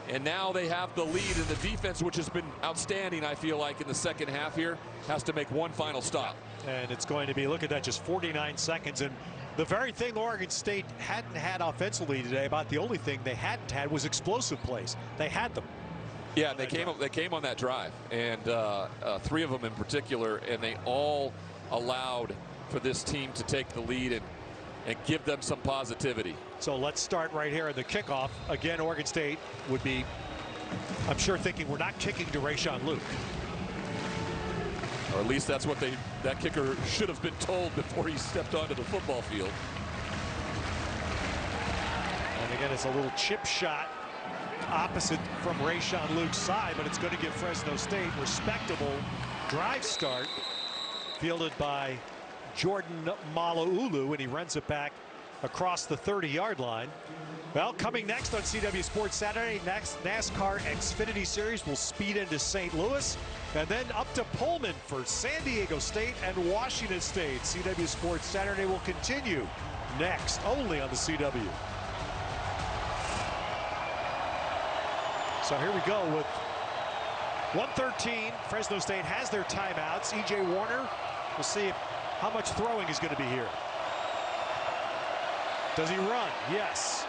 And now they have the lead, and the defense, which has been outstanding, I feel like, in the second half here, has to make one final stop. And it's going to be, look at that, just 49 seconds. And the very thing Oregon State hadn't had offensively today, about the only thing they hadn't had was explosive plays. They had them. Yeah, they came on that drive, and 3 of them in particular, and they all allowed for this team to take the lead and give them some positivity. So let's start right here at the kickoff. Again, Oregon State would be, I'm sure, thinking we're not kicking to Rayshawn Luke. Or at least that's what that kicker should have been told before he stepped onto the football field. And again, it's a little chip shot opposite from Rayshawn Luke's side, but it's going to give Fresno State respectable drive start, fielded by Jordan Malaulu, and he runs it back across the 30-yard line. Well, coming next on CW Sports Saturday, next NASCAR Xfinity Series will speed into St. Louis and then up to Pullman for San Diego State and Washington State. CW Sports Saturday will continue next, only on the CW. So here we go with 1:13. Fresno State has their timeouts. E.J. Warner, we'll see how much throwing is going to be here. Does he run? Yes.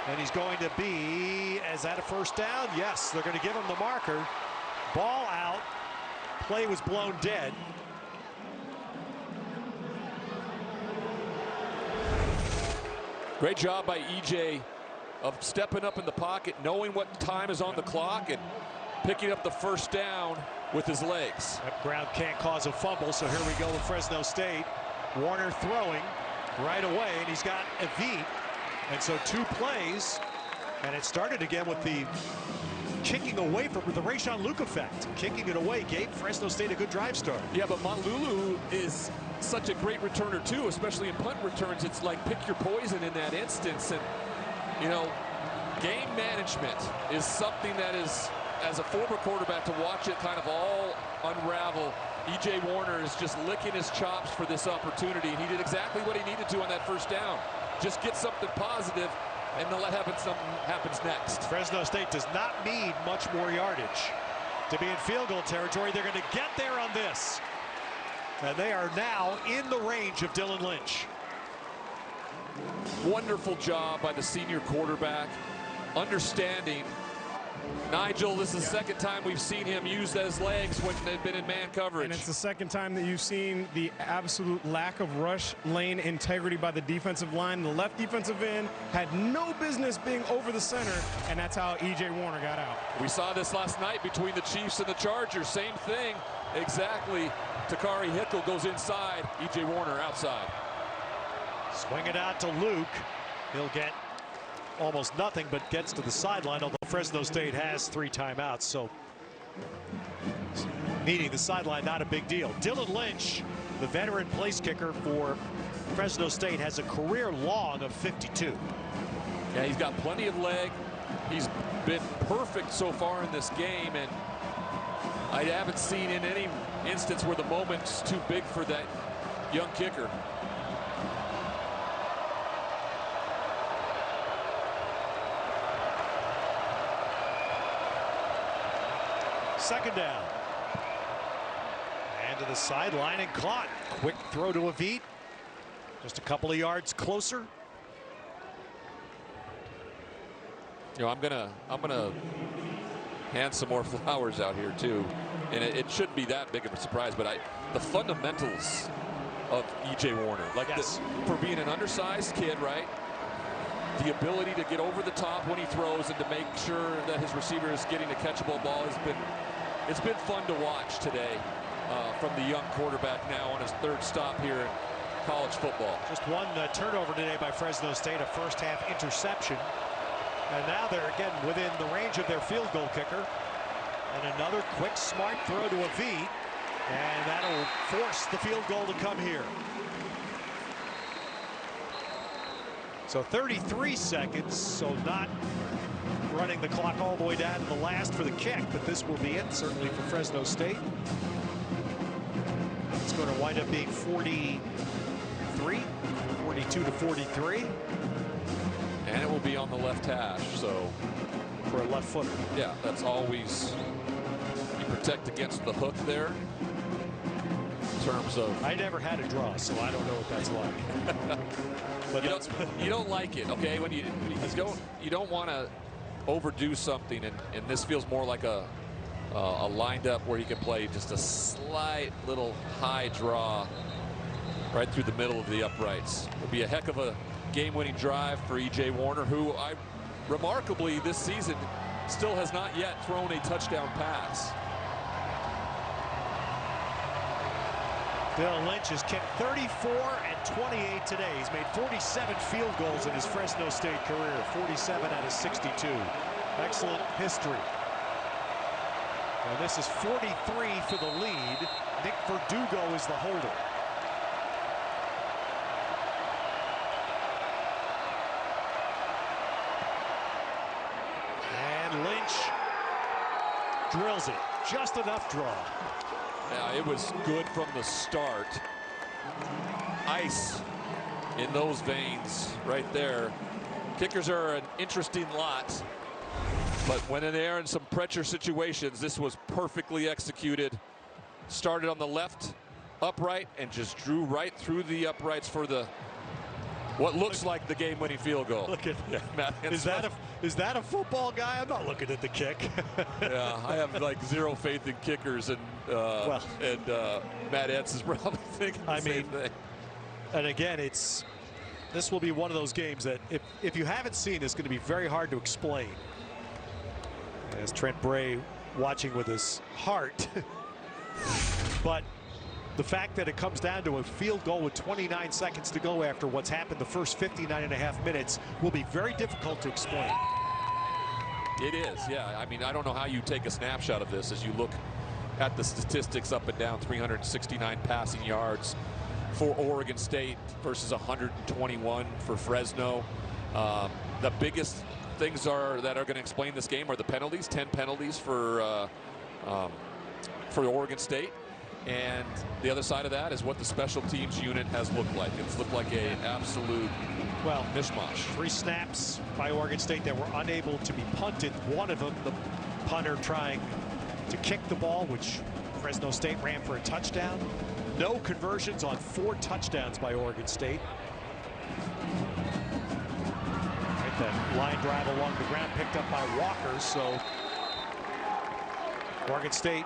And he's going to be, is that a first down? Yes, they're going to give him the marker. Ball out. Play was blown dead. Great job by E.J. of stepping up in the pocket, knowing what time is on the clock, and picking up the first down with his legs. That ground can't cause a fumble, so here we go with Fresno State. Warner throwing right away, and he's got a V. And so 2 plays, and it started again with the kicking away from the Rayshawn Luke effect. Kicking it away gave Fresno State a good drive start. Yeah, but Malulu is such a great returner too, especially in punt returns. It's like pick your poison in that instance. And you know, game management is something that is, as a former quarterback, to watch it kind of all unravel. E.J. Warner is just licking his chops for this opportunity, and he did exactly what he needed to on that first down. Just get something positive, and then let something happens next. Fresno State does not need much more yardage to be in field goal territory. They're going to get there on this. And they are now in the range of Dylan Lynch. Wonderful job by the senior quarterback, understanding Nigel, this is the second time we've seen him use his legs when they've been in man coverage. And it's the second time that you've seen the absolute lack of rush lane integrity by the defensive line. The left defensive end had no business being over the center, and that's how E.J. Warner got out. We saw this last night between the Chiefs and the Chargers. Same thing, exactly. Takari Hickel goes inside, E.J. Warner outside. Swing it out to Luke. He'll get almost nothing, but gets to the sideline, although Fresno State has 3 timeouts, so needing the sideline, not a big deal. Dylan Lynch, the veteran place kicker for Fresno State, has a career long of 52. Yeah, he's got plenty of leg. He's been perfect so far in this game, and I haven't seen in any instance where the moment's too big for that young kicker. Second down. And to the sideline and caught. Quick throw to Avit. Just a couple of yards closer. You know, I'm gonna hand some more flowers out here too, and it shouldn't be that big of a surprise. But the fundamentals of E.J. Warner, like yes, for being an undersized kid, right? The ability to get over the top when he throws and to make sure that his receiver is getting a catchable ball it's been fun to watch today from the young quarterback now on his 3rd stop here in college football. Just one turnover today by Fresno State, a first half interception. And now they're again within the range of their field goal kicker. And another quick, smart throw to Avit. And that'll force the field goal to come here. So 33 seconds, so not running the clock all the way down to the last for the kick, but this will be it, certainly for Fresno State. It's going to wind up being 43, 42 to 43. And it will be on the left hash, so. For a left footer. Yeah, that's always, you protect against the hook there. In terms of. I never had a draw, so I don't know what that's like. But you don't like it, okay? When you don't want to overdo something, and this feels more like a lined up where you can play just a slight little high draw right through the middle of the uprights. It would be a heck of a game-winning drive for E.J. Warner, who remarkably this season still has not yet thrown a touchdown pass. Dylan Lynch has kicked 34 and 28 today. He's made 47 field goals in his Fresno State career, 47 out of 62. Excellent history. And this is 43 for the lead. Nick Verdugo is the holder. And Lynch drills it. Just enough draw. Yeah, it was good from the start. Ice in those veins right there. Kickers are an interesting lot, but when they're in some pressure situations, this was perfectly executed. Started on the left upright and just drew right through the uprights for the what looks like the game-winning field goal. Look at Matt. Is that a football guy? I'm not looking at the kick. Yeah, I have like zero faith in kickers, and Matt Entz is probably thinking the same thing. And again, this will be one of those games that if you haven't seen, it's going to be very hard to explain. As Trent Bray watching with his heart, but the fact that it comes down to a field goal with 29 seconds to go after what's happened the first 59.5 minutes will be very difficult to explain. It is, yeah. I mean, I don't know how you take a snapshot of this as you look at the statistics up and down. 369 passing yards for Oregon State versus 121 for Fresno. The biggest things that are going to explain this game are the penalties. 10 penalties for Oregon State. And the other side of that is what the special teams unit has looked like. It's looked like an absolute mishmash. 3 snaps by Oregon State that were unable to be punted. One of them, the punter trying to kick the ball, which Fresno State ran for a touchdown. No conversions on 4 touchdowns by Oregon State. Right, that line drive along the ground picked up by Walker, so Oregon State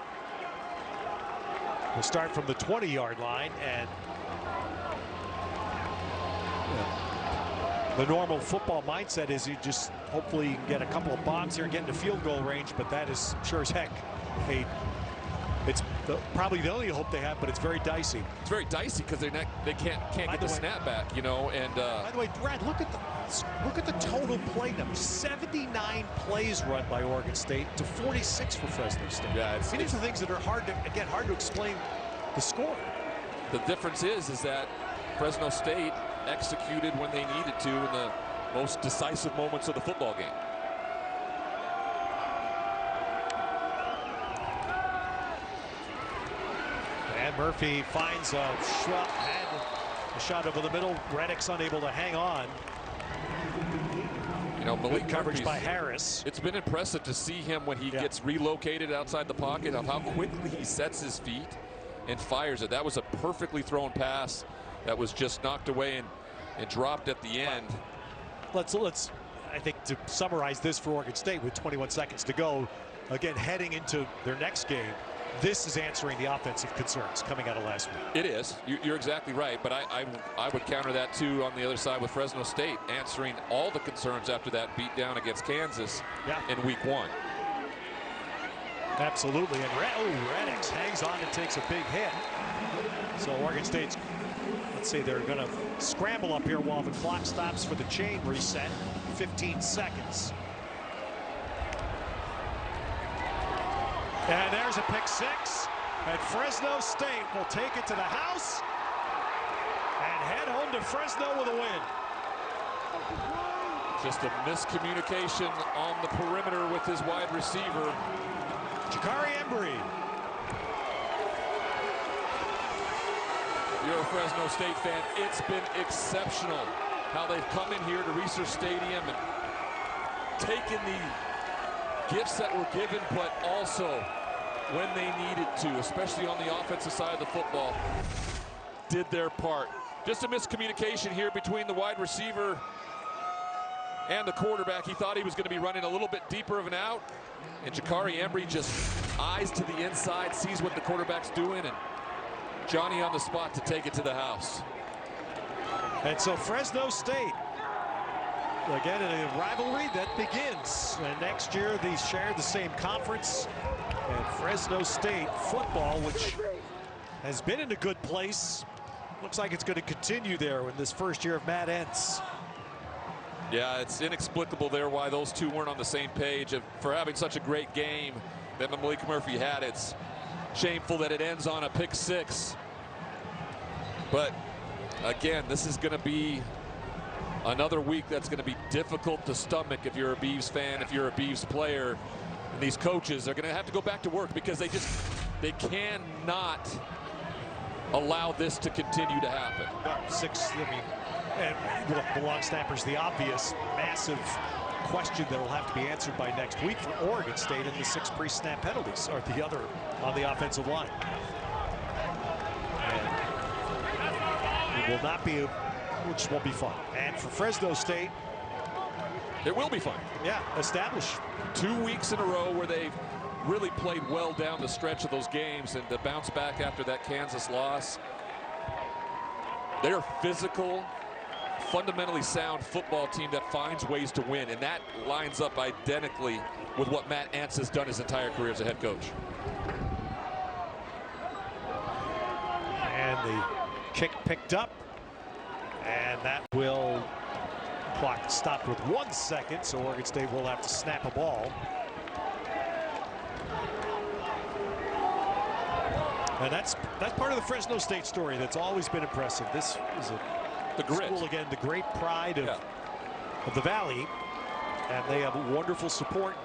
will start from the 20-yard line, and the normal football mindset is you just hopefully you can get a couple of bombs here and get into field goal range, but that is sure as heck it's probably the only hope they have, but it's very dicey. It's very dicey because they can't get the snap back, you know. And by the way, Brad, look at the total play number. 79 plays run by Oregon State to 46 for Fresno State. Yeah, these are things that are hard to explain the score. The difference is that Fresno State executed when they needed to in the most decisive moments of the football game. And Murphy finds a shot over the middle. Reddick's unable to hang on. You know, Malik coverage by Harris. It's been impressive to see him when he gets relocated outside the pocket, of how quickly he sets his feet and fires it. That was a perfectly thrown pass that was just knocked away and dropped at the end. Let's I think to summarize this for Oregon State with 21 seconds to go, again heading into their next game, this is answering the offensive concerns coming out of last week. It is. You're exactly right, but I would counter that too on the other side with Fresno State answering all the concerns after that beatdown against Kansas in week 1. Absolutely, and Reddick hangs on and takes a big hit. So Oregon State's, let's say they're going to scramble up here while the clock stops for the chain reset. 15 seconds. And there's a pick six, and Fresno State will take it to the house and head home to Fresno with a win. Just a miscommunication on the perimeter with his wide receiver. Jakari Embry. If you're a Fresno State fan, it's been exceptional how they've come in here to Research Stadium and taken the gifts that were given, but also when they needed to, especially on the offensive side of the football, did their part. Just a miscommunication here between the wide receiver and the quarterback. He thought he was going to be running a little bit deeper of an out, and Jakari Embry just eyes to the inside, sees what the quarterback's doing, and Johnny on the spot to take it to the house. And so Fresno State, again, in a rivalry that begins. And next year, they share the same conference. And Fresno State football, which has been in a good place, looks like it's going to continue there in this first year of Matt Entz. Yeah, it's inexplicable there why those two weren't on the same page for having such a great game that Malik Murphy had. It's shameful that it ends on a pick six. But again, this is going to be another week that's going to be difficult to stomach if you're a Beavs fan, if you're a Beavs player. And these coaches are going to have to go back to work because they cannot allow this to continue to happen. And look, the long snappers, the obvious massive question that will have to be answered by next week for Oregon State, and the 6 pre-snap penalties are the other on the offensive line. And it will not be, which won't be fun. And for Fresno State, it will be fun. Yeah, establish 2 weeks in a row where they've really played well down the stretch of those games, and to bounce back after that Kansas loss. They're physical, fundamentally sound football team that finds ways to win, and that lines up identically with what Matt Entz has done his entire career as a head coach. And the kick picked up, and that will clock stopped with 1 second, so Oregon State will have to snap a ball. And that's part of the Fresno State story that's always been impressive. This is the grit. School, again, the great pride of the Valley, and they have wonderful support.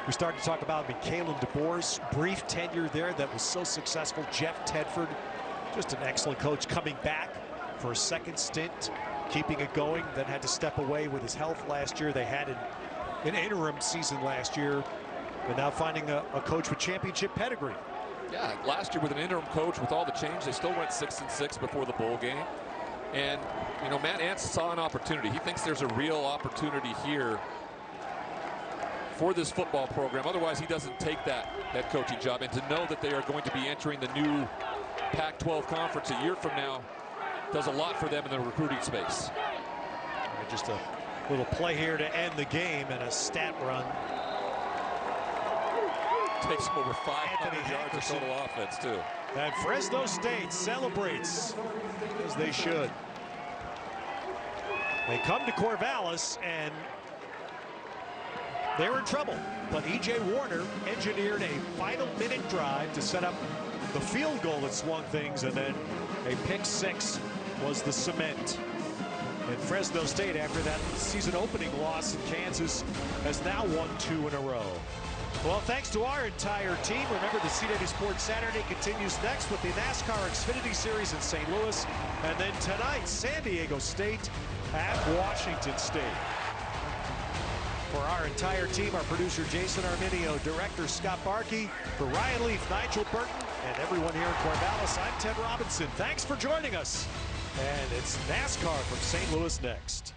We started to talk about Kalen DeBoer's brief tenure there that was so successful. Jeff Tedford, just an excellent coach, coming back for a second stint, keeping it going, then had to step away with his health last year. They had an interim season last year, but now finding a coach with championship pedigree. Yeah, last year with an interim coach, with all the change, they still went 6-6 before the bowl game. And, you know, Matt Entz saw an opportunity. He thinks there's a real opportunity here for this football program. Otherwise, he doesn't take that coaching job. And to know that they are going to be entering the new Pac-12 conference a year from now does a lot for them in the recruiting space. Just a little play here to end the game and a stat run. Takes him over 500 yards of total offense, too. And Fresno State celebrates, as they should. They come to Corvallis, and they're in trouble. But E.J. Warner engineered a final minute drive to set up the field goal that swung things, and then a pick six was the cement. And Fresno State, after that season opening loss in Kansas, has now won 2 in a row. Well, thanks to our entire team. Remember, the CW Sports Saturday continues next with the NASCAR Xfinity Series in St. Louis. And then tonight, San Diego State at Washington State. For our entire team, our producer Jason Arminio, director Scott Barkey, for Ryan Leaf, Nigel Burton, and everyone here in Corvallis, I'm Ted Robinson. Thanks for joining us. And it's NASCAR from St. Louis next.